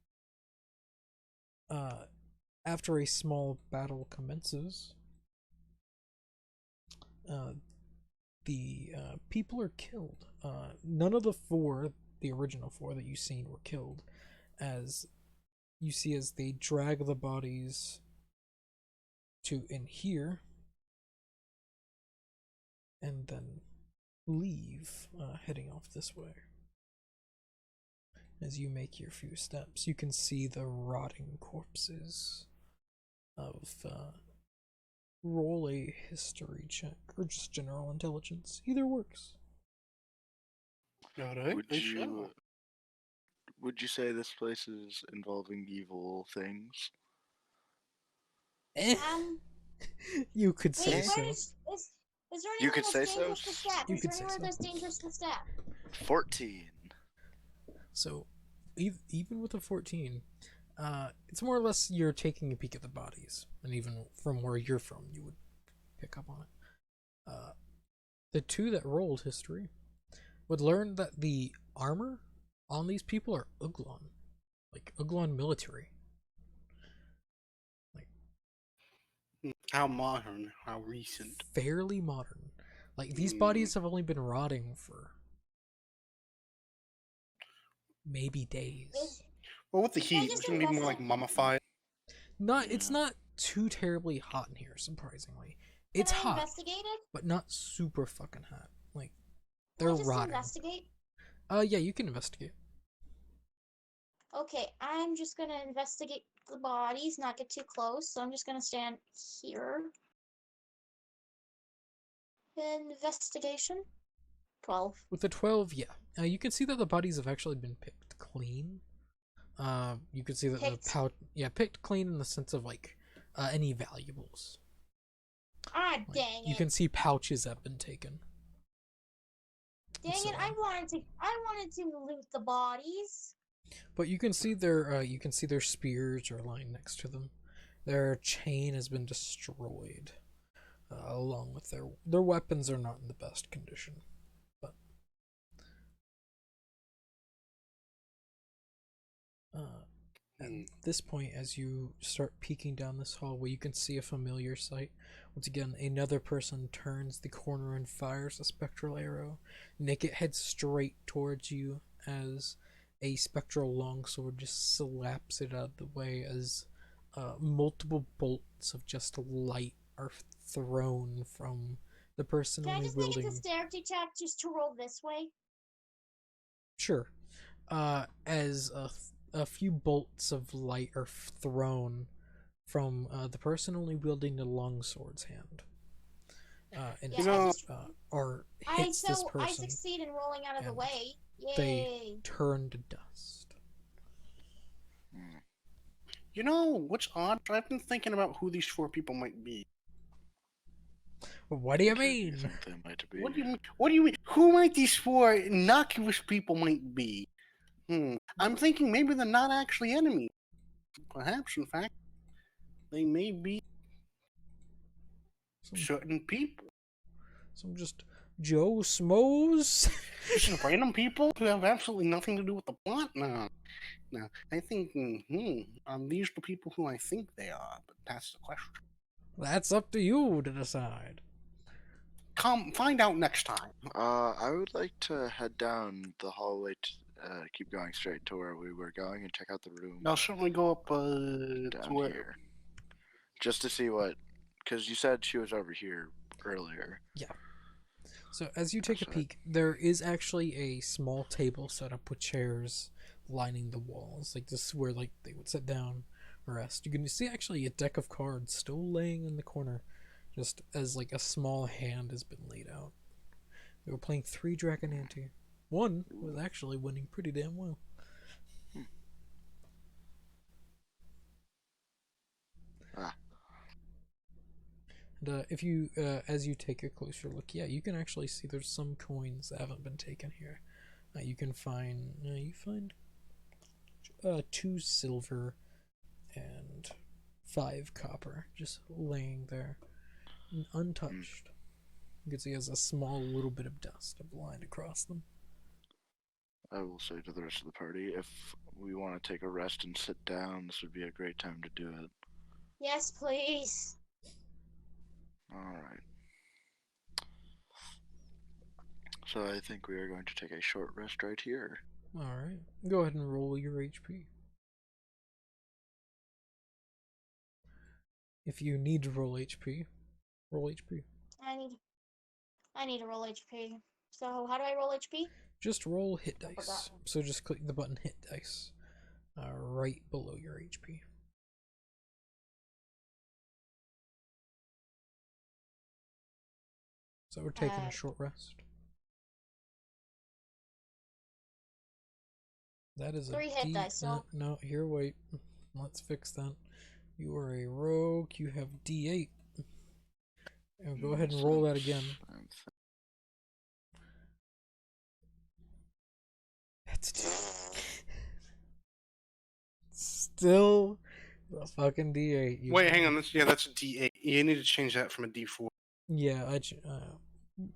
B: After a small battle commences, the people are killed. None of the original four that you've seen were killed. As you see, as they drag the bodies to in here, and then leave, heading off this way. As you make your few steps, you can see the rotting corpses of, roll a history check, or just general intelligence. Either works.
D: Alright,
A: Would you say this place is involving evil things?
B: You could say
C: Wait,
B: so.
C: is there
A: You
C: anywhere
A: could
C: that's
A: say
C: dangerous
A: so?
C: to stab?
B: You
C: Is there
B: could say
C: anywhere
B: so.
C: that's dangerous to stab?
A: 14.
B: So, even with a 14, it's more or less you're taking a peek at the bodies, and even from where you're from, you would pick up on it. The two that rolled history would learn that the armor on these people are Uglon, like Uglon military.
D: How modern, how recent.
B: Fairly modern. Like, these bodies have only been rotting for maybe days.
D: Well, with the
C: Can I
D: heat,
C: just
D: it's gonna be more like
C: investigate?
D: mummified.
B: It's not too terribly hot in here, surprisingly. It's
C: Can I
B: hot,
C: investigate it?
B: but not super fucking hot. Like,
C: Can
B: they're
C: I just
B: rotting.
C: investigate?
B: Yeah, you can investigate.
C: Okay, I'm just gonna investigate the bodies, not get too close. So I'm just gonna stand here. Investigation. 12.
B: With the 12, yeah. You can see that the bodies have actually been picked clean. You can see that
C: Picked?
B: the pouch, yeah, picked clean in the sense of, like, any valuables.
C: Ah,
B: Like,
C: dang
B: you
C: it!
B: can see pouches have been taken.
C: Dang
B: so
C: it! I wanted to loot the bodies.
B: But you can see their spears are lying next to them. Their chain has been destroyed, along with their weapons are not in the best condition. But at this point, as you start peeking down this hallway, you can see a familiar sight. Once again, another person turns the corner and fires a spectral arrow. Nick, it heads straight towards you as a spectral longsword just slaps it out of the way as multiple bolts of just light are thrown from the person
C: Can I
B: only
C: just make it
B: wielding.
C: to character check just to roll this way?
B: Sure. As a few bolts of light are thrown from the person only wielding the longsword's hand. And
C: Yeah,
B: or
C: I
B: hits this
C: I
B: person.
C: succeed in rolling out of the
B: and
C: way. Yay!
B: They turn to dust.
D: You know what's odd? I've been thinking about who these four people might be.
B: What do you
A: Who do you
B: mean?
A: think they might be?
D: What do you mean? What do you mean? Who might these four innocuous people might be? I'm thinking maybe they're not actually enemies. Perhaps, in fact, they may be certain people.
B: Some just Joe Smos.
D: Just random people who have absolutely nothing to do with the plot? No. I think, are these the people who I think they are? But that's the question.
B: That's up to you to decide.
D: Come, find out next time.
A: I would like to head down the hallway to keep going straight to where we were going and check out the room
D: I'll certainly go up
A: down
D: to where.
A: here. Just to see what, because you said she was over here earlier.
B: Yeah. So as you take a peek, there is actually a small table set up with chairs lining the walls. Like, this is where, like, they would sit down or rest. You can see actually a deck of cards still laying in the corner, just as like a small hand has been laid out. They were playing 3 Dragonante. One was actually winning pretty damn well.
A: Ah,
B: And if you, as you take a closer look, yeah, you can actually see there's some coins that haven't been taken here. You can find, 2 silver and 5 copper just laying there, untouched. You can see has a small little bit of dust lined across them.
A: I will say to the rest of the party, if we want to take a rest and sit down, this would be a great time to do it.
C: Yes, please.
A: Alright. So I think we are going to take a short rest right here.
B: Alright, go ahead and roll your HP. If you need to roll HP, roll HP.
C: I need to roll HP. So how do I roll HP?
B: Just roll hit
C: I
B: dice.
C: forgot.
B: So just click the button hit dice right below your HP. So we're taking a short rest. That is
C: 3 hit dice, so
B: no, here, wait. Let's fix that. You are a rogue. You have D8. And go ahead and roll that again. That's 2. Still the fucking D8.
D: Wait, hang on. That's a D8. You need to change that from a D4.
B: Yeah,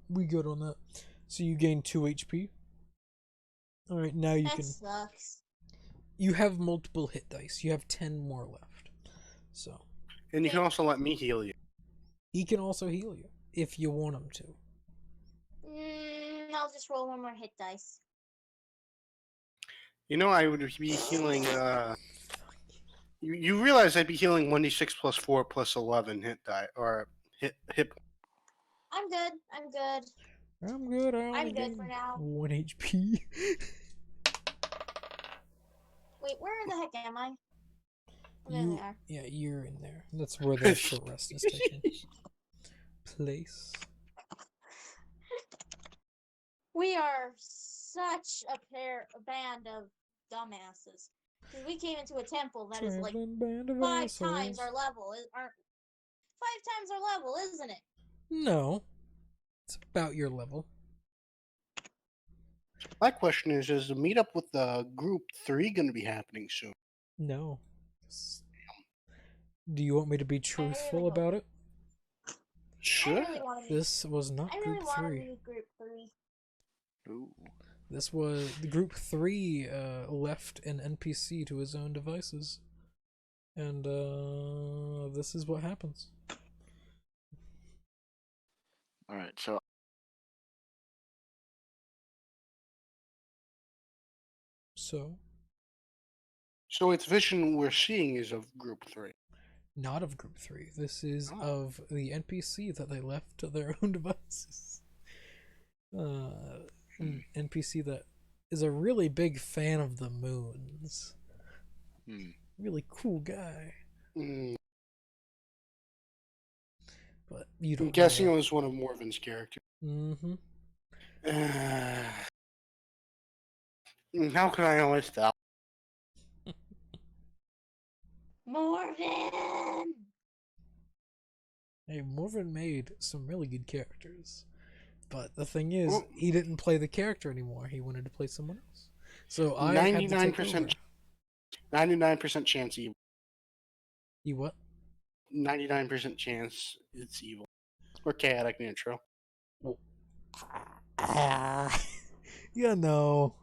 B: we good on that. So you gain 2 HP. All right, now you
C: that
B: can.
C: sucks.
B: You have multiple hit dice. You have 10 more left. So.
D: And you can also let me heal you.
B: He can also heal you if you want him to.
C: I'll just roll 1 more hit dice.
D: You know, I would be healing. You realize I'd be healing 1d6 plus 4 plus 11 hit die or hit.
C: I'm good. I'm good.
B: I'm good.
C: I'm good for now.
B: 1 HP.
C: Wait, where the heck am I? Oh, there they are.
B: Yeah, you're in there. That's where the short rest is taking place.
C: We are such a band of dumbasses. Because we came into a temple that is like
B: Band of
C: 5
B: assholes.
C: times our level. 5 times our level, isn't it?
B: No. It's about your level.
D: My question is the meetup with the group 3 going to be happening soon?
B: No. Do you want me to be truthful about it?
D: Sure.
B: This was not
C: I really
B: group
C: want to
B: 3.
C: be group 3.
A: Ooh.
B: This was the group 3 left an NPC to his own devices. And this is what happens.
A: Alright, so
D: So its vision we're seeing is of group 3.
B: Not of group 3. This is of the NPC that they left to their own devices. An NPC that is a really big fan of the moons. Really cool guy. But you don't.
D: I'm guessing it was one of Morven's characters.
B: Mm-hmm.
D: How could I always tell?
C: Morven!
B: Hey, Morven made some really good characters. But the thing is, he didn't play the character anymore. He wanted to play someone else. So I 99%.
D: 99% chance evil.
B: You what?
D: 99% chance it's evil. Or chaotic neutral.
B: Yeah, no.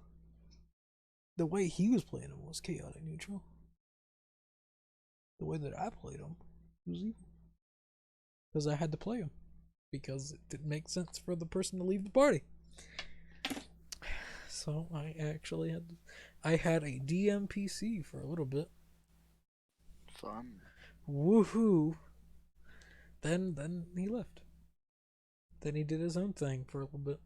B: The way he was playing him was chaotic neutral. The way that I played him was evil. Because I had to play him. Because it didn't make sense for the person to leave the party. So I actually had a DMPC for a little bit.
A: fun.
B: Woohoo! Then he left. Then he did his own thing for a little bit.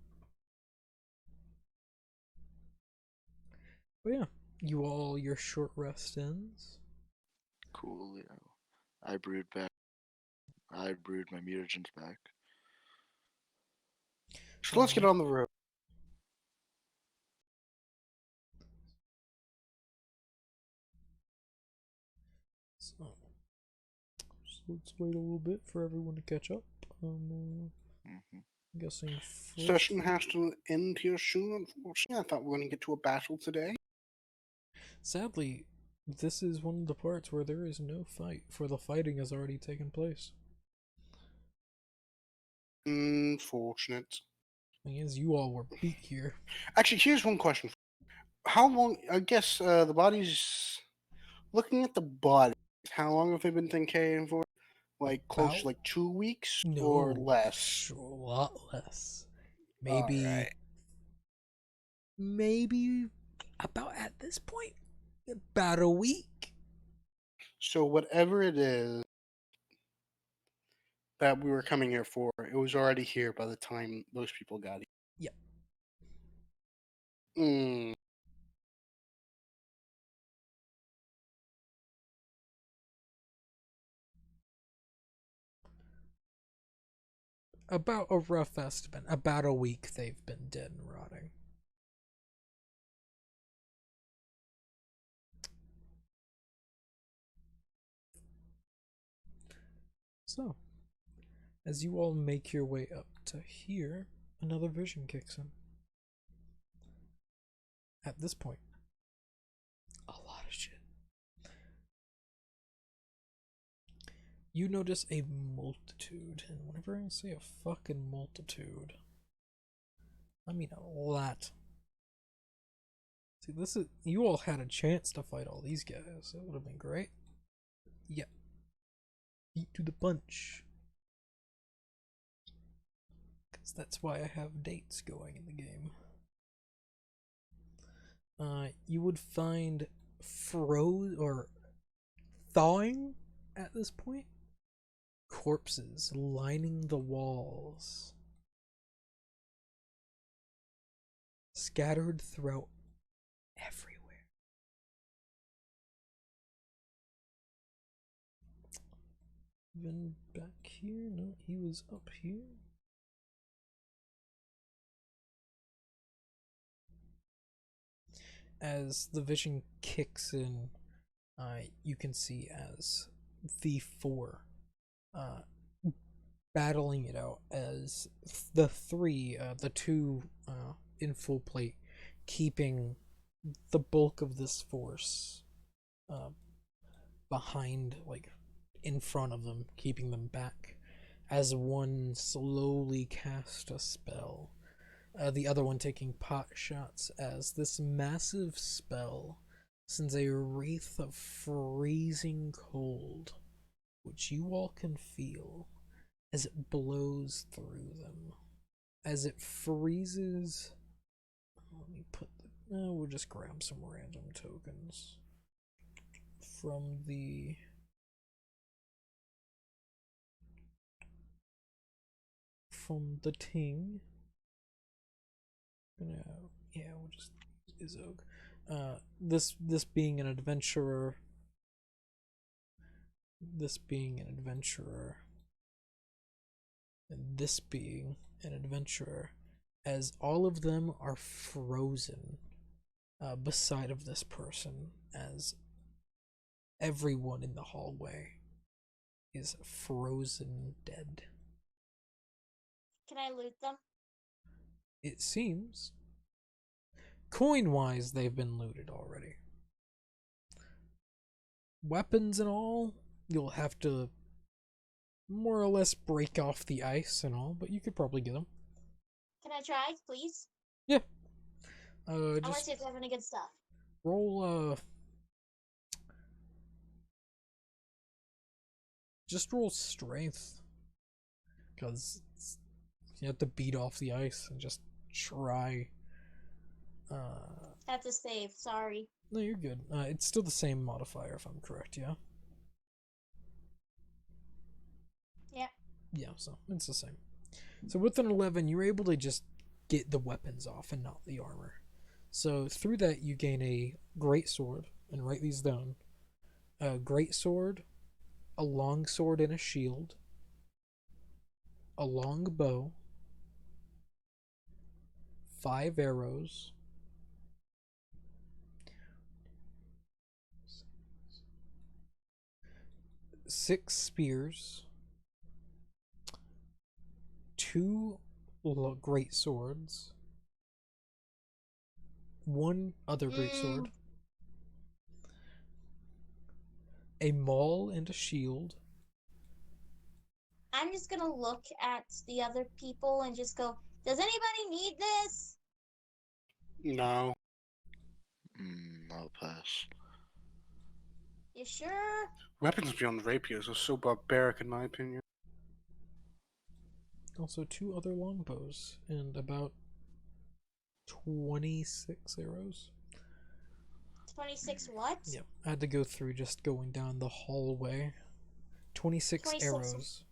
B: But yeah, your short rest ends.
A: Cool, I brewed back. I brewed my mutagens back.
D: So let's get on the road.
B: So let's wait a little bit for everyone to catch up.
A: hmm
B: I'm guessing
D: Session has to end here soon, unfortunately. I thought we were going to get to a battle today.
B: Sadly, this is one of the parts where there is no fight, for the fighting has already taken place.
D: Unfortunate.
B: As you all were beat here.
D: Actually, here's one question. How long, I guess, the bodies, looking at the bodies, how long have they been decaying for? Like, close
B: About-
D: to like 2 weeks
B: No,
D: or less?
B: a lot less. Maybe,
D: Alright.
B: maybe about at this point, about a week.
D: So whatever it is that we were coming here for, it was already here by the time those people got here.
B: Yep.
D: Mm.
B: About a rough estimate, about a week they've been dead and rotting. So, as you all make your way up to here, another vision kicks in. At this point, a lot of shit. You notice a multitude, and whenever I say a fucking multitude, I mean a lot. See, this is, you all had a chance to fight all these guys. That would have been great. Yeah. Beat to the punch. Because that's why I have dates going in the game. You would find froze or thawing at this point corpses lining the walls, scattered throughout everywhere. Even back here? No, he was up here. As the vision kicks in, you can see as the four battling it out, as the three, the two in full plate, keeping the bulk of this force behind, like in front of them, keeping them back, as one slowly cast a spell. The other one taking pot shots as this massive spell sends a wreath of freezing cold, which you all can feel as it blows through them. As it freezes. Let me put the. We'll just grab some random tokens from the. From the Ting. Yeah, we'll just use Izog. This being an adventurer. This being an adventurer. And this being an adventurer. As all of them are frozen beside of this person. As everyone in the hallway is frozen dead.
C: Can I loot them?
B: It seems. Coin-wise, they've been looted already. Weapons and all, you'll have to more or less break off the ice and all, but you could probably get them.
C: Can I try, please?
B: Yeah.
C: I want to
B: Just
C: see if they have any good stuff.
B: roll, just roll strength. Because you have to beat off the ice and just try.
C: Have to save, sorry.
B: No, you're good. It's still the same modifier if I'm correct, yeah?
C: Yeah.
B: Yeah, so it's the same. So with an 11, you're able to just get the weapons off and not the armor. So through that, you gain a great sword, and write these down. A great sword, a long sword, and a shield. a long bow, 5 arrows, 6 spears, 2 great swords, 1 other great sword, a maul and a shield.
C: I'm just gonna look at the other people and just go, does anybody need this?
D: No.
A: I'll pass.
C: You sure?
D: Weapons beyond rapiers are so barbaric, in my opinion.
B: Also 2 other longbows and about 26 arrows.
C: 26 what?
B: Yep, I had to go through just going down the hallway. 26
C: 26.
B: arrows.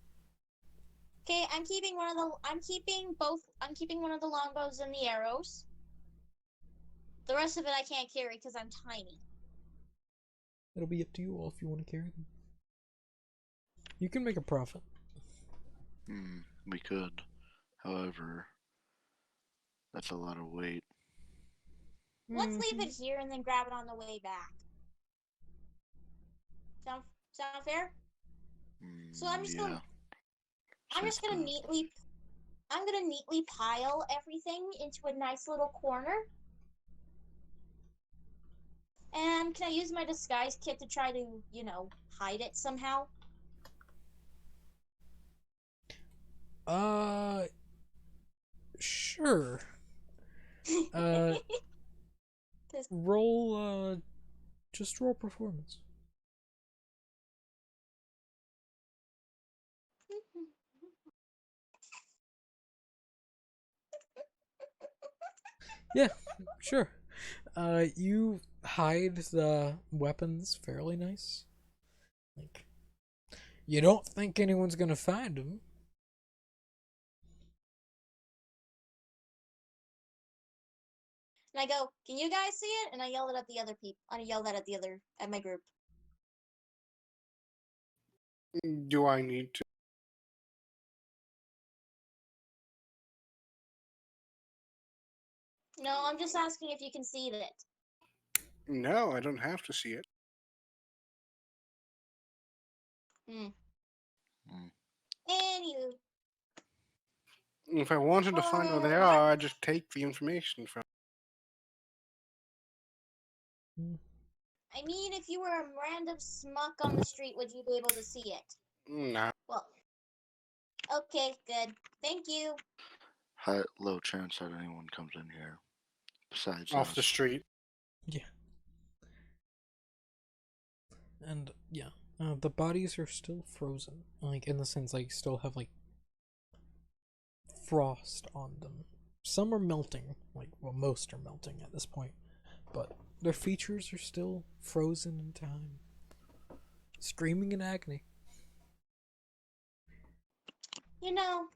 C: Okay, I'm keeping one of the longbows and the arrows. The rest of it I can't carry because I'm tiny.
B: It'll be up to you all if you want to carry them. You can make a profit.
A: We could. However, that's a lot of weight.
C: Let's leave it here and then grab it on the way back. Sound fair? So I'm just gonna neatly pile everything into a nice little corner. And can I use my disguise kit to try to, hide it somehow?
B: Sure. Just roll performance. Yeah, sure. You hide the weapons fairly nice. Like, you don't think anyone's gonna find them.
C: And I go, can you guys see it? And I yell it at the other people. I yell that at my group.
D: Do I need to?
C: No, I'm just asking if you can see it.
D: No, I don't have to see it.
C: Anywho.
D: If I wanted to find where they are, I'd just take the information from.
C: I mean, if you were a random smuck on the street, would you be able to see it?
D: Nah.
C: Well, okay, good. Thank you.
A: Low chance that anyone comes in here. Besides
D: Off
A: us.
D: the street.
B: Yeah. And yeah, the bodies are still frozen. Like, in the sense, like, still have, like, frost on them. Some are melting. Like, well, most are melting at this point. But their features are still frozen in time. Screaming in agony.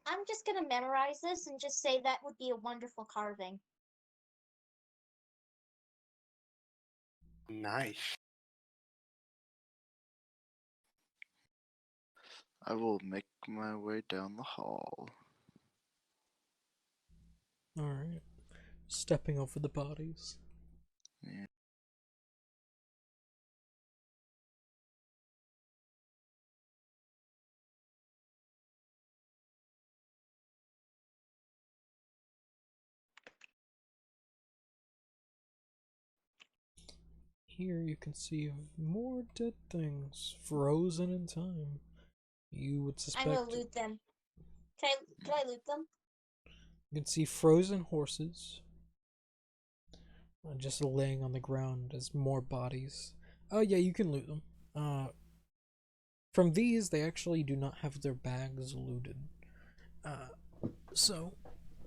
C: I'm just gonna memorize this and just say that would be a wonderful carving.
D: Nice.
A: I will make my way down the hall.
B: Alright. Stepping over the bodies.
A: Yeah.
B: Here you can see more dead things frozen in time. You would suspect.
C: I'm gonna loot them. Can I loot them?
B: You can see frozen horses just laying on the ground as more bodies. Oh yeah, you can loot them. From these, they actually do not have their bags looted. So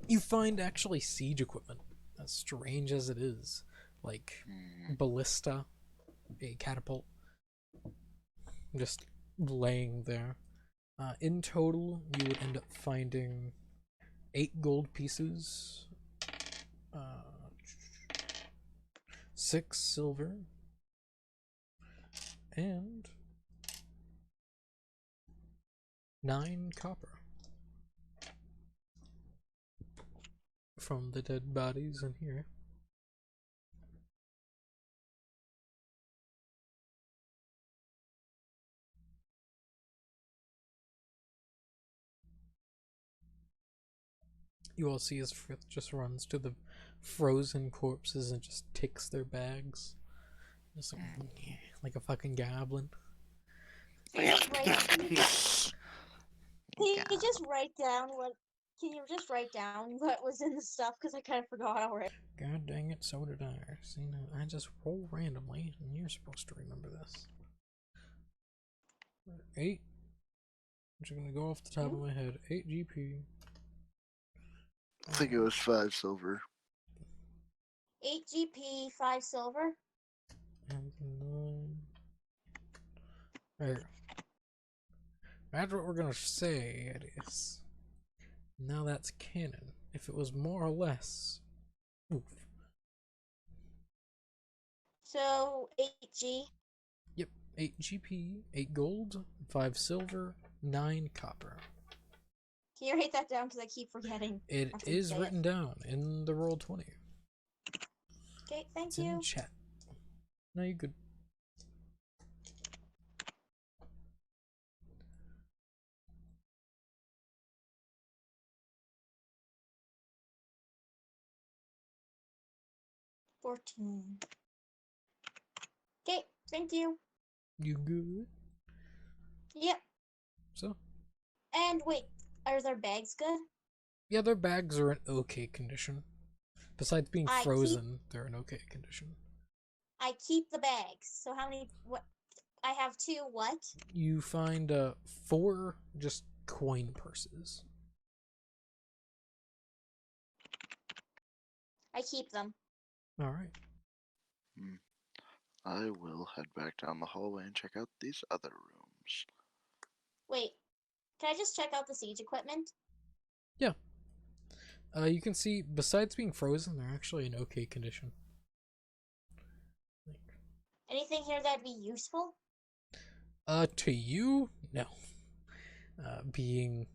B: you find actually siege equipment, as strange as it is, like ballista, a catapult, just laying there. In total, you would end up finding 8 gold pieces, 6 silver, and 9 copper. from the dead bodies in here. You all see as Frith just runs to the frozen corpses and just takes their bags. Just like a fucking goblin.
C: Can you just write down what? Can you just write down what was in the stuff? Because I kind of forgot already.
B: God dang it, so did I. See, now I just roll randomly, and you're supposed to remember this. 8. I'm just gonna go off the top of my head. 8 GP.
A: I think it was 5 silver.
C: 8 GP, 5 silver.
B: And 9. There. That's what we're gonna say it is. Now that's canon. If it was more or less. Oof.
C: So 8G.
B: Yep. 8 GP, 8 gold, 5 silver, 9 copper.
C: Can you write that down? Because I keep forgetting.
B: It
C: After
B: is
C: you say
B: written down in the Roll20.
C: Okay, thank
B: It's
C: you.
B: in chat. No, you're good.
C: $14. Okay, thank you.
B: You good?
C: Yep.
B: So?
C: And wait, are their bags good?
B: Yeah, their bags are in okay condition. Besides being
C: I
B: frozen, they're in okay condition.
C: I keep the bags. So how many? What? I have 2. What?
B: You find 4 just coin purses.
C: I keep them.
B: Alright.
A: I will head back down the hallway and check out these other rooms.
C: Wait, can I just check out the siege equipment?
B: Yeah. You can see, besides being frozen, they're actually in okay condition.
C: Anything here that'd be useful?
B: To you? No. Being...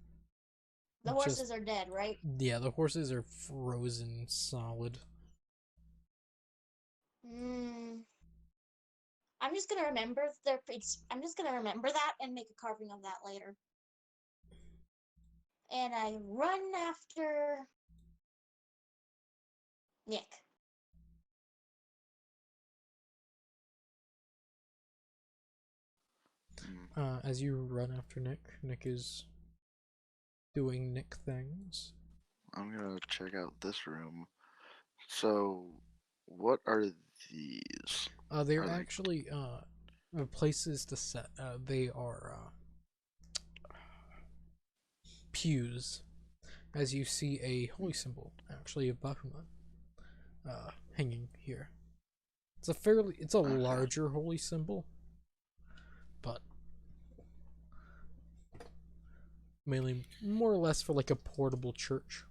C: The horses are dead, right?
B: Yeah, the horses are frozen solid.
C: I'm just gonna remember I'm just gonna remember that and make a carving of that later. And I run after Nick.
B: As you run after Nick, Nick is doing Nick things.
A: I'm gonna check out this room. So, what are these?
B: They're
A: Are they-
B: actually places to set. They are pews. As you see a holy symbol, actually of Bahamut, hanging here. It's a larger holy symbol, but mainly more or less for like a portable church.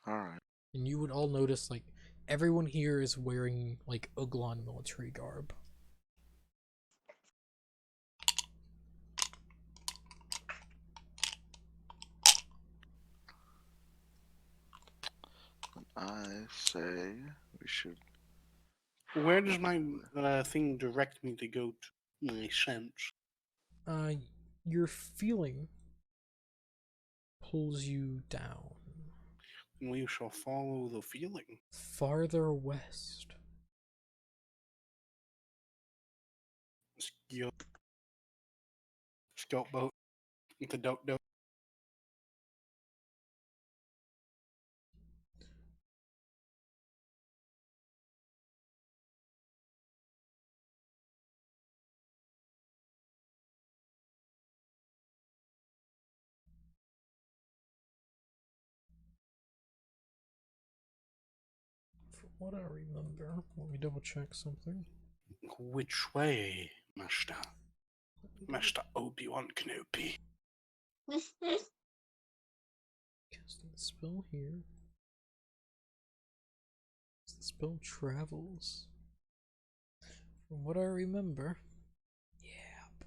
A: Alright.
B: And you would all notice like everyone here is wearing like Uglon military garb.
A: I say we should.
D: Where does my thing direct me to go to? My sense.
B: Your feeling pulls you down.
D: We shall follow the feeling.
B: Farther west.
D: Scout boat. The dope dope.
B: From what I remember, let me double check something.
D: Which way, Master? Master Obi-Wan Kenobi.
B: Casting the spell here. As the spell travels. From what I remember. Yep.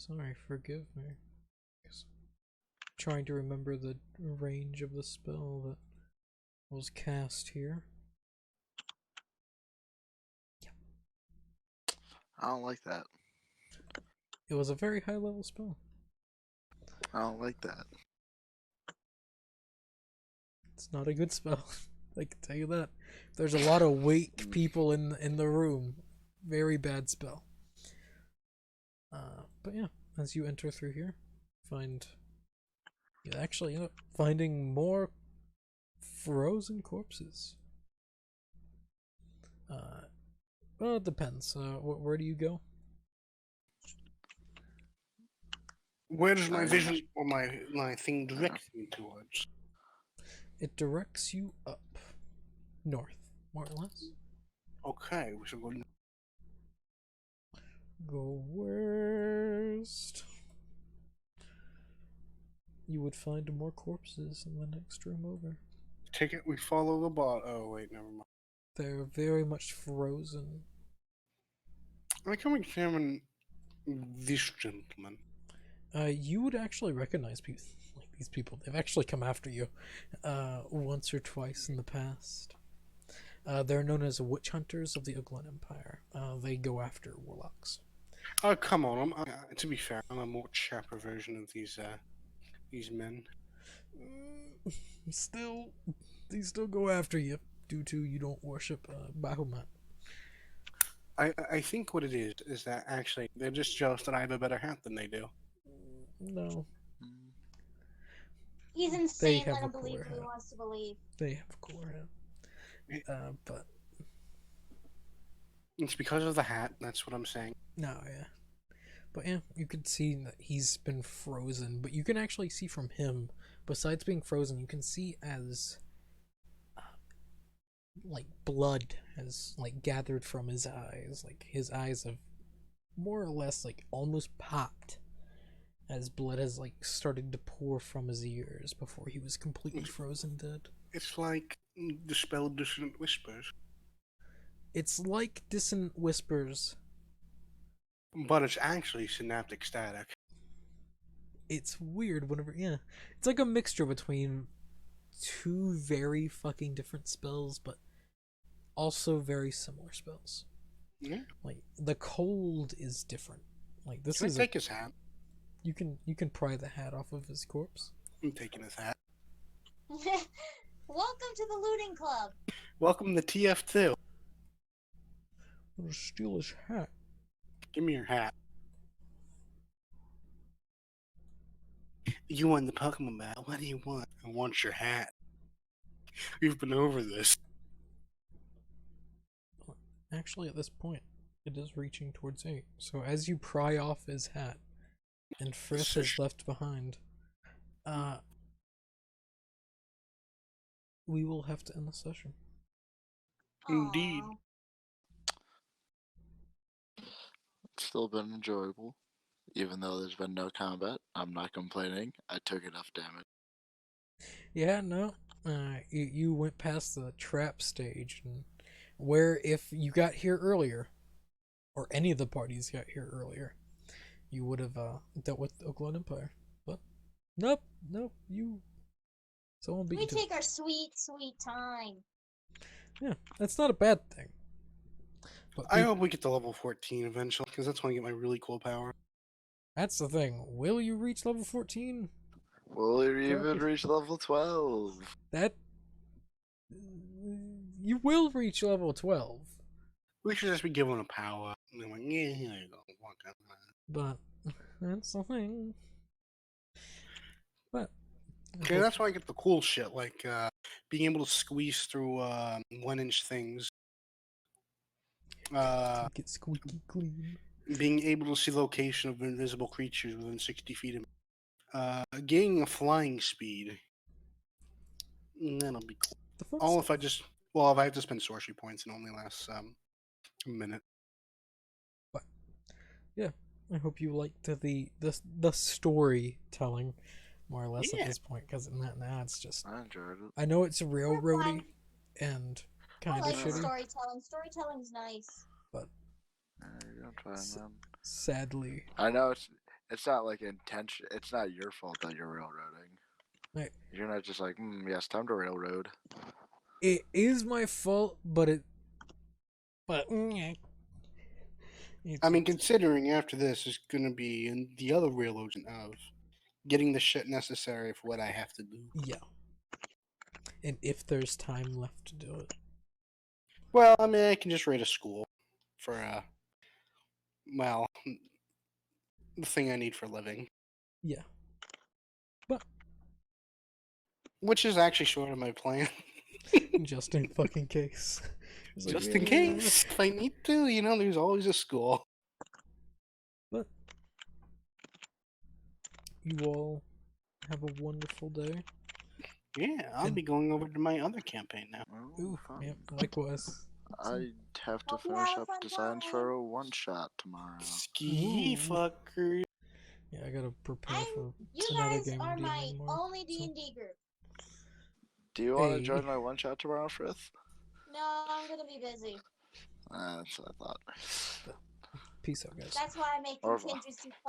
B: Sorry, forgive me. 'Cause I'm trying to remember the range of the spell that was cast here.
A: I don't like that.
B: It was a very high level spell.
A: I don't like that.
B: It's not a good spell. I can tell you that. There's a lot of weak people in the room. Very bad spell. But yeah, as you enter through here, find you actually end up finding more frozen corpses. Well, it depends. Where do you go?
D: Where does my
A: I-
D: vision or my thing direct me towards?
B: It directs you up north, more or less.
D: Okay, we should go.
B: Go west. You would find more corpses in the next room over.
D: Take it. We follow the bot. Oh wait, never mind.
B: They're very much frozen.
D: I can examine this gentleman.
B: You would actually recognize people like these people. They've actually come after you once or twice in the past. They're known as witch hunters of the Uglin Empire. They go after warlocks.
D: Oh come on! To be fair, I'm a more chapper version of these men.
B: Still, they still go after you due to you don't worship Bahamut.
D: I think what it is that actually they're just jealous that I have a better hat than they do.
B: No,
C: He's insane.
B: have
C: Let
B: a
C: him believe
B: cooler
C: what he
B: hat.
C: wants to believe.
B: they have a cooler hat. But
D: It's because of the hat. That's what I'm saying.
B: no, yeah. But yeah, you can see that he's been frozen. But you can actually see from him, besides being frozen, you can see as like blood has like gathered from his eyes. Like his eyes have more or less like almost popped as blood has like started to pour from his ears before he was completely frozen dead.
D: It's like the spell Dissonant Whispers,
B: It's like Dissonant Whispers.
D: but it's actually synaptic static.
B: It's weird whenever, yeah. It's like a mixture between two very fucking different spells, but also very similar spells.
D: Yeah.
B: Like the cold is different. Like this
D: Can I
B: is
D: take his hat?
B: you can pry the hat off of his corpse.
D: I'm taking his hat.
C: Welcome to the looting club.
D: Welcome to TF2.
B: I'm gonna steal his hat.
D: Give me your hat. You won the Pokemon battle. What do you want? I want your hat. We've been over this.
B: Actually, at this point, it is reaching towards 8. So as you pry off his hat, and Frith is left behind, we will have to end the session.
D: Indeed.
C: Aw.
A: It's still been enjoyable. Even though there's been no combat, I'm not complaining. I took enough damage.
B: Yeah, no. You went past the trap stage, and where if you got here earlier, or any of the parties got here earlier, you would have dealt with the Uglin Empire. But nope, someone beat
C: We
B: you to it.
C: take our sweet, sweet time.
B: Yeah, that's not a bad thing. But
D: I hope we get to level 14 eventually, because that's when I get my really cool power.
B: that's the thing. Will you reach level 14?
A: Will we even reach level 12?
B: That you will reach level 12,
D: We should just be given a power. And I'm like, yeah, here you go. Walk out.
B: but that's the thing. But
D: Okay, that's why I get the cool shit, like being able to squeeze through 1-inch things.
B: get squeaky clean.
D: Being able to see the location of invisible creatures within 60 feet of me. Gaining a flying speed. That'll be cool.
B: The fun
D: All
B: stuff.
D: if I just, well, if I have to spend sorcery points, it only lasts a minute.
B: Yeah, I hope you liked the storytelling more or less
D: Yeah.
B: at this point, because now it's just
A: I enjoyed it.
B: I know it's railroady
C: fine.
B: and
C: I
B: kind of
C: like
A: shitty.
C: the
B: shitty,
C: storytelling. Storytelling's nice.
B: but
A: You're fine, man.
B: sadly,
A: I know it's not like intention. It's not your fault that you're railroading.
B: Right.
A: You're not just like, yes, time to railroad.
B: It is my fault, but it's,
D: I mean, considering after this is going to be in the other railroads of getting the shit necessary for what I have to do.
B: yeah. And if there's time left to do it.
D: Well, I mean, I can just raid a school for, well, the thing I need for a living.
B: Yeah.
D: Which is actually sort of my plan.
B: Just in fucking case. It's like,
D: Just in case. If I need to, there's always a school.
B: But you all have a wonderful day.
D: Yeah, I'll be going over to my other campaign now.
A: Oh,
B: Ooh,
A: fun.
B: yep, likewise.
A: I have to
C: Hope you
A: finish
C: have a
A: up
C: fun
A: designs
C: time.
A: for a one-shot tomorrow.
D: Ski
B: Ooh.
D: fucker.
B: Yeah, I gotta prepare
C: I'm.
B: for
C: You
B: another
C: guys
B: game
C: are
B: of
C: my
B: D&D tomorrow,
C: only
B: so-
C: D&D group.
A: Do you want to
B: Hey.
A: join my one-shot tomorrow, Frith?
C: No, I'm gonna be busy.
A: That's what I thought.
B: Peace out, guys.
C: That's why I make
A: Au revoir.
C: contingency plans.